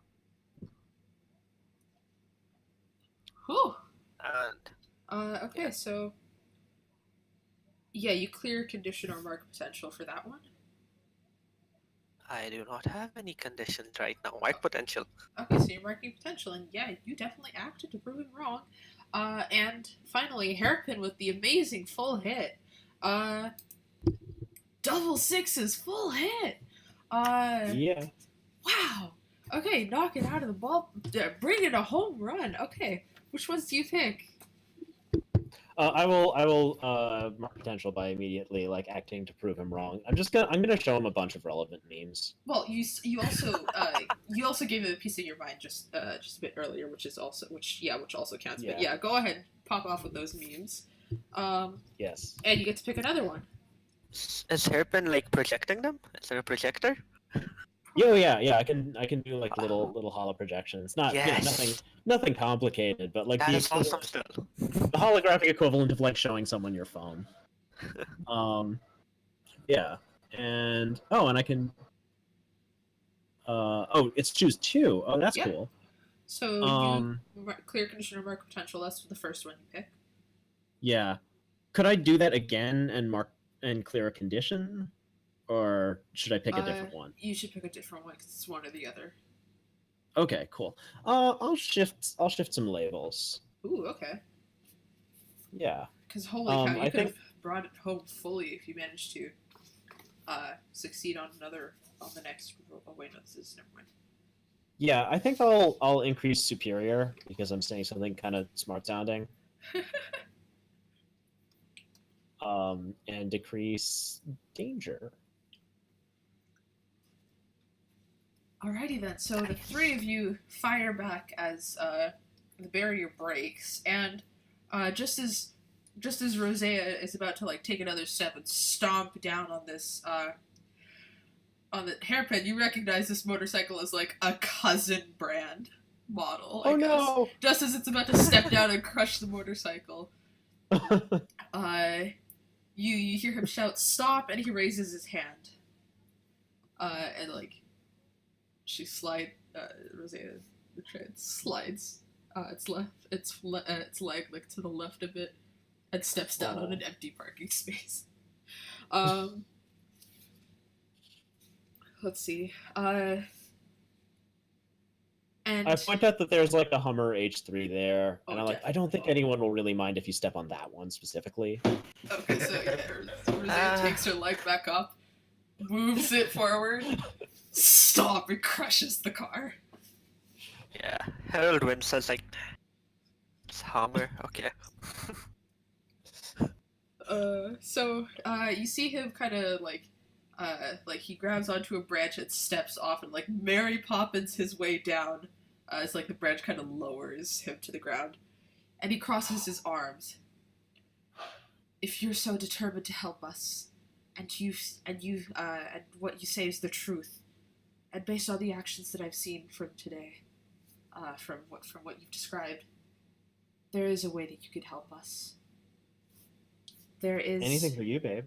A: Whew.
E: And
A: Okay, so yeah, you clear condition or mark potential for that one.
E: I do not have any conditions right now. Mark potential.
A: Okay, so you're marking potential, and yeah, you definitely acted to prove him wrong. And finally, Hairpin with the amazing full hit. Double sixes, full hit.
D: Yeah.
A: Wow. Okay, knock it out of the ball. Bring it a home run. Okay, which ones do you pick?
D: I will mark potential by immediately like acting to prove him wrong. I'm gonna show him a bunch of relevant memes.
A: Well, you also you also gave it a piece of your mind just a bit earlier, which also counts. But yeah, go ahead, pop off with those memes.
D: Yes.
A: And you get to pick another one.
E: Is Hairpin like projecting them? Is there a projector?
D: Yeah. I can do like little holo projections. Not
E: Yes.
D: nothing complicated, but like
E: That
D: the
E: is awesome still.
D: the holographic equivalent of like showing someone your phone. Yeah, and I can. It's choose two. Oh, that's
A: Yeah.
D: cool.
A: So clear condition or mark potential. That's the first one you pick.
D: Yeah, could I do that again and clear a condition, or should I pick a different one?
A: You should pick a different one because it's one or the other.
D: Okay, cool. I'll shift some labels.
A: Ooh, okay.
D: Yeah.
A: Because holy cow, you
D: I
A: could have
D: think-
A: brought it home fully if you managed to succeed on the next. Oh wait, no, never mind.
D: Yeah, I think I'll increase superior because I'm saying something kind of smart sounding. And decrease danger.
A: Alrighty then. So the three of you fire back as the barrier breaks, and just as Rosea is about to like take another step and stomp down on this on the Hairpin, you recognize this motorcycle as like a cousin brand. model,
D: Oh
A: I guess.
D: no!
A: Just as it's about to step down and crush the motorcycle. You hear him shout, "Stop!" and he raises his hand. And like, she Rosea the trans slides, its leg like to the left a bit, and steps down on an empty parking space. Let's see. And
D: I point out that there's like a Hummer H3 there,
A: Oh,
D: and I'm like, I don't think anyone will really mind if you step on that one specifically.
A: okay, so yeah, Rosea takes her leg back up, moves it forward, stop, and crushes the car.
E: Yeah, Herald wins. I was like, it's Hammer. Okay.
A: So you see him kind of like he grabs onto a branch and steps off and like Mary Poppins his way down. It's like the branch kind of lowers him to the ground, and he crosses his arms. If you're so determined to help us, and what you say is the truth, and based on the actions that I've seen from today, from what you've described, there is a way that you could help us. There is
D: Anything for you, babe.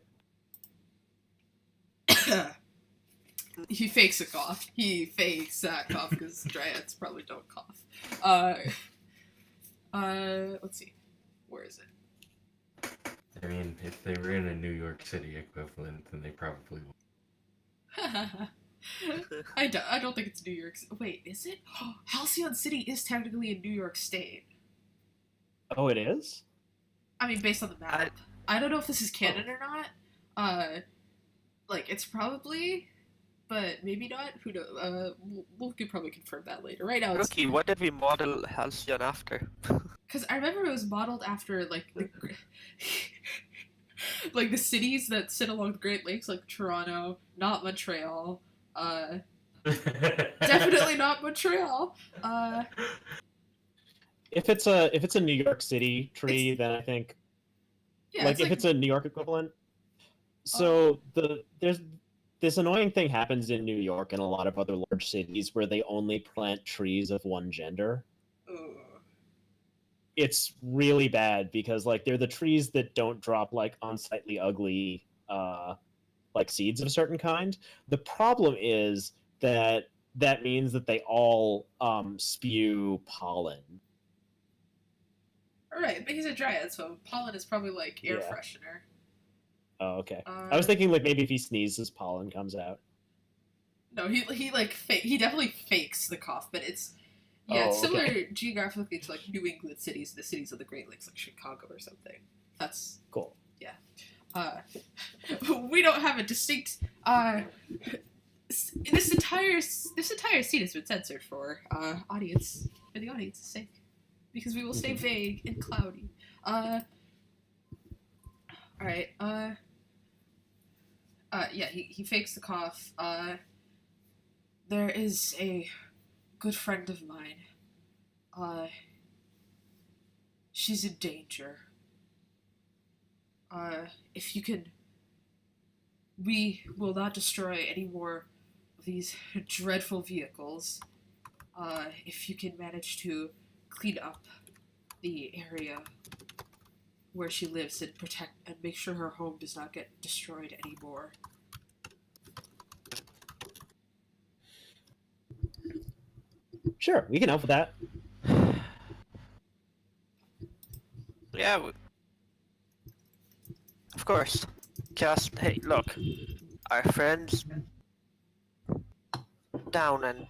A: He fakes a cough. He fakes that cough because dryads probably don't cough. Let's see. Where is it?
C: I mean, if they were in a New York City equivalent, then they probably would.
A: I don't think it's New York. Wait, is it? Halcyon City is technically in New York State.
D: Oh, it is?
A: I mean, based on the map. I don't know if this is canon or not. It's probably, but maybe not. Who knows? We could probably confirm that later. Right now,
E: Rookie, what did we model Halcyon after?
A: Because I remember it was modeled after the cities that sit along the Great Lakes, like Toronto, not Montreal. Definitely not Montreal.
D: If it's a New York City tree, then I think if it's a New York equivalent. So there's this annoying thing happens in New York and a lot of other large cities where they only plant trees of one gender. It's really bad because they're the trees that don't drop unsightly ugly seeds of a certain kind. The problem is that means that they all spew pollen.
A: Alright, but he's a dryad, so pollen is probably air freshener.
D: Oh, okay. I was thinking maybe if he sneezes, pollen comes out.
A: No, he definitely fakes the cough, but it's similar geographically to New England cities, the cities of the Great Lakes, like Chicago or something. That's
D: cool.
A: Yeah. We don't have a distinct. This entire scene has been censored for the audience's sake, because we will stay vague and cloudy. All right. He fakes the cough. There is a good friend of mine. She's in danger. If you can, we will not destroy any more of these dreadful vehicles. If you can manage to clean up the area where she lives and protect and make sure her home does not get destroyed anymore.
D: Sure, we can help with that.
E: Yeah, of course. Just, hey, look. Our friend's down and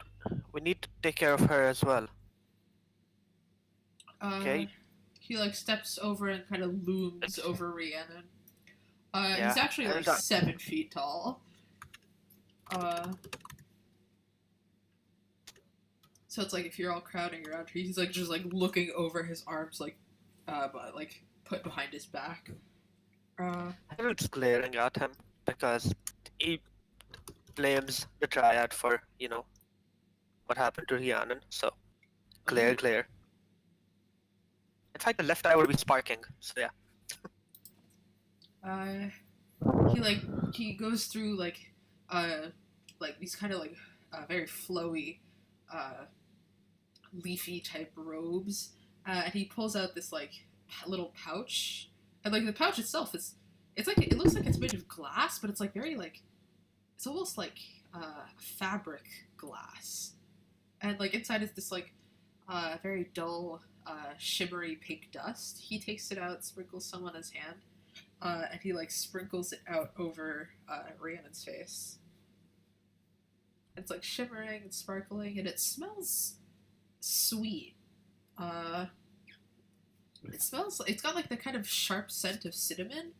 E: we need to take care of her as well. Okay?
A: He steps over and kind of looms over Rhiannon.
E: Yeah,
A: He's actually 7 feet tall. So it's if you're all crowding around her, he's just looking over his arms put behind his back.
E: Harold's glaring at him because he blames the Triad for, what happened to Rhiannon, so glare. In fact, the left eye will be sparking, so yeah.
A: He goes through these kind of very flowy leafy type robes, and he pulls out this like little pouch, and like the pouch itself is it's like it looks like it's made of glass, but it's like very like it's almost like fabric glass, and like inside is this like very dull shimmery pink dust. He takes it out, sprinkles some on his hand, and he like sprinkles it out over Rhiannon's face. It's like shimmering and sparkling, and it smells sweet. It smells. It's got like the kind of sharp scent of cinnamon,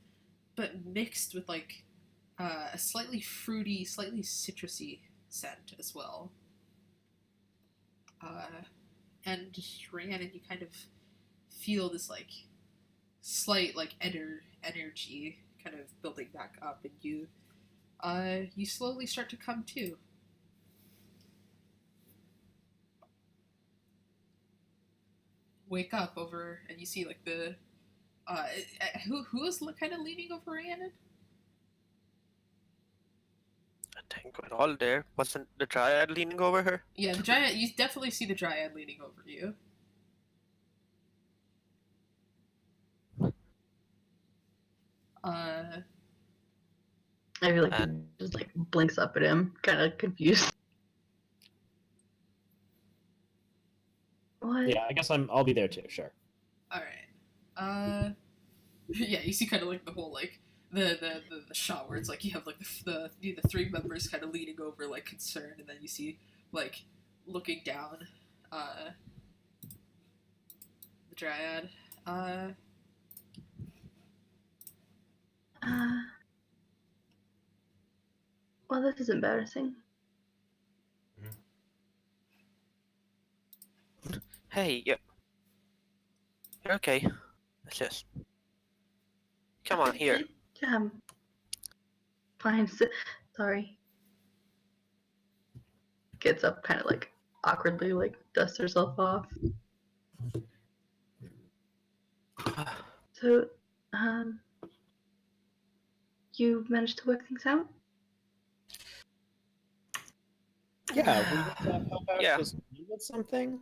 A: but mixed with like a slightly fruity, slightly citrusy scent as well. And Rhiannon, you kind of feel this like slight like energy kind of building back up, and you slowly start to come to. Wake up over, and you see like the who is kind of leaning over Rhiannon?
E: I think we're all there. Wasn't the Dryad leaning over her?
A: Yeah, the Dryad. You definitely see the Dryad leaning over you.
B: I feel like he just like blinks up at him, kind of confused. What?
D: Yeah, I guess I'll be there too. Sure.
A: All right. Yeah, you see kind of like the whole like the shot where it's like you have like the three members kind of leaning over like concerned, and then you see like looking down, the Dryad.
B: Well, this is embarrassing.
E: Hey, you're okay. It's just... Come on, here.
B: Fine. Sorry. Gets up, kind of like awkwardly, like dusts herself off. So, you managed to work things out?
D: Yeah, we want to help out
E: Yeah.
D: just with something.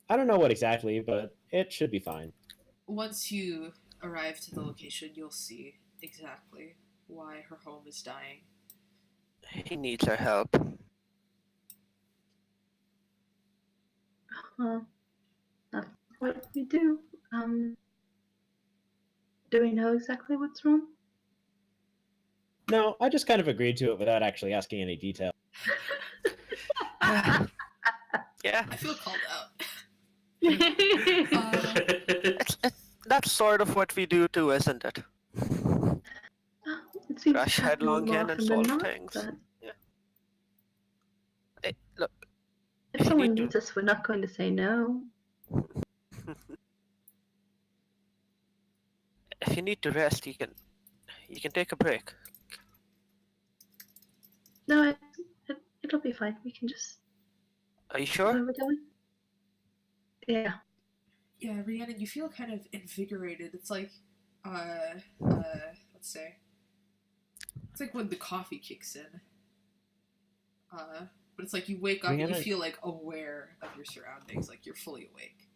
D: I don't know what exactly, but it should be fine.
A: Once you arrive to the location, you'll see exactly why her home is dying.
E: He needs our help.
B: That's what we do. Do we know exactly what's wrong?
D: No, I just kind of agreed to it without actually asking any detail.
E: Yeah,
A: I feel called out.
E: that's sort of what we do too, isn't it?
B: It seems
E: Rush
B: to happen
E: headlong
B: more
E: in and
B: often
E: solve
B: than not,
E: things.
B: but
E: Hey, look,
B: if
E: You
B: someone
E: need to-
B: needs us, we're not going to say no.
E: if you need to rest, you can take a break.
B: No, it'll be fine. We can just...
E: Are you
B: Where
E: sure?
B: are we going? Yeah.
A: Yeah, Rhiannon, you feel kind of invigorated. It's like, let's say, it's like when the coffee kicks in. But it's like you wake up and you
D: Rhiannon-
A: feel like aware of your surroundings, like you're fully awake.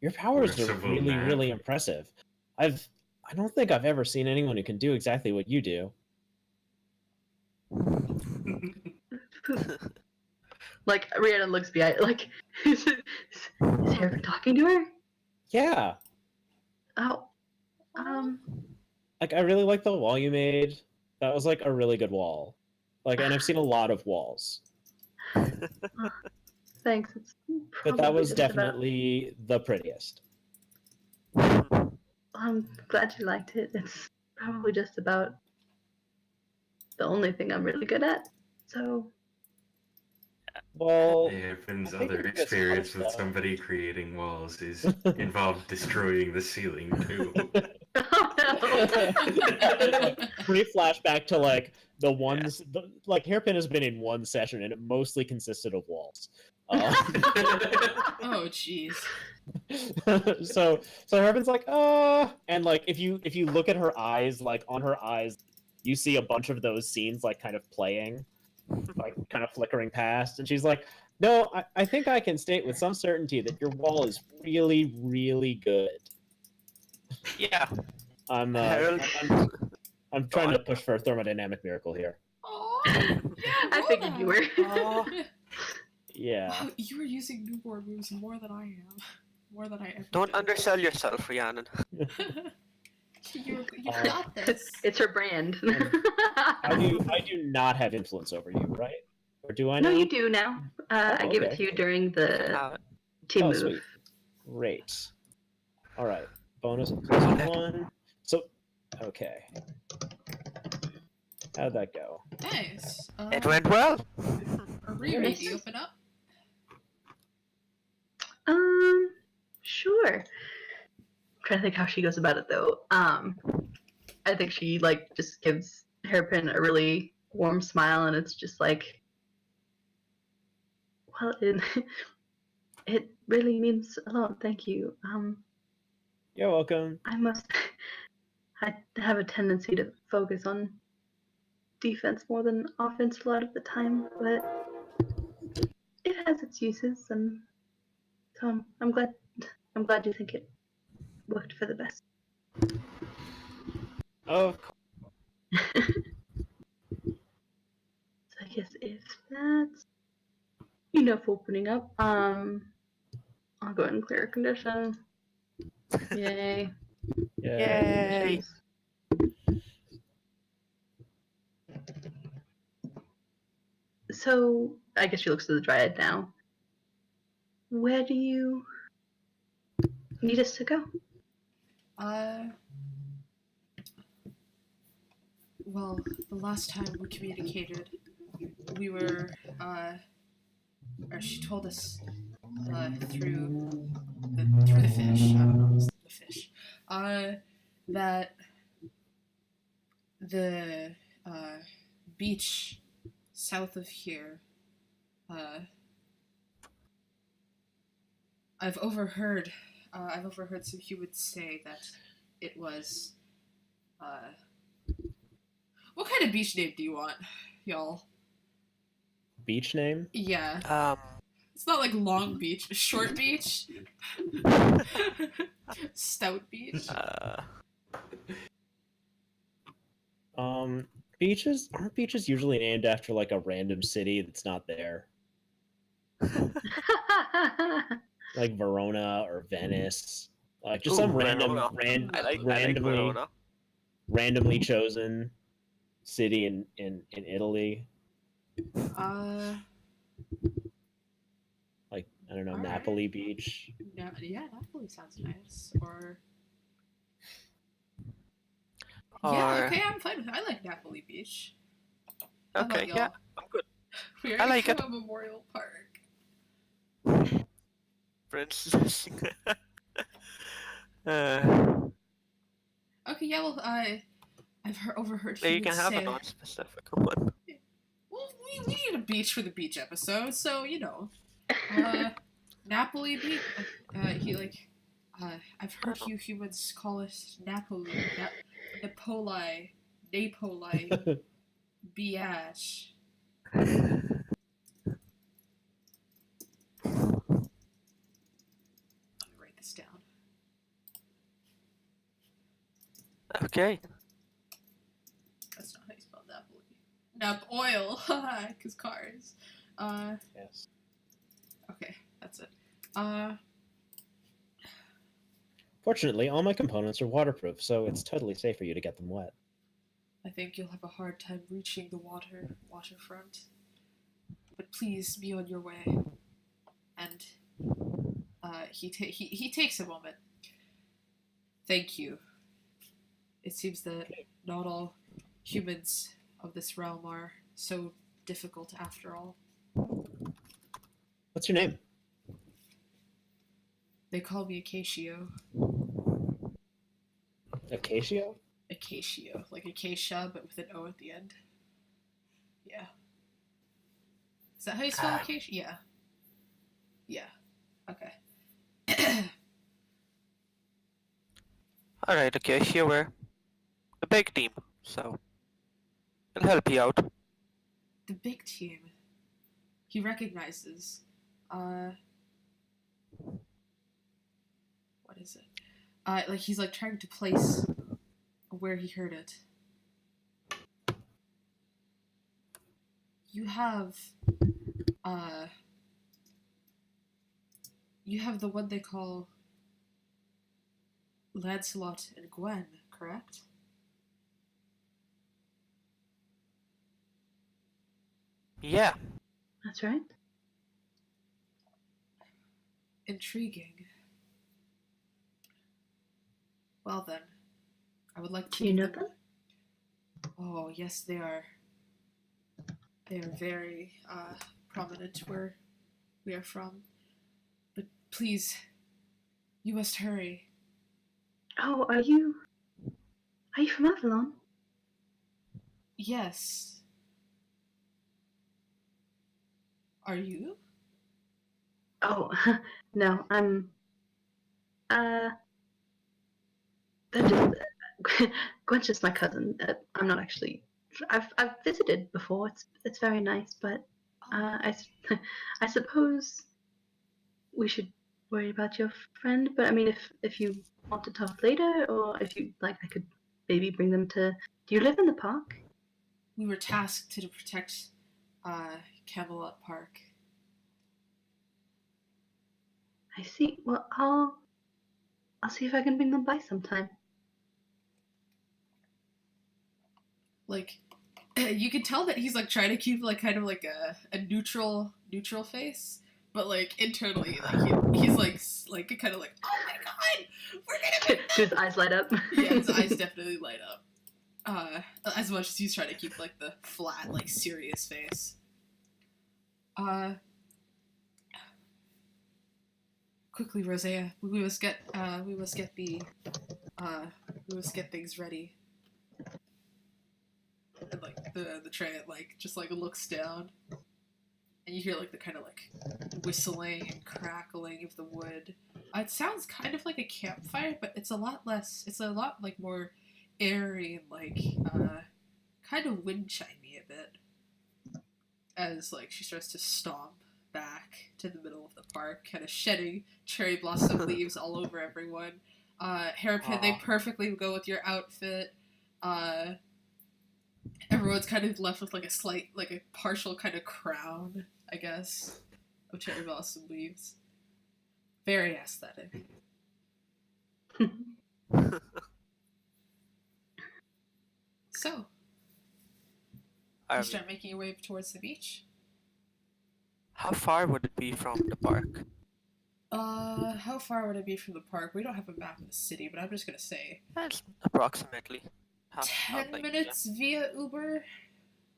D: Your powers are
C: Merciful
D: really,
C: man.
D: really impressive. I don't think I've ever seen anyone who can do exactly what you do.
B: Like, Rhiannon looks behind, like, is Hairpine talking to her?
D: Yeah.
B: Oh.
D: Like, I really like the wall you made. That was like a really good wall. Like, and I've seen a lot of walls,
B: Thanks. It's
D: but that
B: probably
D: was
B: just about-
D: definitely the prettiest.
B: I'm glad you liked it. It's probably just about the only thing I'm really good at. So,
D: Well,
C: Hairpine's
D: I think
C: other
D: it gets
C: experience
D: close,
C: with
D: though.
C: somebody creating walls is involved destroying the ceiling too.
B: oh no.
D: brief flashback to like the ones, like Hairpin has been in one session and it mostly consisted of walls.
A: Oh, jeez.
D: so Hairpin's like, and like if you look at her eyes, like on her eyes, you see a bunch of those scenes like kind of playing. like kind of flickering past, and she's like, "No, I think I can state with some certainty that your wall is really, really good."
E: Yeah.
D: I'm
E: Herald.
D: I'm trying to push for a thermodynamic miracle here.
A: Oh, yeah,
B: I
A: roll
B: figured
A: that.
B: you were.
E: Oh.
D: Yeah.
A: Wow, you are using newborn moves more than I am. More than I ever
E: Don't
A: did.
E: undersell yourself, Rhiannon.
A: You got this.
B: It's her brand.
D: I do not have influence over you, right? Or do I
B: No,
D: now?
B: you do now. I gave it
D: okay.
B: to you during the
E: Uh,
B: team
D: Oh,
B: move.
D: sweet. Great. All right. Bonus +1. So, okay. How'd that go?
A: Nice.
E: it went well.
A: Riri,
B: Nice.
A: do you open up?
B: Sure. I'm trying to think how she goes about it though. I think she like just gives Hairpin a really warm smile, and it's just like, well, it really means a lot. Thank you.
D: You're welcome.
B: I have a tendency to focus on defense more than offense a lot of the time, but it has its uses, and so I'm glad you think it worked for the best.
D: Of course.
B: So I guess if that's enough opening up, I'll go ahead and clear a condition. Yay.
E: Yay.
B: So I guess she looks to the Dryad now. Where do you need us to go?
A: Well, the last time we communicated, we were, or she told us, through the fish, I don't know, it was the fish, that the, beach south of here, I've overheard some humans say that it was, what kind of beach name do you want, y'all?
D: Beach name?
A: Yeah. It's not like Long Beach, Short Beach, Stout Beach.
D: Beaches aren't beaches usually named after like a random city that's not there, like Verona or Venice, like just
E: Ooh,
D: some random,
E: Verona. I like Verona.
D: randomly chosen city in Italy. Like I don't know,
A: Alright.
D: Napoli Beach.
A: Yeah, Napoli sounds nice. Or
E: Or
A: yeah, okay, I'm fine with it. I like Napoli Beach. How about
E: okay,
A: y'all?
E: yeah, I'm good.
A: We
E: I like
A: already
E: it.
A: have a Memorial Park.
E: Princess.
A: Okay, yeah, well, I've overheard
E: Maybe you
A: humans
E: can have
A: say.
E: a non-specific one.
A: Well, we need a beach for the beach episode, so you know, Napoli Beach. I've heard you humans call it Napoli, Napoli, Biatch. Let me write this down.
E: Okay.
A: That's not how you spell Napoli. Nap oil, haha, because cars.
D: Yes.
A: Okay, that's it.
D: Fortunately, all my components are waterproof, so it's totally safe for you to get them wet.
A: I think you'll have a hard time reaching the waterfront. But please be on your way. And he takes a moment. Thank you. It seems that not all humans of this realm are so difficult after all.
D: What's your name?
A: They call me Acacio.
D: Acacio?
A: Acacio, like acacia, but with an O at the end. Yeah. Is that how you spell acacia? Yeah. Yeah. Okay.
E: Alright, okay, here we're a big team, so I'll help you out.
A: the big team. He recognizes, what is it? Like he's like trying to place where he heard it. You have the one they call Lancelot and Gwen, correct?
E: Yeah.
B: That's right.
A: Intriguing. Well then, I would like to...
B: Do you know them?
A: Oh, yes, they are. They are very prominent where we are from. But please, you must hurry.
B: Oh, are you from Avalon?
A: Yes. Are you?
B: Oh, no, I'm, they're just, Gwen's just my cousin. I'm not actually, I've visited before, it's very nice, but, I suppose we should worry about your friend, but I mean, if you want to talk later, or if you, like, I could maybe bring them to, do you live in the park?
A: We were tasked to protect Camelot Park.
B: I see. Well, I'll see if I can bring them by sometime.
A: Like, you can tell that he's like trying to keep like kind of like a neutral face, but like internally like he's like kind of like, oh my god, we're gonna be...
B: Do his eyes light up?
A: Yeah, his eyes definitely light up. As much as he's trying to keep like the flat like serious face. Quickly, Rosea, we must get things ready. And like the Trhiannon like just like looks down, and you hear like the kind of like whistling and crackling of the wood. It sounds kind of like a campfire, but it's a lot less. It's a lot like more airy and like kind of wind chimey a bit. As like she starts to stomp back to the middle of the park, kind of shedding cherry blossom leaves all over everyone. Hairpin, they perfectly go with your outfit. Everyone's kind of left with like a slight, like a partial kind of crown, I guess, of cherry blossom leaves. Very aesthetic. So, you start making your way towards the beach.
E: How far would it be from the park?
A: How far would it be from the park? We don't have a map of the city, but I'm just gonna say
E: That's approximately
A: 10 minutes via Uber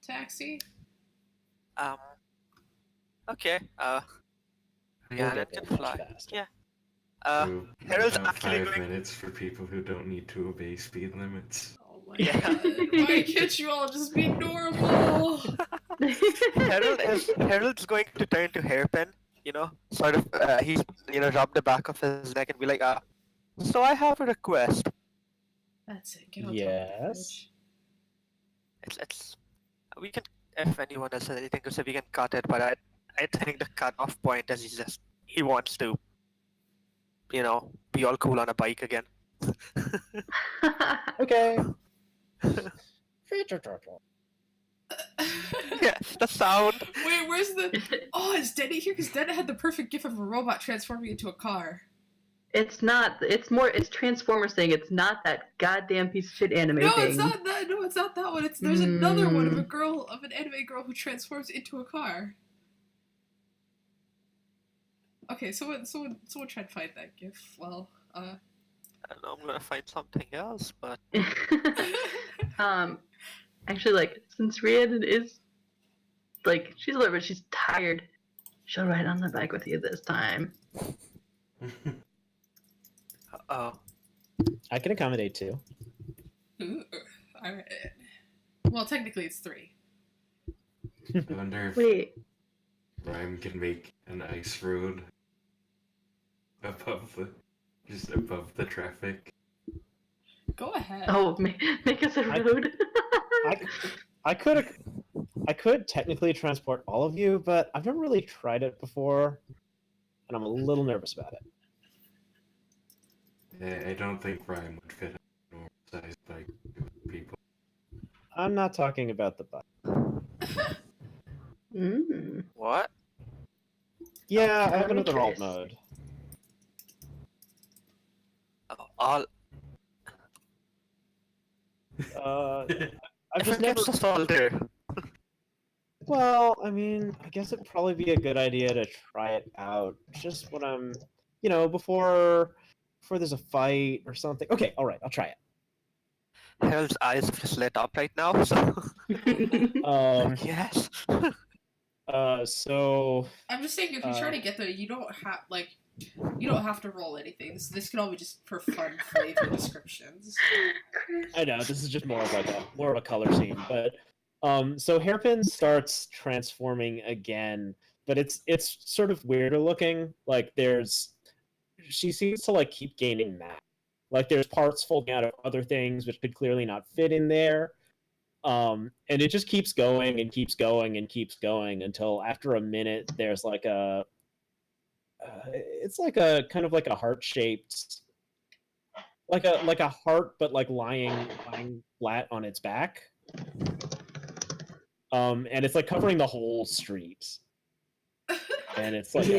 A: taxi.
E: Okay. Rhiannon can fly.
D: Faster.
E: Yeah.
C: So
E: Harold's
C: about
E: actually
C: 5
E: going.
C: minutes for people who don't need to obey speed limits.
A: Oh my
E: Yeah.
A: god. Why can't you all just be normal?
E: Harold's going to turn to Hairpin, sort of, he's, rub the back of his neck and be like, so I have a request.
A: That's it. Get on
D: Yes.
E: It's, we can, if anyone else has anything to say, we can cut it, but I think the cut-off point is he wants to, be all cool on a bike again.
D: Okay.
E: Yeah, the sound.
A: Wait, where's the... Oh, is Denny here? Because Denny had the perfect gift of a robot transforming into a car.
B: It's not. It's Transformers thing. It's not that goddamn piece of shit anime
A: No,
B: thing.
A: it's not that. No, it's not that one. There's another one of an anime girl who transforms into a car. Okay, someone try to find that GIF. Well,
E: I don't know, I'm gonna find something else, but...
B: Actually, like, since Rhiannon is, like, she's a little bit, she's tired. She'll ride on the bike with you this time.
E: Oh.
D: I can accommodate too.
A: Ooh, alright. Well, technically it's 3.
C: I wonder if
B: Wait.
C: Rhyme can make an ice road above the traffic.
A: Go ahead.
B: Oh, make us a road.
D: I could I could technically transport all of you, but I've never really tried it before, and I'm a little nervous about it.
C: I don't think Ryan would fit a normal sized bike with people.
D: I'm not talking about the bike.
B: Mm.
E: What?
D: Yeah,
B: Okay,
D: I have
B: I'm
D: another alt
B: curious.
D: mode.
E: Oh, all.
D: I've
E: If
D: just
E: it
D: never.
E: gets the soldier.
D: Well, I mean, I guess it'd probably be a good idea to try it out. Just when I'm, before there's a fight or something. Okay, all right, I'll try it.
E: Harold's eyes have just lit up right now, so. Yes.
D: So
A: I'm just saying, if you try to get there, you don't have to roll anything. This can all be just for fun flavor descriptions.
D: I know this is just more of a color scene, but so Hairpin starts transforming again, but it's sort of weirder looking. Like she seems to like keep gaining mass. Like there's parts folding out of other things which could clearly not fit in there. And it just keeps going and keeps going and keeps going until after a minute there's like it's like a kind of like a heart-shaped, like a heart, but like lying flat on its back. And it's like covering the whole street, and it's like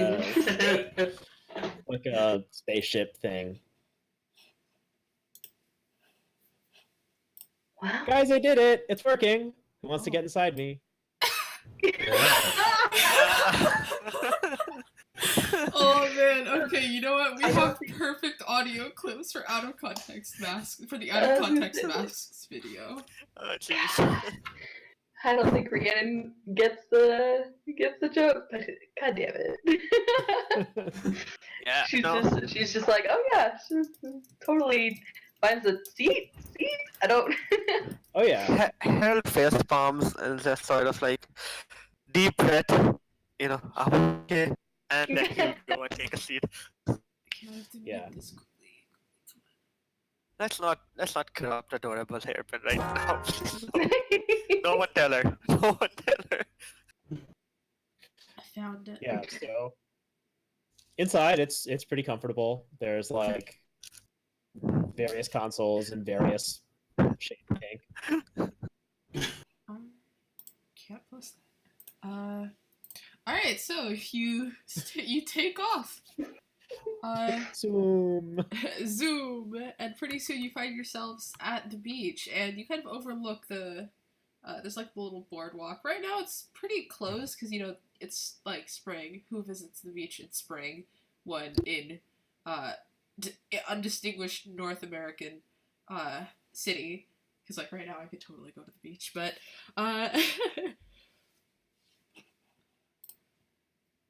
D: a spaceship thing.
B: Wow.
D: Guys, I did it! It's working. Who wants to get inside me?
A: Oh man, okay, you know what? We have perfect audio clips for out of context masks for the out of context masks video.
E: Oh jeez.
B: I don't think Rhiannon gets the joke, but god damn it.
E: Yeah.
B: She's just like, oh yeah, she's totally finds a seat. I don't.
D: Oh yeah.
E: Harold face palms and just sort of like deep breath, I'm okay, and then he'll go and take a seat.
D: Yeah.
E: Let's not corrupt adorable Hairpin right now. No one tell her. No one tell her.
A: I found it.
D: Yeah, so inside it's pretty comfortable. There's like various consoles and various shades of pink.
A: Can't post that. Alright, so you take off.
D: Zoom.
A: Zoom, and pretty soon you find yourselves at the beach, and you kind of overlook there's like the little boardwalk. Right now it's pretty closed because it's like spring. Who visits the beach in spring when in undistinguished North American city? Because like right now I could totally go to the beach, but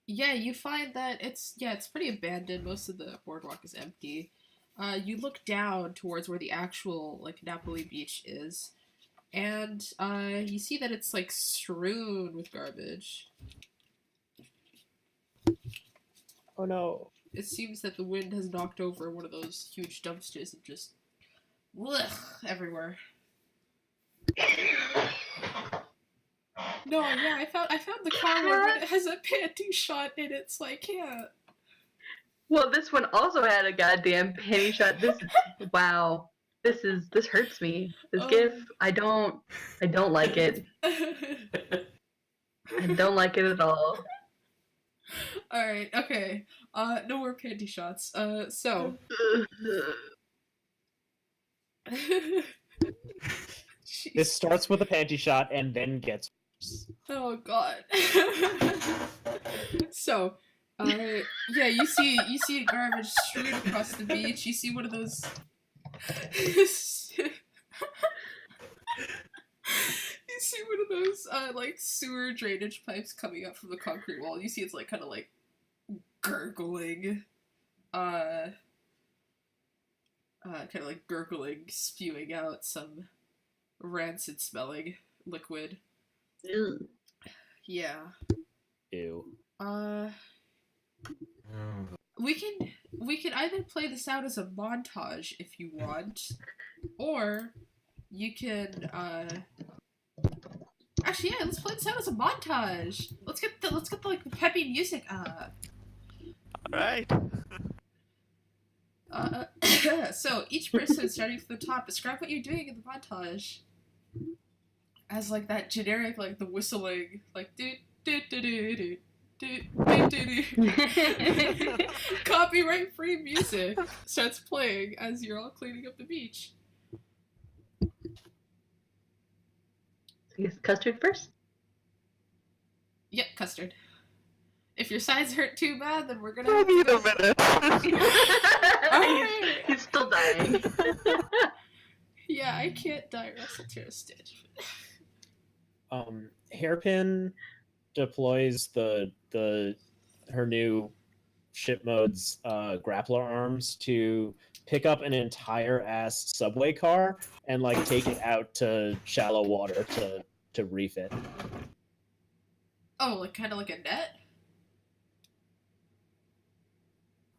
A: yeah, you find that it's pretty abandoned. Most of the boardwalk is empty. You look down towards where the actual like Napoli beach is, and you see that it's like strewn with garbage.
D: Oh no.
A: It seems that the wind has knocked over one of those huge dumpsters and just everywhere. No, yeah, I found the car where it has a panty shot in it, so I can't.
B: Well, this one also had a goddamn panty shot. Wow. This hurts me. This GIF, I don't like it. I don't like it at all.
A: Alright, okay. No more panty shots. So.
D: This starts with a panty shot and then gets worse.
A: Oh god. So, yeah, you see garbage strewn across the beach. You see one of those. You see one of those like sewer drainage pipes coming up from the concrete wall. You see it's like kind of like gurgling, kind of like gurgling, spewing out some rancid smelling liquid.
B: Ew.
A: Yeah.
D: Ew.
A: We can either play this out as a montage if you want, or you can actually actually, yeah, let's play this out as a montage. Let's get the like the peppy music.
E: Alright.
A: So each person starting from the top, describe what you're doing in the montage. As like that generic, like the whistling, like do do do do do do do do do. Copyright free music starts playing as you're all cleaning up the beach.
B: Is Custard first?
A: Yep, Custard. If your sides hurt too bad, then we're gonna.
E: Wait a minute.
A: Alright.
B: He's still dying.
A: Yeah, I can't die wrestle to a stitch.
D: Hairpin deploys her new ship mode's grappler arms to pick up an entire ass subway car and like take it out to shallow water to reef it.
A: Oh, like kind of like a net.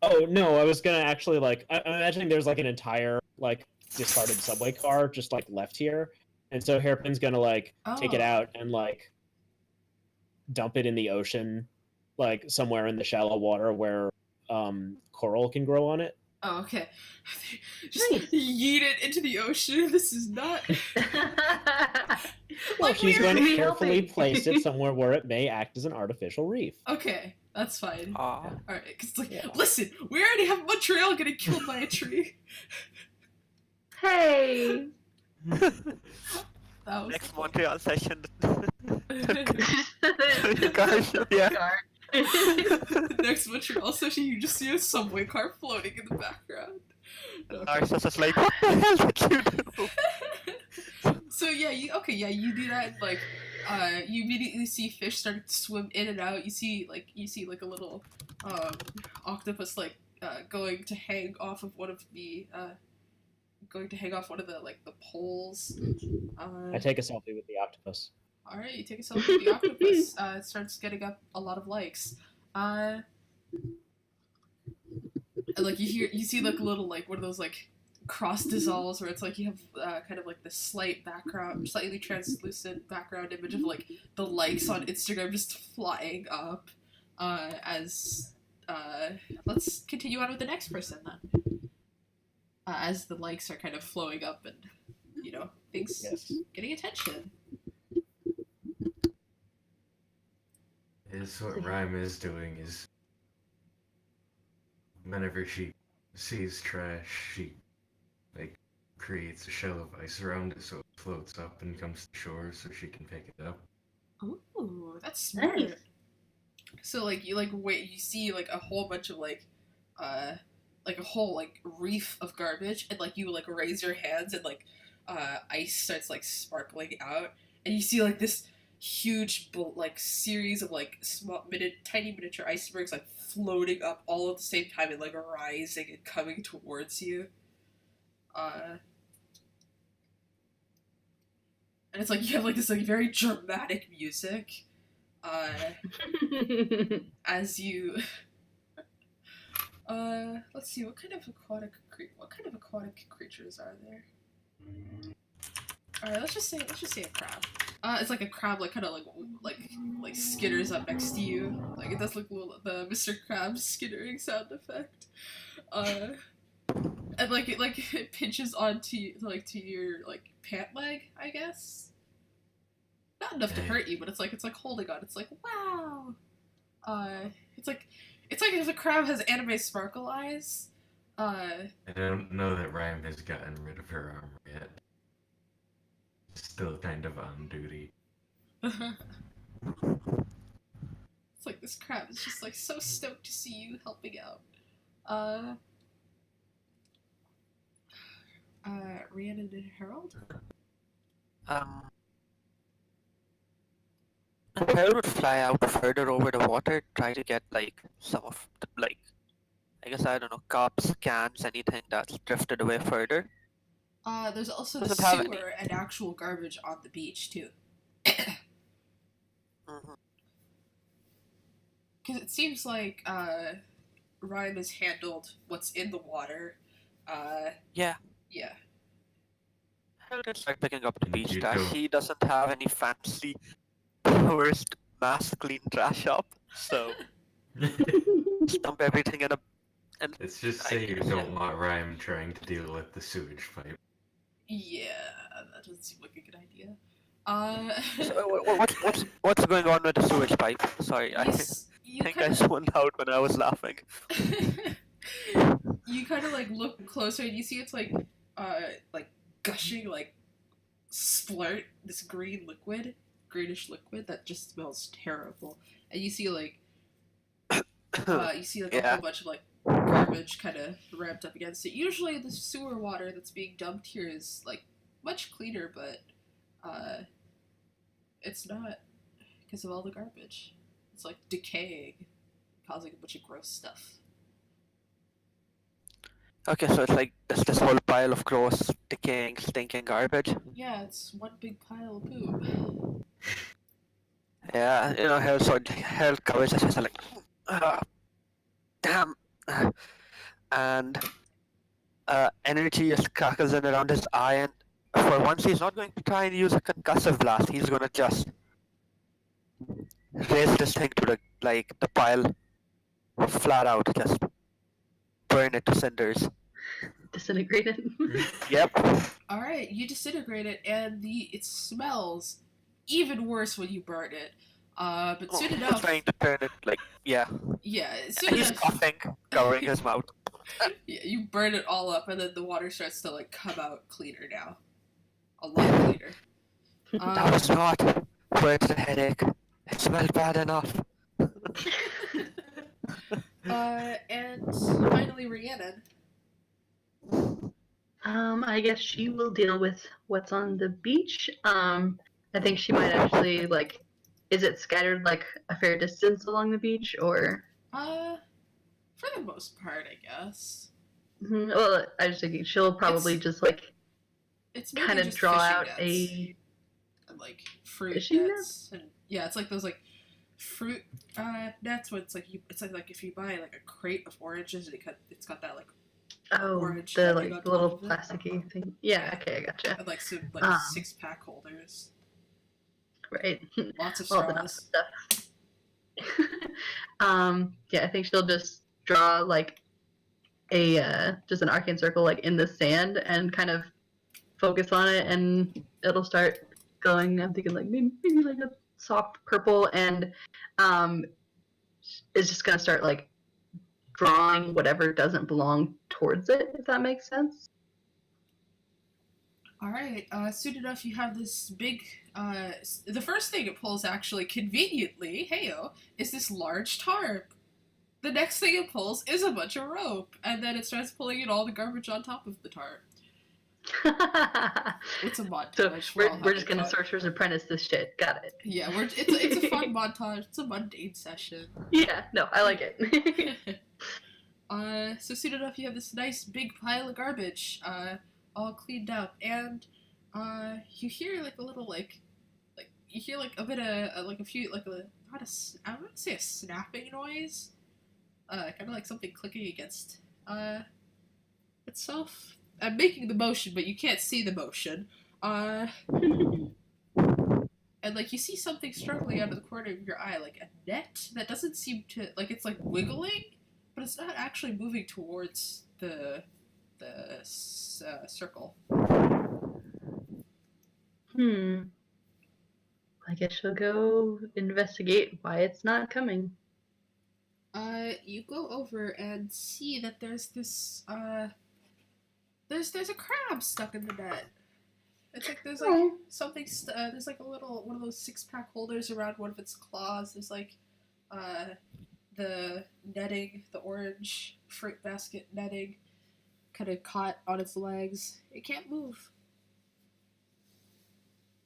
D: Oh no, I was gonna actually like I'm imagining there's like an entire like discarded subway car just like left here, and so Hairpin's gonna like take it
A: Oh.
D: out and like dump it in the ocean, like somewhere in the shallow water where coral can grow on it.
A: Oh, okay. Just
B: Nice.
A: yeet it into the ocean. This is not.
D: Well,
A: Like,
D: she's
A: we're
D: going to
B: really
D: carefully
B: helping.
D: place it somewhere where it may act as an artificial reef.
A: Okay, that's fine.
E: Aw.
A: Alright, because it's like,
D: Yeah.
A: listen, we already have Montreal getting killed by a tree.
B: Hey.
A: That was.
E: Next Montreal session.
B: The
E: Gosh, yeah.
A: Next Montreal session, you just see a subway car floating in the background.
E: Narcissus is like, what the hell did you do?
A: So yeah, you do that. And, like, you immediately see fish starting to swim in and out. You see like a little octopus like going to hang off of one of the like the poles.
D: I take a selfie with the octopus.
A: All right, you take a selfie with the octopus. It starts getting up a lot of likes. And, like you see like a little like one of those like cross dissolves where it's like you have kind of like this slightly translucent background image of like the likes on Instagram just flying up. Let's continue on with the next person then. As the likes are kind of flowing up and things
D: Yes.
A: getting attention.
C: Is what Rhyme is doing is whenever she sees trash, she like creates a shell of ice around it so it floats up and comes to shore so she can pick it up.
A: Ooh, that's smart.
B: Nice.
A: So like you see like a whole bunch of like a whole like reef of garbage and like you like raise your hands and like ice starts like sparkling out and you see like this huge like series of like tiny miniature icebergs like floating up all at the same time and like rising and coming towards you. And it's like you have like this like very dramatic music. As you let's see, what kind of aquatic creatures are there? Alright, let's just say a crab. It's like a crab like kinda like skitters up next to you. Like it does look the Mr. Krabs skittering sound effect. And like it pinches onto to your like pant leg, I guess. Not enough to hurt you, but it's like holding on. It's like wow. It's like if a crab has anime sparkle eyes.
C: I don't know that Rhyme has gotten rid of her armor yet. Still kind of on duty.
A: It's like this crab is just like so stoked to see you helping out. Rhiannon and Herald?
E: Harold would fly out further over the water, try to get like some of the, like, I guess I don't know, cups, cans, anything that's drifted away further.
A: There's also the
E: Doesn't have any.
A: sewer and actual garbage on the beach too.
E: Mm-hmm.
A: Because it seems like Rhyme has handled what's in the water.
E: Yeah.
A: Yeah.
E: Harold can start picking up the
C: And
E: beach
C: you
E: trash.
C: don't-
E: He doesn't have any fancy worst mass clean trash up. So dump everything in a. And
C: Let's just say you don't want Rhyme trying to deal with the sewage pipe.
A: Yeah, that doesn't seem like a good idea.
E: So, what's going on with the sewage pipe? Sorry, I
A: you
E: think
A: kind
E: I zoned out when I was laughing.
A: you kind of like look closer and you see it's like gushing like splurt this greenish liquid that just smells terrible. And you see like a
E: Yeah.
A: whole bunch of like garbage kind of ramped up against it. Usually the sewer water that's being dumped here is like much cleaner, but it's not because of all the garbage. It's like decaying, causing a bunch of gross stuff.
E: Okay, so it's like this whole pile of gross, decaying, stinking garbage.
A: Yeah, it's one big pile of poop.
E: Yeah, Herald covers his face like, damn, and energy just crackles in around his eye, and for once he's not going to try and use a concussive blast. He's gonna just raise this thing to the pile, flat out, just burn it to cinders.
B: Disintegrated.
E: Yep.
A: All right, you disintegrate it, and it smells even worse when you burn it. But soon
E: He's
A: enough,
E: trying to turn it
A: yeah, soon
E: he's
A: enough,
E: coughing, covering his mouth.
A: yeah, you burn it all up, and then the water starts to like come out cleaner now, a lot cleaner.
E: That was not worth the headache. It smelled bad enough.
A: And finally, Rhiannon.
B: I guess she will deal with what's on the beach. I think she might actually is it scattered like a fair distance along the beach, or?
A: For the most part, I guess.
B: Well, I was thinking she'll probably
A: It's
B: kind
A: mainly
B: of
A: just
B: draw
A: fishing
B: out
A: nets and like fruit
B: fishing
A: nets, and yeah, it's like those like fruit nets. Where it's like if you buy like a crate of oranges, and it's got that like orange
B: the
A: netting on top
B: little
A: of it.
B: plasticky thing. Yeah, okay, I gotcha.
A: And like some 6-pack holders,
B: Right.
A: lots of
B: All the nice
A: straws.
B: stuff. Yeah, I think she'll just draw like a just an arcane circle like in the sand and kind of focus on it, and it'll start going. I'm thinking like maybe like a soft purple, and it's just gonna start like drawing whatever doesn't belong towards it, if that makes sense.
A: All right. Soon enough, you have this big. The first thing it pulls, actually, conveniently, heyo, is this large tarp. The next thing it pulls is a bunch of rope, and then it starts pulling in all the garbage on top of the tarp. It's a montage.
B: So we're just gonna Sorcerer's Apprentice this shit. Got it.
A: Yeah, it's a fun montage. It's a mundane session.
B: Yeah, no, I like it.
A: So soon enough, you have this nice big pile of garbage, all cleaned up, and you hear like a little you hear like a bit of like a few like a not a I wouldn't say a snapping noise, kind of like something clicking against itself. I'm making the motion, but you can't see the motion. And like you see something struggling out of the corner of your eye, like a net that doesn't seem to like it's like wiggling, but it's not actually moving towards the circle.
B: I guess she'll go investigate why it's not coming.
A: You go over and see that there's this there's a crab stuck in the net. It's like there's like something there's like a little one of those 6-pack holders around one of its claws. There's like the netting, the orange fruit basket netting, kind of caught on its legs. It can't move.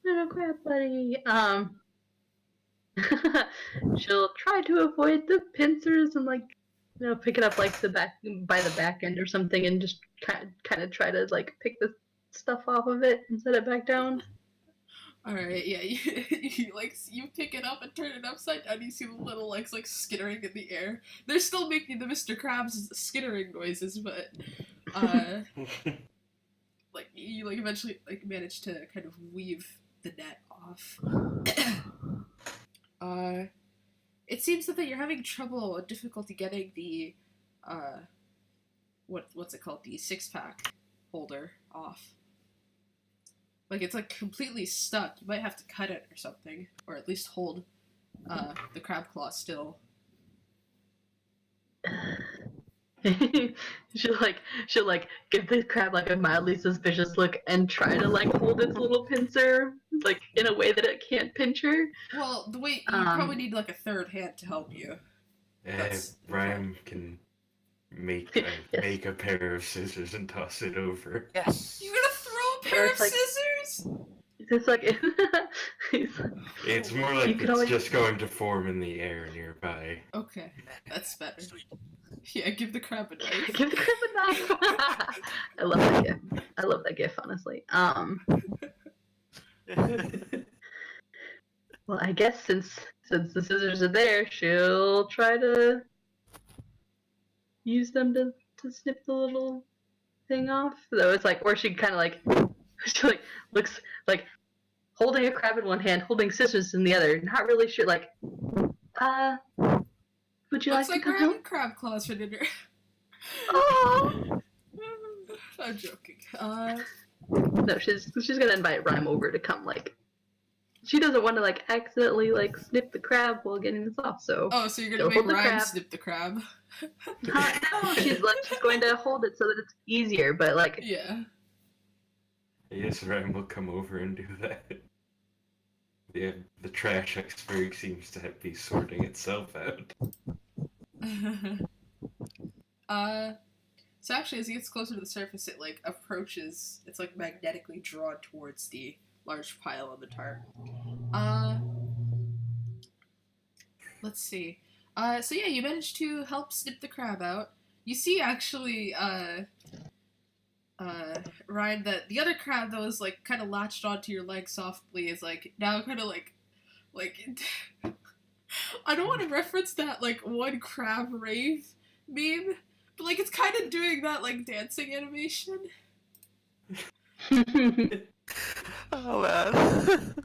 B: Little crab buddy. She'll try to avoid the pincers and pick it up like by the back end or something, and just kind of try to like pick the stuff off of it and set it back down.
A: All right, yeah, you pick it up and turn it upside down. You see the little legs like skittering in the air. They're still making the Mr. Krabs skittering noises, but you eventually manage to kind of weave the net off. It seems that you're having trouble or difficulty getting the what's it called, the 6-pack holder off. Like, it's like completely stuck. You might have to cut it or something, or at least hold the crab claw still.
B: she'll give the crab like a mildly suspicious look and try to like hold its little pincer like in a way that it can't pinch her.
A: Well, the way you probably need like a third hand to help you.
C: Rhyme can make a pair of scissors and toss it over.
E: Yes.
A: You're gonna throw a pair of scissors?
B: It's like
C: It's more like it's just going to form in the air nearby.
A: Okay, that's better. Yeah, give the crab a knife.
B: Give the crab a knife. I love that gif. I love that gif, honestly. Well, I guess since the scissors are there, she'll try to use them to snip the little thing off. So it's like, or she kind of she looks like holding a crab in one hand, holding scissors in the other, not really sure. Like, would you
A: Looks
B: like to come
A: we're
B: help?
A: having crab claws for dinner.
B: Oh.
A: I'm joking.
B: No, she's gonna invite Rhyme over to come. Like, she doesn't want to accidentally snip the crab while getting this off. So.
A: Oh, so you're gonna
B: So
A: make
B: hold the
A: Rhyme
B: crab.
A: snip the crab?
B: No, she's going to hold it so that it's easier. But
A: Yeah.
C: Yes, Rhyme will come over and do that. Yeah, the trash iceberg seems to be sorting itself out.
A: So actually, as it gets closer to the surface, it approaches. It's magnetically drawn towards the large pile on the tarp. Let's see. So yeah, you managed to help snip the crab out. You see, actually, Ryan, that the other crab that was kind of latched onto your leg softly is now kind of I don't want to reference that one crab rave meme, but it's kind of doing that dancing animation.
E: Oh man.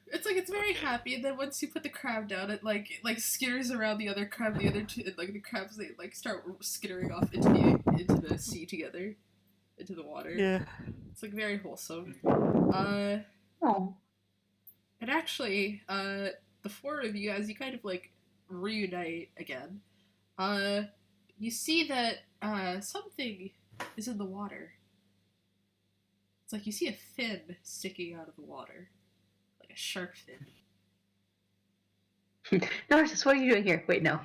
A: It's very happy, and then once you put the crab down, it skitters around the other crab, the other two, and the crabs they start skittering off into the sea together, into the water.
E: Yeah.
A: It's very wholesome.
B: oh.
A: And actually, the four of you, as you kind of reunite again, you see that something is in the water. It's you see a fin sticking out of the water. Like a shark fin.
B: Narcissus, what are you doing here? Wait, no.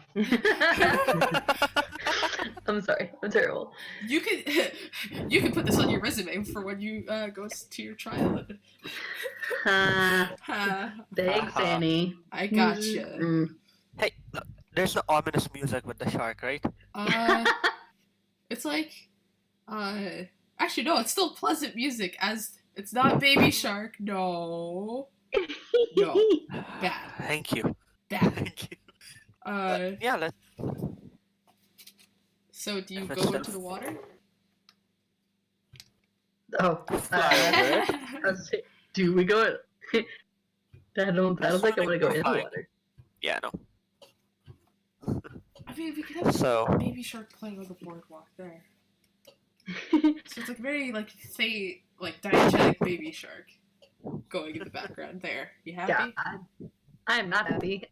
B: I'm sorry. I'm terrible.
A: You can put this on your resume for when you go to your trial.
B: Thanks, Annie.
A: I gotcha.
B: Mm.
E: Hey, look, there's no ominous music with the shark, right?
A: It's actually no, it's still pleasant music, as it's not Baby Shark. No. No. Bad.
E: Thank you.
A: Bad.
E: Thank you.
A: Yeah,
E: let's.
A: So do you
E: If
A: go
E: it's
A: into the water?
B: Oh. Do we go? I don't think I want to go in the water.
E: Yeah, no.
A: I mean, we could have
E: So.
A: a Baby Shark playing on the boardwalk there. So it's very diegetic Baby Shark going in the background there. You happy?
B: Yeah, I'm not happy.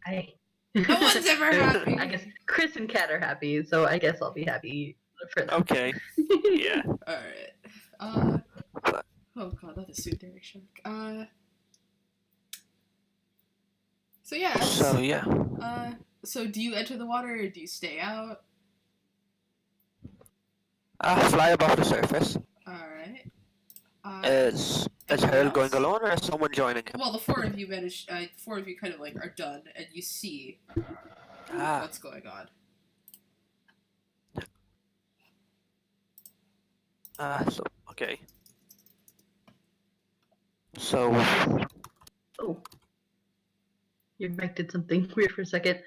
A: No one's ever happy.
B: I guess Chris and Kat are happy, so I guess I'll be happy for them.
E: Okay. Yeah.
A: Alright. Oh god, not the tsundere shark. So yeah.
E: So yeah.
A: So do you enter the water or do you stay out?
E: Fly above the surface.
A: Alright.
E: Is Herald going alone or is someone joining him?
A: Well, the four of you managed. Four of you kind of are done, and you see what's going on.
E: So okay. So.
B: Oh. Your mic did something weird for a second.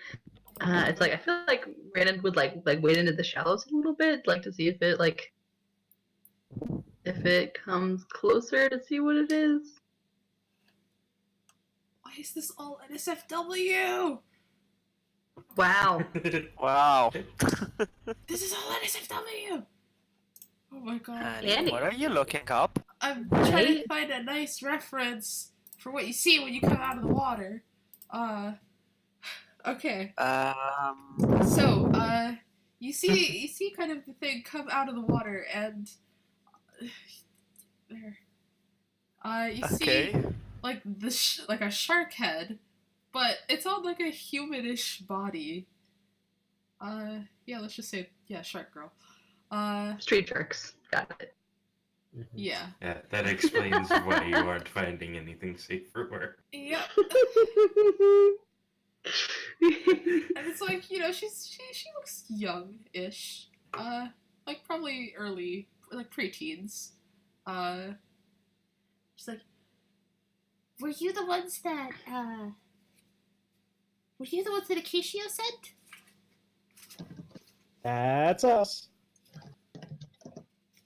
B: It's I feel like Rhiannon would wade into the shallows a little bit, to see if it if it comes closer to see what it is.
A: I is this all NSFW?
B: Wow.
E: Wow.
A: This is all NSFW! Oh my god.
B: Andy.
E: What are you looking up?
A: I'm trying to
B: Right?
A: find a nice reference for what you see when you come out of the water. Okay. So, you see kind of the thing come out of the water, and there. You
E: Okay.
A: see like like a shark head, but it's on like a humanish body. Yeah, let's just say shark girl.
B: Street sharks. Got it.
A: Yeah.
C: Yeah, that explains why you aren't finding anything safe for work.
A: Yep. And it's like, she looks young-ish. Like probably early, like preteens. She's like, were you the ones that Acacio sent?
D: That's us.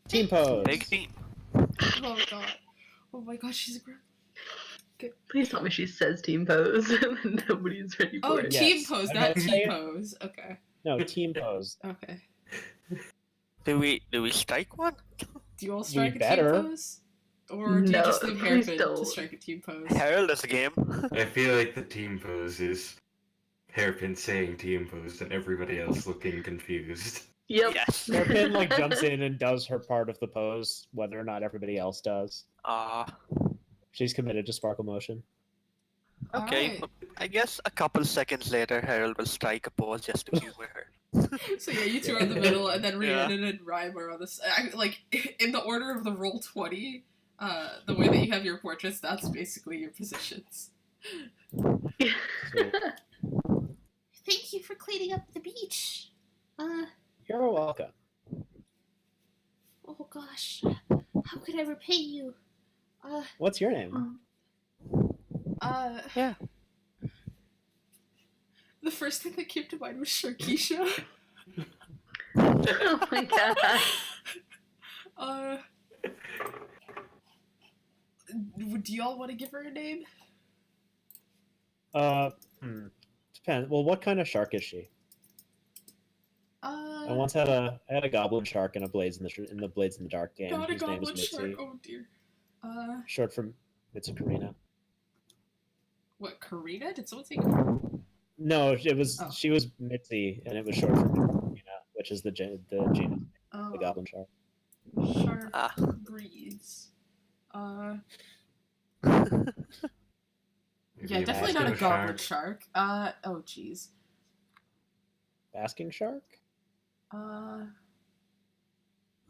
D: Team pose.
E: Big team.
A: Oh god. Oh my god, she's a girl.
B: Please tell me she says team pose and nobody's ready for
A: Oh,
B: it.
D: Yeah.
A: team
D: Yes.
A: pose,
D: I'm
A: not
D: gonna say
A: team
D: it.
A: pose. Okay.
D: No, team pose.
A: Okay.
E: Do we strike one?
A: Do you all strike a
D: better.
A: team pose? Or do you
B: No,
A: just leave
B: please
A: Hairpine
B: don't.
A: to strike a team pose?
E: Herald is a game.
C: I feel like the team pose is Hairpin saying team pose and everybody else looking confused.
B: Yep.
E: Yes.
D: Hairpin like jumps in and does her part of the pose, whether or not everybody else does. She's committed to sparkle motion.
E: Okay.
A: Alright.
E: I guess a couple seconds later, Herald will strike a pose just to humor her.
A: So yeah, you two are in the middle, and then
E: Yeah.
A: Rhiannon and Rhyme are on this. Like in the order of the roll 20, the way that you have your portraits, that's basically your positions. Thank you for cleaning up the beach.
D: You're welcome.
A: Oh gosh, how could I repay you?
D: What's your name?
E: Yeah.
A: The first thing that came to mind was Sharkeisha.
B: Oh my god.
A: Do y'all want to give her a name?
D: Depends. Well, what kind of shark is she? I once had a goblin shark in a Blades in the Blades in the Dark game.
A: Not a
D: His name was
A: goblin
D: Mitzi.
A: shark. Oh dear.
D: Short for Mitsukarina.
A: What, Karina? Did someone say Karina?
D: No, it was
A: Oh.
D: she was Mitzi, and it was short for Mitsukarina, which is the genus,
A: Oh,
D: the goblin shark.
A: shark
E: Ah.
A: breeds.
C: Maybe
A: Yeah,
C: a
A: definitely not a
C: mosquito
A: goblin shark. Oh jeez.
D: Basking shark?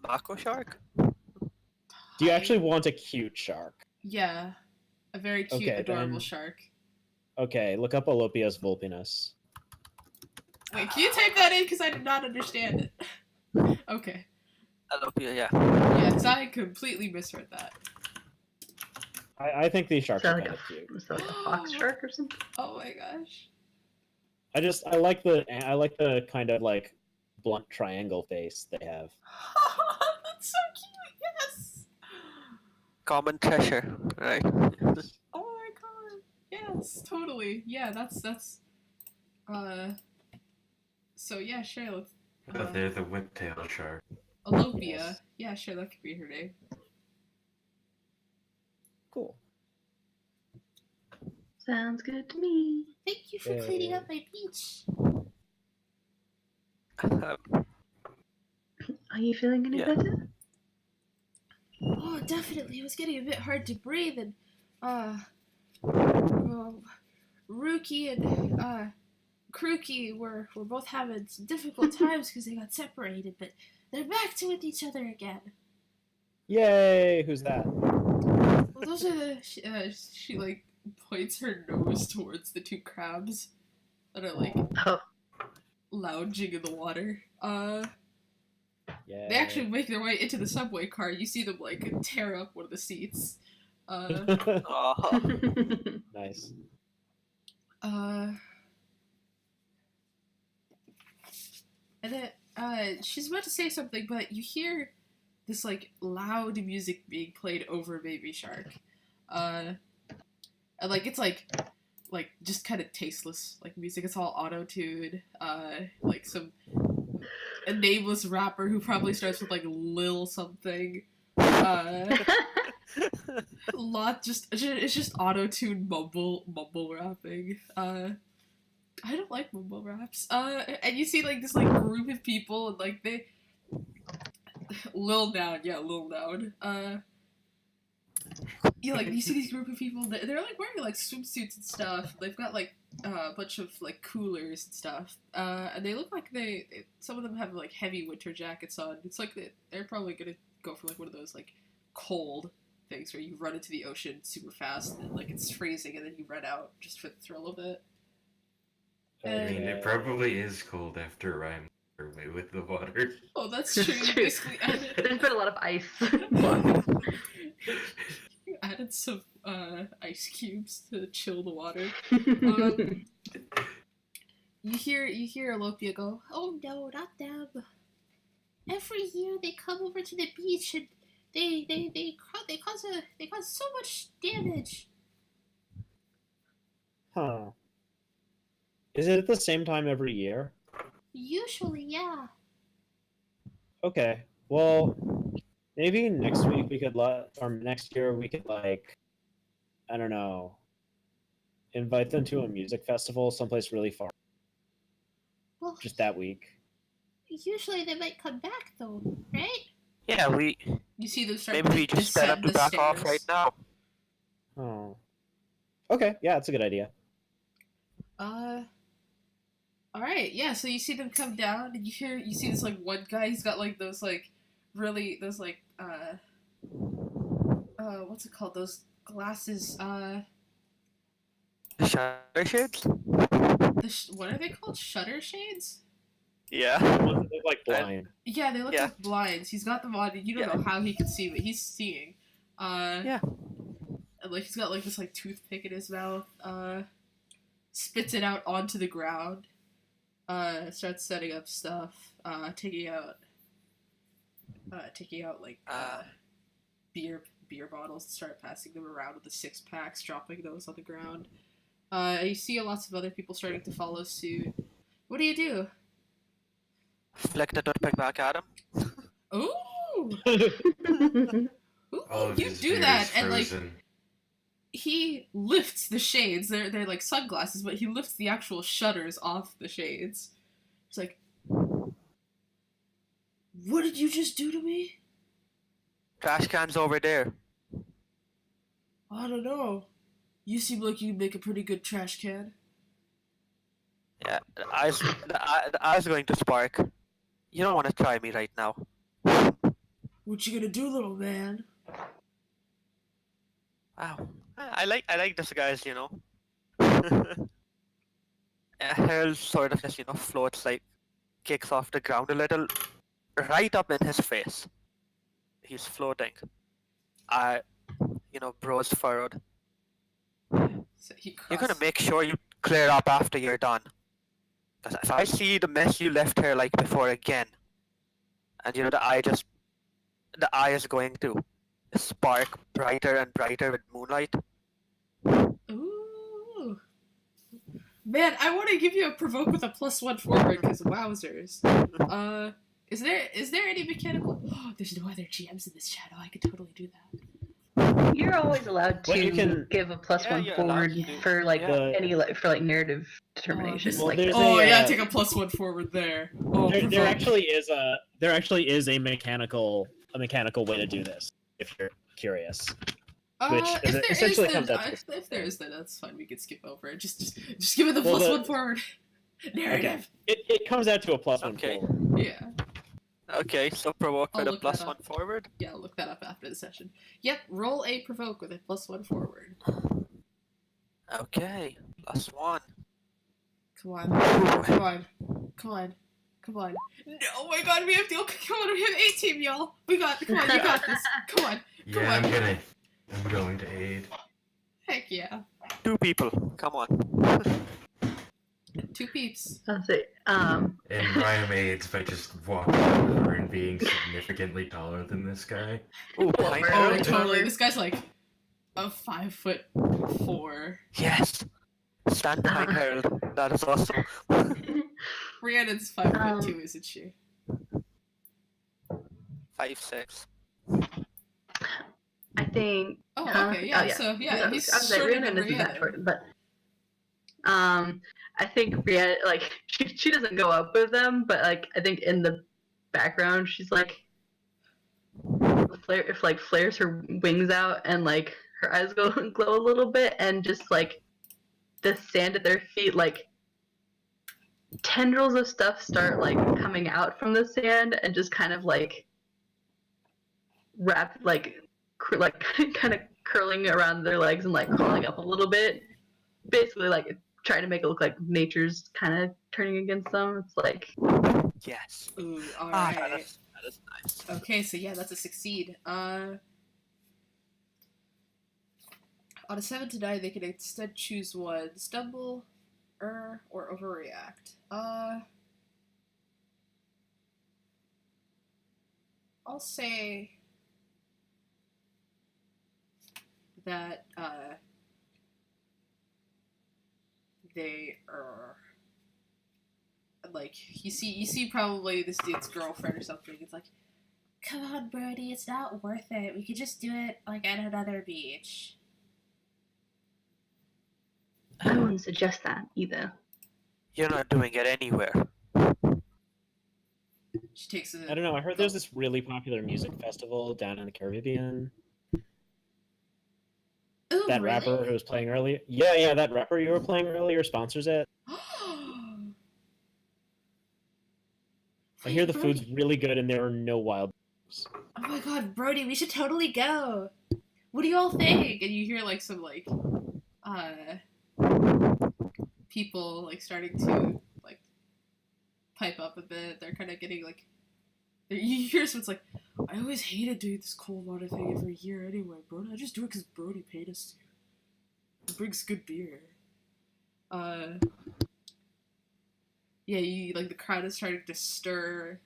E: Mako shark?
D: Do you actually want a cute shark?
A: Yeah. A very cute,
D: Okay,
A: adorable
D: then-
A: shark.
D: Okay, look up Alopias vulpinus.
A: Wait, can you type that in? Because I did not understand it. Okay.
E: Alopia, yeah.
A: Yeah, because I completely misread that.
D: I think these sharks
B: Is that
D: are
B: like
D: kind of cute.
B: Was that like a fox shark or something?
A: Oh my gosh.
D: I like the kind of like blunt triangle face they have.
A: That's so cute, yes!
E: Common treasure, right?
A: Oh my god. Yes, totally. Yeah, that's so yeah, sure, let's
C: But they're the whiptail shark.
A: Alopia.
D: Yes.
A: Yeah, sure, that could be her name.
D: Cool.
B: Sounds good to me.
A: Thank you for
D: Yay.
A: cleaning up my beach.
B: Are you feeling any
E: Yeah.
B: better?
A: Oh, definitely. It was getting a bit hard to breathe, and Rookie and Krookie were both having some difficult times because they got separated, but they're back to with each other again.
D: Yay! Who's that?
A: Well, those are the she like points her nose towards the two crabs that are like
B: Oh,
A: lounging in the water.
D: Yeah.
A: They actually make their way into the subway car. You see them like tear up one of the seats.
E: Oh,
D: Nice.
A: And then she's about to say something, but you hear this like loud music being played over Baby Shark. And like it's like like just kind of tasteless like music. It's all auto-tuned. Like some a nameless rapper who probably starts with like Lil something. It's just auto-tuned mumble rapping. I don't like mumble raps. And you see like this like group of people and like they Lil Noun. You see these group of people. They're like wearing like swimsuits and stuff. They've got like a bunch of like coolers and stuff. And they look like some of them have like heavy winter jackets on. It's like they're probably gonna go for like one of those like cold things where you run into the ocean super fast and like it's freezing and then you run out just for the thrill of it.
C: I mean, it probably is cold after Rhyme away with the water.
A: Oh, that's true.
B: It's
A: You
B: true.
A: basically
B: There's been a lot of ice.
A: you added some ice cubes to chill the water. You hear Alopia go, "Oh no, not them! Every year they come over to the beach and they cause so much damage."
D: Huh. Is it at the same time every year?
A: Usually, yeah.
D: Okay. Well, maybe next week we could or next year we could like, I don't know, invite them to a music festival someplace really far.
A: Well,
D: Just that week.
A: usually they might come back though, right?
E: Yeah,
A: You see them start
E: maybe we
A: to
E: just tell them
A: descend
E: to
A: the
E: back off
A: stairs.
E: right now.
D: Oh. Okay. Yeah, that's a good idea.
A: Alright, yeah, so you see them come down and you see this like one guy, he's got like those what's it called? Those glasses,
E: Shutter shades?
A: what are they called? Shutter shades?
E: Yeah.
D: Ones that look like blind.
A: Yeah, they look
E: Yeah.
A: like blinds. He's got them on and you don't know how he can see, but he's seeing.
E: Yeah.
A: And like he's got like this like toothpick in his mouth, spits it out onto the ground. Starts setting up stuff, taking out like beer bottles and start passing them around with the 6-packs, dropping those on the ground. You see lots of other people starting to follow suit. What do you do?
E: Flick the toothpick back at him.
A: Ooh,
C: All of
A: you
C: his
A: do
C: beard
A: that,
C: is
A: and like
C: frozen.
A: he lifts the shades. They're like sunglasses, but he lifts the actual shutters off the shades. He's like, "What did you just do to me?"
E: Trash can's over there.
A: I don't know. You seem like you make a pretty good trash can.
E: Yeah, the eye's going to spark. You don't want to try me right now.
A: What you gonna do, little man?
E: Wow. I like this guy's, Herald sort of just, floats like kicks off the ground a little, right up in his face. He's floating. Brows furrowed.
A: So he
E: You're gonna make sure you clear up after you're done. Because if I see the mess you left here like before again, and the eye is going to spark brighter and brighter with moonlight.
A: Ooh. Man, I want to give you a provoke with a +1 forward because wowzers. Is there any mechanical? Oh, there's no other GMs in this channel. I could totally do that.
B: You're always allowed to
D: Well, you can-
B: give a +1
E: you're
B: forward
E: allowed to.
B: for like
E: Yeah.
B: any for like narrative determination.
A: this-
D: Well,
B: like
D: there's
A: Oh
D: a,
A: yeah,
D: uh,
A: take a +1 forward there. Oh,
D: There
A: provoke.
D: actually is a mechanical way to do this. If you're curious. which
A: if there
D: essentially
A: is,
D: comes
A: then,
D: out to
A: if there is, then that's fine. We can skip over it. Just give it the
D: Well,
A: +1 forward narrative.
D: It comes out to a +1
E: Okay.
D: forward.
A: Yeah.
E: Okay, so provoke
A: I'll
E: with a
A: look that
E: +1
A: up.
E: forward.
A: Yeah, I'll look that up after the session. Yep, roll a provoke with a +1 forward.
E: Okay, +1.
A: Come on. Come on. Come on. Come on. No, oh my god, we have to come on, we have A team, y'all. Come on, you got this. Come on. Come
C: Yeah,
A: on.
C: I'm going to aid.
A: Heck yeah.
E: 2 people, come on.
A: 2 peeps.
B: I'll say,
C: And Ryan aids by just walking over and being significantly taller than this guy.
E: Ooh,
B: Well,
E: I
B: we're
A: Oh,
E: know.
B: Really?
A: totally. This guy's like a 5'4".
E: Yes. Stand behind Herald. That is awesome.
A: Rhiannon's 5'2", isn't she?
E: 5'6".
B: I think.
A: Oh,
B: huh?
A: okay, yeah.
B: Oh, yeah.
A: So yeah,
B: No,
A: he's
B: I was like,
A: shorter than
B: Rhiannon isn't that
A: Rhiannon.
B: short, but I think Rhiannon, like, she doesn't go up with them, but like I think in the background she's like, flares her wings out and like her eyes glow a little bit, and just like the sand at their feet, like tendrils of stuff start like coming out from the sand and just kind of like wrap like kind of curling around their legs and like crawling up a little bit, basically like trying to make it look like nature's kind of turning against them. It's like,
E: Yes.
A: Ooh, all
E: Ah,
A: right.
E: that is nice.
A: Okay, so yeah, that's a succeed. On a 7 to 9, they can instead choose one: stumble, or overreact. I'll say that they are like, you see probably this dude's girlfriend or something. It's like, come on, Brody, it's not worth it. We could just do it like at another beach.
B: I wouldn't suggest that either.
E: You're not doing it anywhere.
A: She takes a.
D: I don't know. I heard there's this really popular music festival down in the Caribbean.
A: Ooh,
D: That
A: really?
D: rapper who was playing earlier. Yeah, that rapper you were playing earlier sponsors it. I hear the food's really good and there are no wild.
A: Oh my god, Brody, we should totally go. What do you all think? And you hear like some like people like starting to like pipe up a bit. They're kind of getting like, you hear someone's like, I always hated doing this cold water thing every year anyway, Brody. I just do it because Brody paid us to. It brings good beer. Yeah, you like the crowd is starting to stir.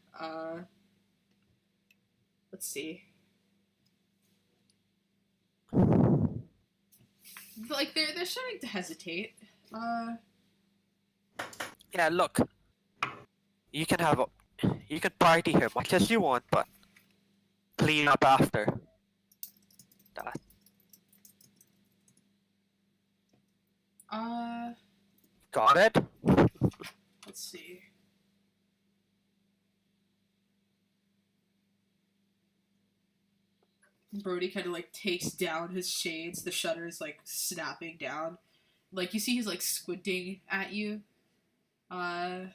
A: Let's see. Like they're starting to hesitate.
E: Yeah, look. You can party here much as you want, but clean up after that. Got it?
A: Let's see. Brody kind of like takes down his shades. The shutter's like snapping down. Like you see he's like squinting at you. And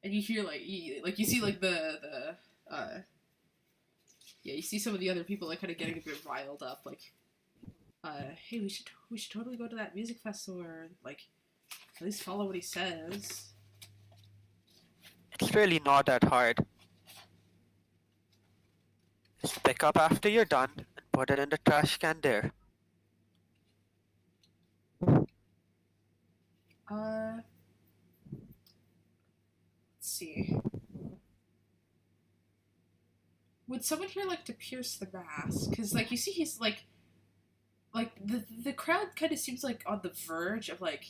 A: you hear like you see like the yeah, you see some of the other people like kind of getting a bit riled up, like hey, we should totally go to that music festival, or like at least follow what he says.
E: It's really not that hard. Just pick up after you're done and put it in the trash can there.
A: Let's see. Would someone here like to pierce the mask? Because like you see he's like the crowd kind of seems like on the verge of like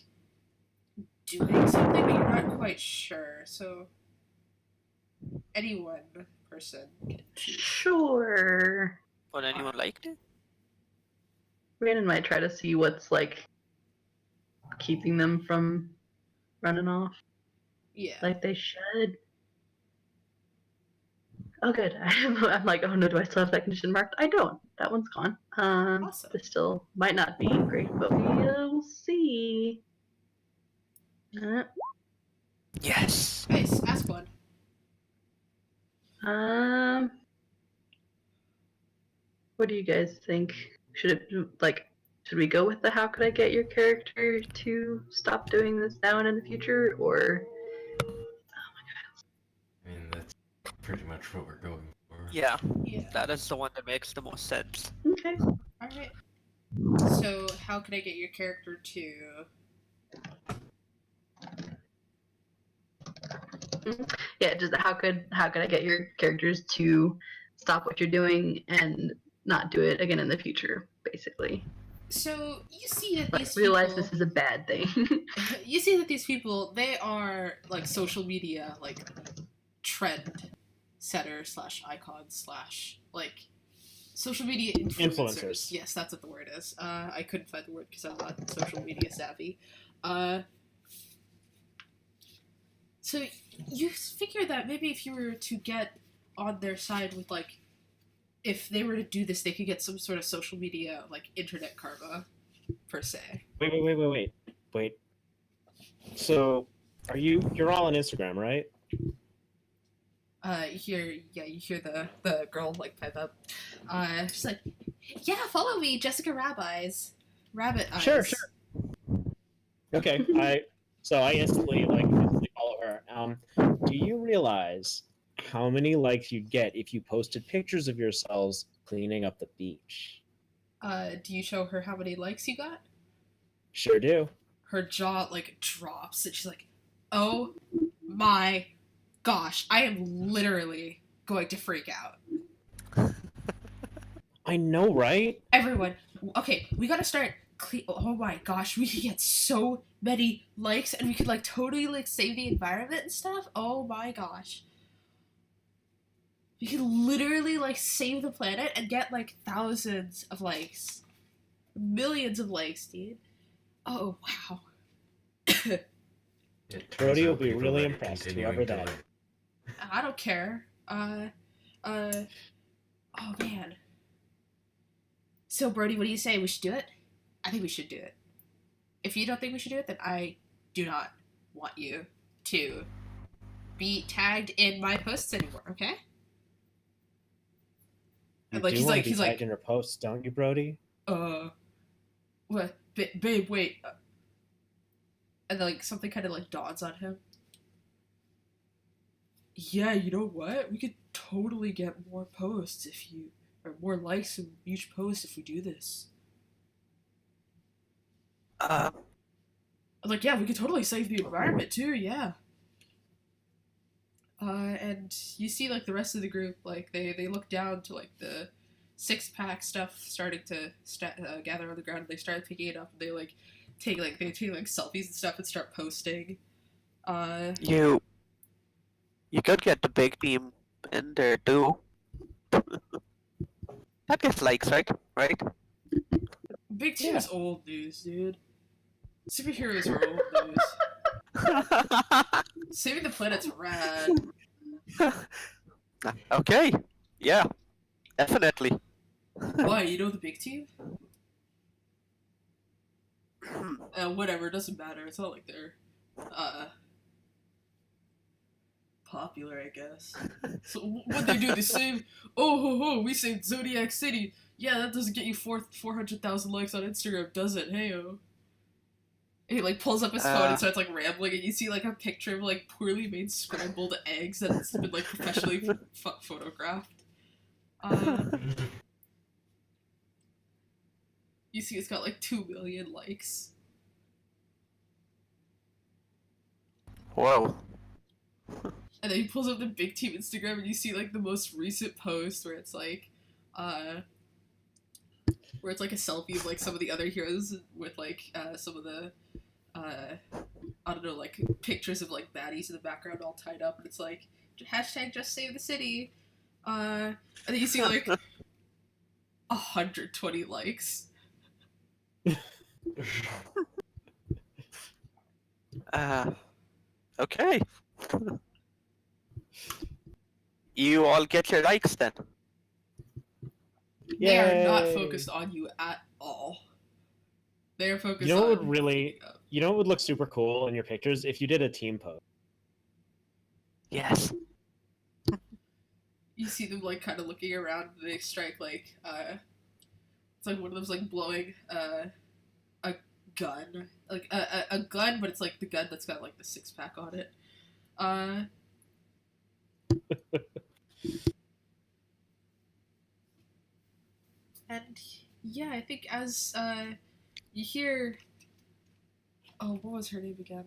A: doing something, but you're not quite sure. So any one person can choose.
B: Sure.
E: Would anyone like to?
B: Rhiannon might try to see what's like keeping them from running off
A: Yeah.
B: like they should. Oh, good. I'm like, oh no, do I still have that condition marked? I don't. That one's gone.
A: Awesome.
B: This still might not be great, but we'll see.
E: Yes.
A: Nice. Ask one.
B: What do you guys think? Should we go with the how could I get your character to stop doing this now and in the future, or
C: I mean, that's pretty much what we're going for.
E: Yeah,
A: Yeah.
E: that is the one that makes the most sense.
B: okay?
A: All right. So how can I get your character to?
B: Yeah, just how could I get your characters to stop what you're doing and not do it again in the future, basically.
A: So you see that
B: Like,
A: these
B: realize
A: people,
B: this is a bad thing.
A: you see that these people, they are like social media, like trend setter slash icon slash like social media influencers.
D: Influencers.
A: Yes, that's what the word is. I couldn't find the word because I'm not social media savvy. So you figure that maybe if you were to get on their side with like, if they were to do this, they could get some sort of social media like internet karma, per se.
D: Wait. So, you're all on Instagram, right?
A: You hear the girl like pipe up. She's like, yeah, follow me, Jessica Rabbit Eyes.
D: Sure. Okay, I instantly follow her. Do you realize how many likes you'd get if you posted pictures of yourselves cleaning up the beach?
A: Do you show her how many likes you got?
D: Sure do.
A: Her jaw like drops and she's like, oh my gosh, I am literally going to freak out.
D: I know, right?
A: Everyone, okay, we gotta start oh my gosh, we could get so many likes and we could like totally like save the environment and stuff. Oh my gosh. We could literally like save the planet and get like thousands of likes. Millions of likes, dude. Oh wow.
C: It turns
D: Brody will
C: out
D: be
C: people
D: really
C: are
D: impressed,
C: continuing
D: whoever
C: to
D: that
C: live.
A: I don't care. Oh man. So Brody, what do you say? We should do it? I think we should do it. If you don't think we should do it, then I do not want you to be tagged in my posts anymore, okay?
D: You
A: Like,
D: do
A: he's
D: want
A: like-
D: to be tagged in your posts, don't you, Brody?
A: What? Babe, wait. And then, like, something kind of, like, dawns on him. Yeah, you know what? We could totally get more posts if you... Or more likes in each post if we do this. I'm like, yeah, we could totally save the environment, too, yeah. And you see, like, the rest of the group, like, they look down to, like, the six-pack stuff starting to gather on the ground, and they start picking it up, and they take selfies and stuff and start posting.
E: You could get the big team in there too. That gets likes, right? Right?
A: Big Team is old news, dude. Superheroes are old news. Saving the planet's rad.
E: Okay. Yeah. Definitely.
A: Why, you know the Big Team? Whatever, doesn't matter. It's not like they're, popular, I guess. So, what they do? They save... Oh, ho, ho, we saved Zodiac City. Yeah, that doesn't get you 400,000 likes on Instagram, does it? Hey-o. And he, like, pulls up his phone and starts, like, rambling, and you see, like, a picture of, like, poorly made scrambled eggs that's been, like, professionally photographed. You see it's got, like, 2 million likes.
E: Whoa.
A: And then he pulls up the Big Team Instagram and you see, like, the most recent post where it's, like, where it's, like, a selfie of, like, some of the other heroes with, like, some of the, I don't know, like, pictures of, like, baddies in the background all tied up, and it's, like, hashtag just save the city, and then you see, like, 120 likes.
E: Okay. You all get your likes then.
A: They are not
D: Yay.
A: focused on you at all. They are focused
D: You know what
A: on...
D: would really, you know what would look super cool in your pictures if you did a team post.
E: Yes.
A: You see them, like, kind of looking around, and they strike, like, it's like one of them's, like, blowing, a gun. Like, a gun, but it's, like, the gun that's got, like, the six-pack on it. And, yeah, I think as, you hear... Oh, what was her name again?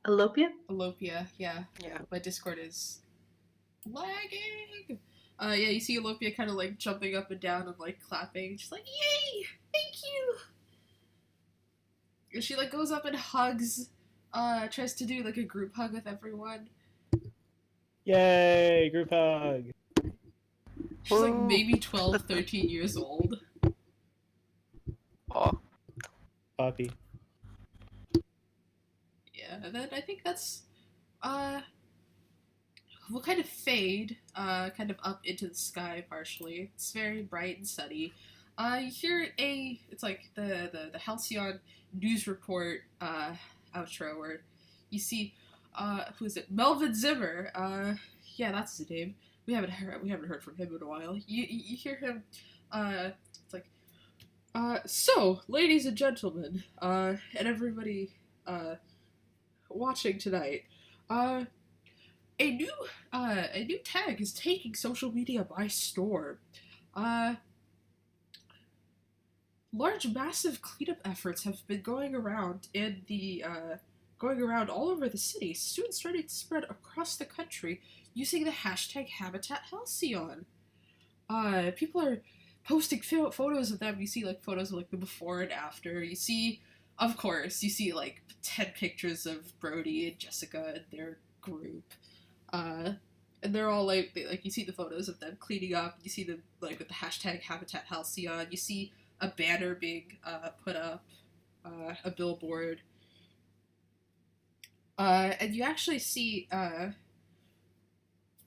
B: Alopia?
A: Alopia, yeah.
E: Yeah.
A: My Discord is lagging. Yeah, you see Olympia kind of like jumping up and down and like clapping. She's like, "Yay! Thank you!" And she like goes up and hugs, tries to do like a group hug with everyone.
D: Yay! Group hug.
A: She's like
E: Woo.
A: maybe 12, 13 years old.
E: Oh,
D: Puppy.
A: Yeah, and then I think that's we'll kind of fade kind of up into the sky partially. It's very bright and sunny. You hear it's like the Halcyon news report outro where you see who is it? Melvin Zimmer. Yeah, that's his name. We haven't heard from him in a while. You hear him it's like so, ladies and gentlemen, and everybody watching tonight, a new tag is taking social media by storm. Large, massive cleanup efforts have been going around all over the city, soon starting to spread across the country using the hashtag Habitat Halcyon. People are posting photos of them. You see like photos of like the before and after. You see like 10 pictures of Brody and Jessica and their group. And they're all like you see the photos of them cleaning up. You see them like with the hashtag Habitat Halcyon. You see a banner being put up, a billboard. And you actually see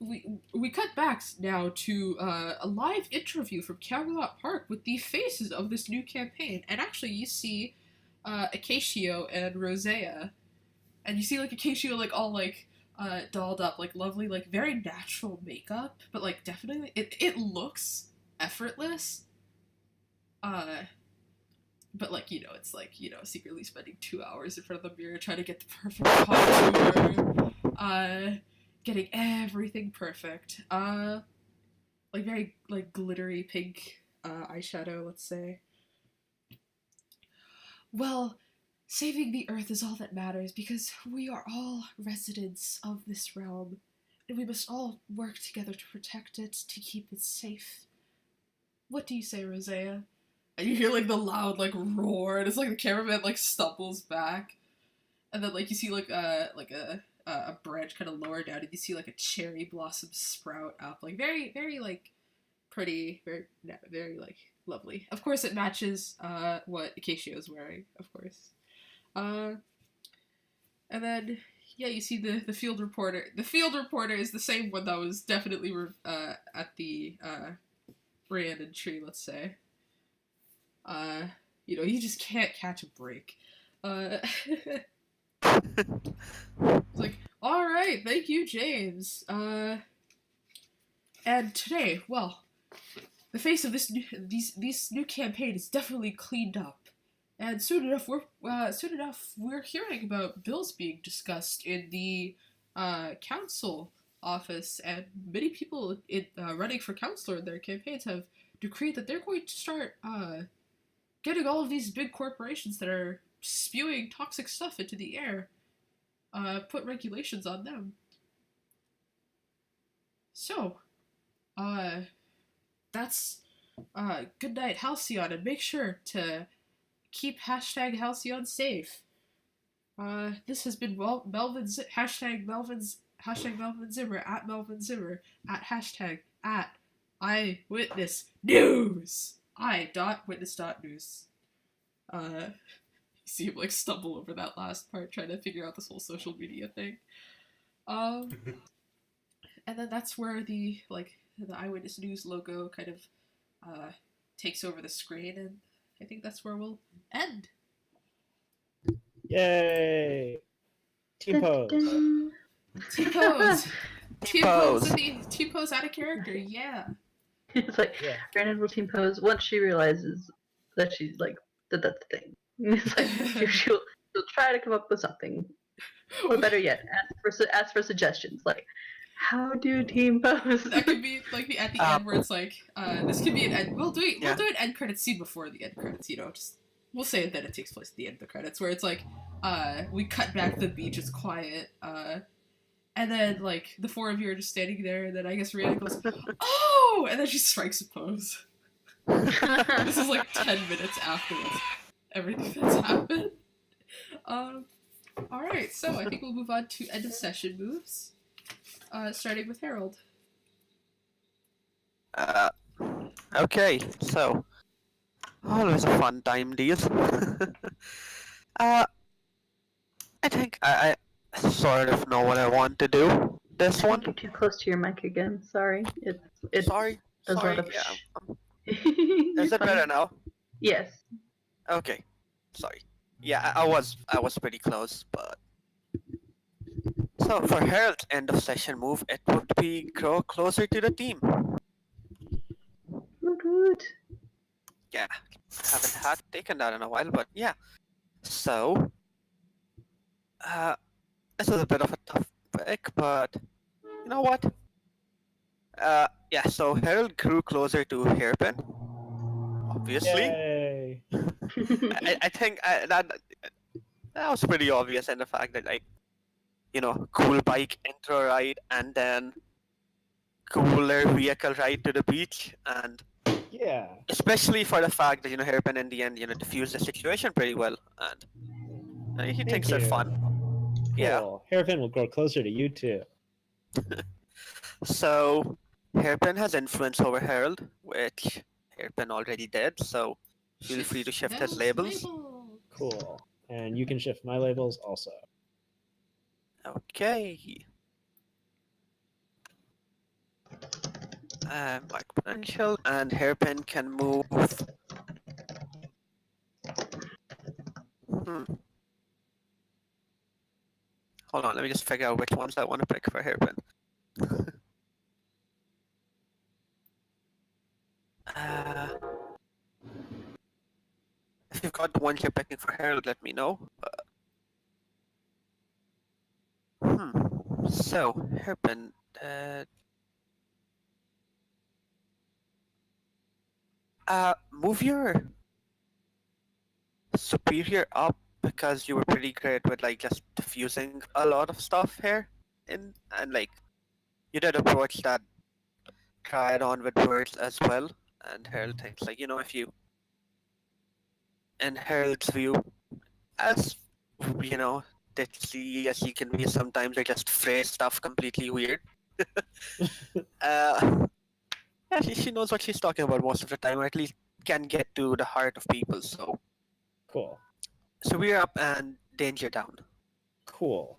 A: we cut back now to a live interview from Camelot Park with the faces of this new campaign, and actually you see Acacio and Rosea, and you see like Acacio like all like dolled up, like lovely, like very natural makeup, but like definitely it looks effortless. But like, you know, it's like, you know, secretly spending 2 hours in front of the mirror trying to get the perfect contour, getting everything perfect. Like very like glittery pink eyeshadow, let's say. Well, saving the Earth is all that matters because we are all residents of this realm, and we must all work together to protect it, to keep it safe. What do you say, Rosea? And you hear like the loud like roar, and it's like the cameraman like stumbles back, and then like you see like a branch kind of lower down, and you see like a cherry blossom sprout up, like very very like pretty, very like lovely. Of course, it matches what Acacio is wearing, of course. And then yeah, you see the field reporter. The field reporter is the same one that was definitely at the Trhiannon tree, let's say. You know, you just can't catch a break. It's like, alright, thank you, James. And today, well, the face of this new campaign is definitely cleaned up. And soon enough we're hearing about bills being discussed in the council office, and many people running for councilor in their campaigns have decreed that they're going to start getting all of these big corporations that are spewing toxic stuff into the air, put regulations on them. So, that's good night, Halcyon, and make sure to keep hashtag Halcyon safe. This has been hashtag Melvin Zimmer, at Melvin Zimmer, at hashtag at Eyewitness News. I.witness.news. You see him like stumble over that last part, trying to figure out this whole social media thing. And then that's where the Eyewitness News logo kind of takes over the screen, and I think that's where we'll end.
D: Yay! Team pose.
A: Team pose. Team pose out of character. Yeah.
B: It's like Brandon will team pose once she realizes that she's like that's the thing. It's like she'll try to come up with something, or better yet, ask for suggestions. Like, how do team pose?
A: That could be like at the end where it's like this could be an end. We'll do an end credits scene before the end credits. You know, just we'll say that it takes place at the end of the credits, where it's like we cut back, the beach is quiet, And then, like, the four of you are just standing there, and then I guess Rhiannon goes, "Oh!" And then she strikes a pose. This is like 10 minutes after everything that's happened. Alright, so I think we'll move on to end of session moves. Starting with Herald.
E: Okay, so always a fun time, these. I think I sort of know what I want to do. This
B: I
E: one.
B: think you're too close to your mic again. Sorry. It's
E: Sorry,
B: does a
E: sorry.
B: lot of
E: Yeah.
B: You're
E: Is it
B: fine.
E: better now?
B: Yes.
E: Okay. Sorry. Yeah, I was pretty close, but so for Herald's end of session move, it would be grow closer to the team.
B: Good.
E: Yeah, haven't had taken that in a while, but yeah. So, this is a bit of a tough pick, but you know what? Yeah. So Herald grew closer to Hairpin. Obviously,
D: Yay!
E: I think that was pretty obvious, and the fact that like, you know, cool bike intro ride and then cooler vehicle ride to the beach, and
D: Yeah.
E: especially for the fact that, you know, Hairpin in the end, you know, diffused the situation pretty well, and he
D: Thank
E: thinks they're
D: you.
E: fun. Yeah.
D: Cool. Hairpin will grow closer to you too.
E: So Hairpin has influence over Herald, which Hairpin already did, so feel free to shift his labels.
D: Cool. And you can shift my labels also.
E: Okay. Mark potential, and Hairpin can move. Hold on, let me just figure out which ones I want to pick for Hairpin. If you've got the ones you're picking for Herald, let me know. So, Hairpin, move your superior up because you were pretty great with like just diffusing a lot of stuff here, and like you did approach that Trhiannon with words as well, and Herald thinks like, you know, if you in Herald's view, as you know, ditzy as he can be sometimes, or just phrase stuff completely weird. Yeah, she knows what she's talking about most of the time, or at least can get to the heart of people. So
D: Cool.
E: we're up and danger down.
D: Cool.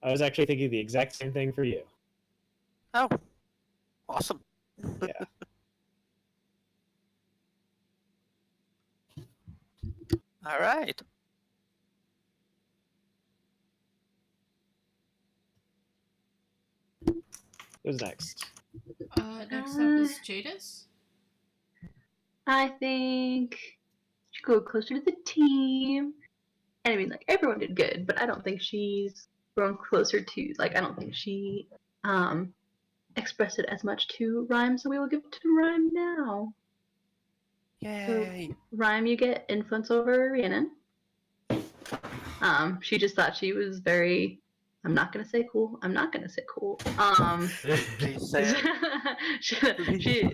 D: I was actually thinking the exact same thing for you.
E: Oh, awesome.
D: Yeah.
E: All right.
D: Who's next?
A: Next up is Jaedis.
B: I think she go closer to the team. And I mean, like, everyone did good, but I don't think she's grown closer to, like, I don't think she expressed it as much to Rhyme, so we will give it to Rhyme now.
E: Yay.
B: So, Rhyme, you get influence over Rhiannon. She just thought she was very, I'm not gonna say cool. I'm not gonna say cool.
E: Please say it.
B: she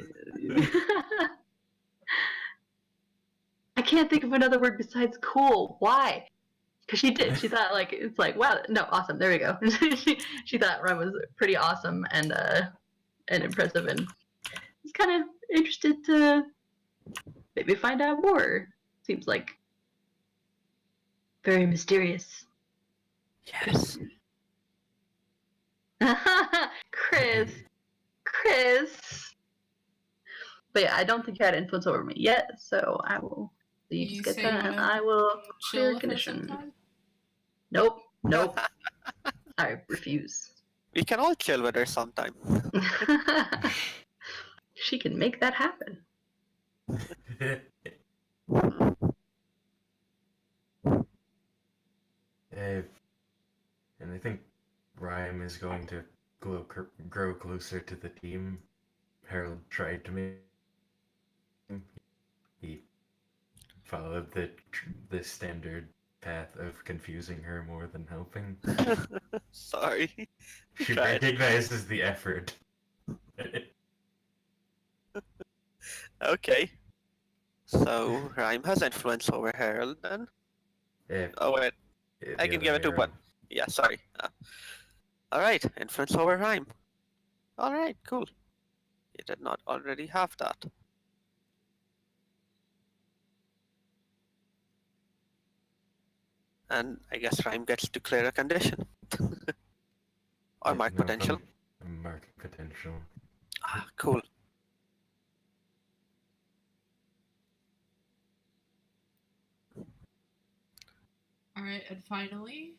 B: I can't think of another word besides cool. Why? Because she did. She thought, like, it's like, wow, no, awesome. There we go. she thought Rhyme was pretty awesome and impressive, and was kind of interested to maybe find out more. Seems like very mysterious.
E: Yes.
B: Chris. But yeah, I don't think you had influence over me yet, so I will. So you just get
A: say
B: that,
A: you
B: and
A: wanna
B: I will
A: chill
B: clear
A: with her
B: condition.
A: sometime?
B: Nope. I refuse.
E: We can all chill with her sometime.
B: She can make that happen.
C: And I think Rhyme is going to grow closer to the team. Harold tried to make he followed the standard path of confusing her more than helping.
E: Sorry.
C: She
E: Tried.
C: recognizes the effort.
E: Okay. So Rhyme has influence over Herald then.
C: Yeah,
E: Oh wait,
C: the
E: I can
C: other
E: give it
C: way
E: to
C: around.
E: one. Yeah, sorry. All right, influence over Rhyme. All right, cool. You did not already have that. And I guess Rhyme gets to clear a condition. Or
C: Yeah,
E: mark
C: no,
E: potential.
C: I'm marking potential.
E: Ah, cool.
A: All right, and finally,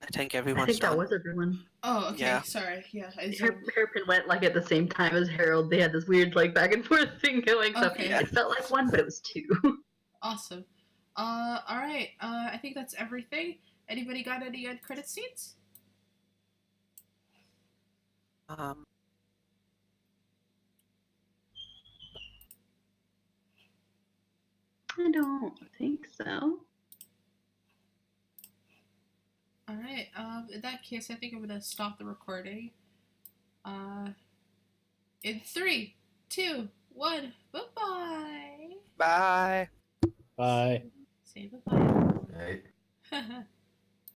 E: I think
B: I
E: everyone's
B: think that
E: done.
B: was everyone.
A: oh, okay,
E: Yeah.
A: sorry, yeah, I zoomed.
B: Hairpin went like at the same time as Harold. They had this weird like back and forth thing going. So
A: Okay.
B: it felt like one, but it was two.
A: Awesome. All right. I think that's everything. Anybody got any end credit scenes?
E: Um,
B: I don't think so.
A: All right. In that case, I think I'm gonna stop the recording. In 3, 2, 1. Bye bye.
E: bye.
D: Bye.
A: Say bye bye.
C: Right?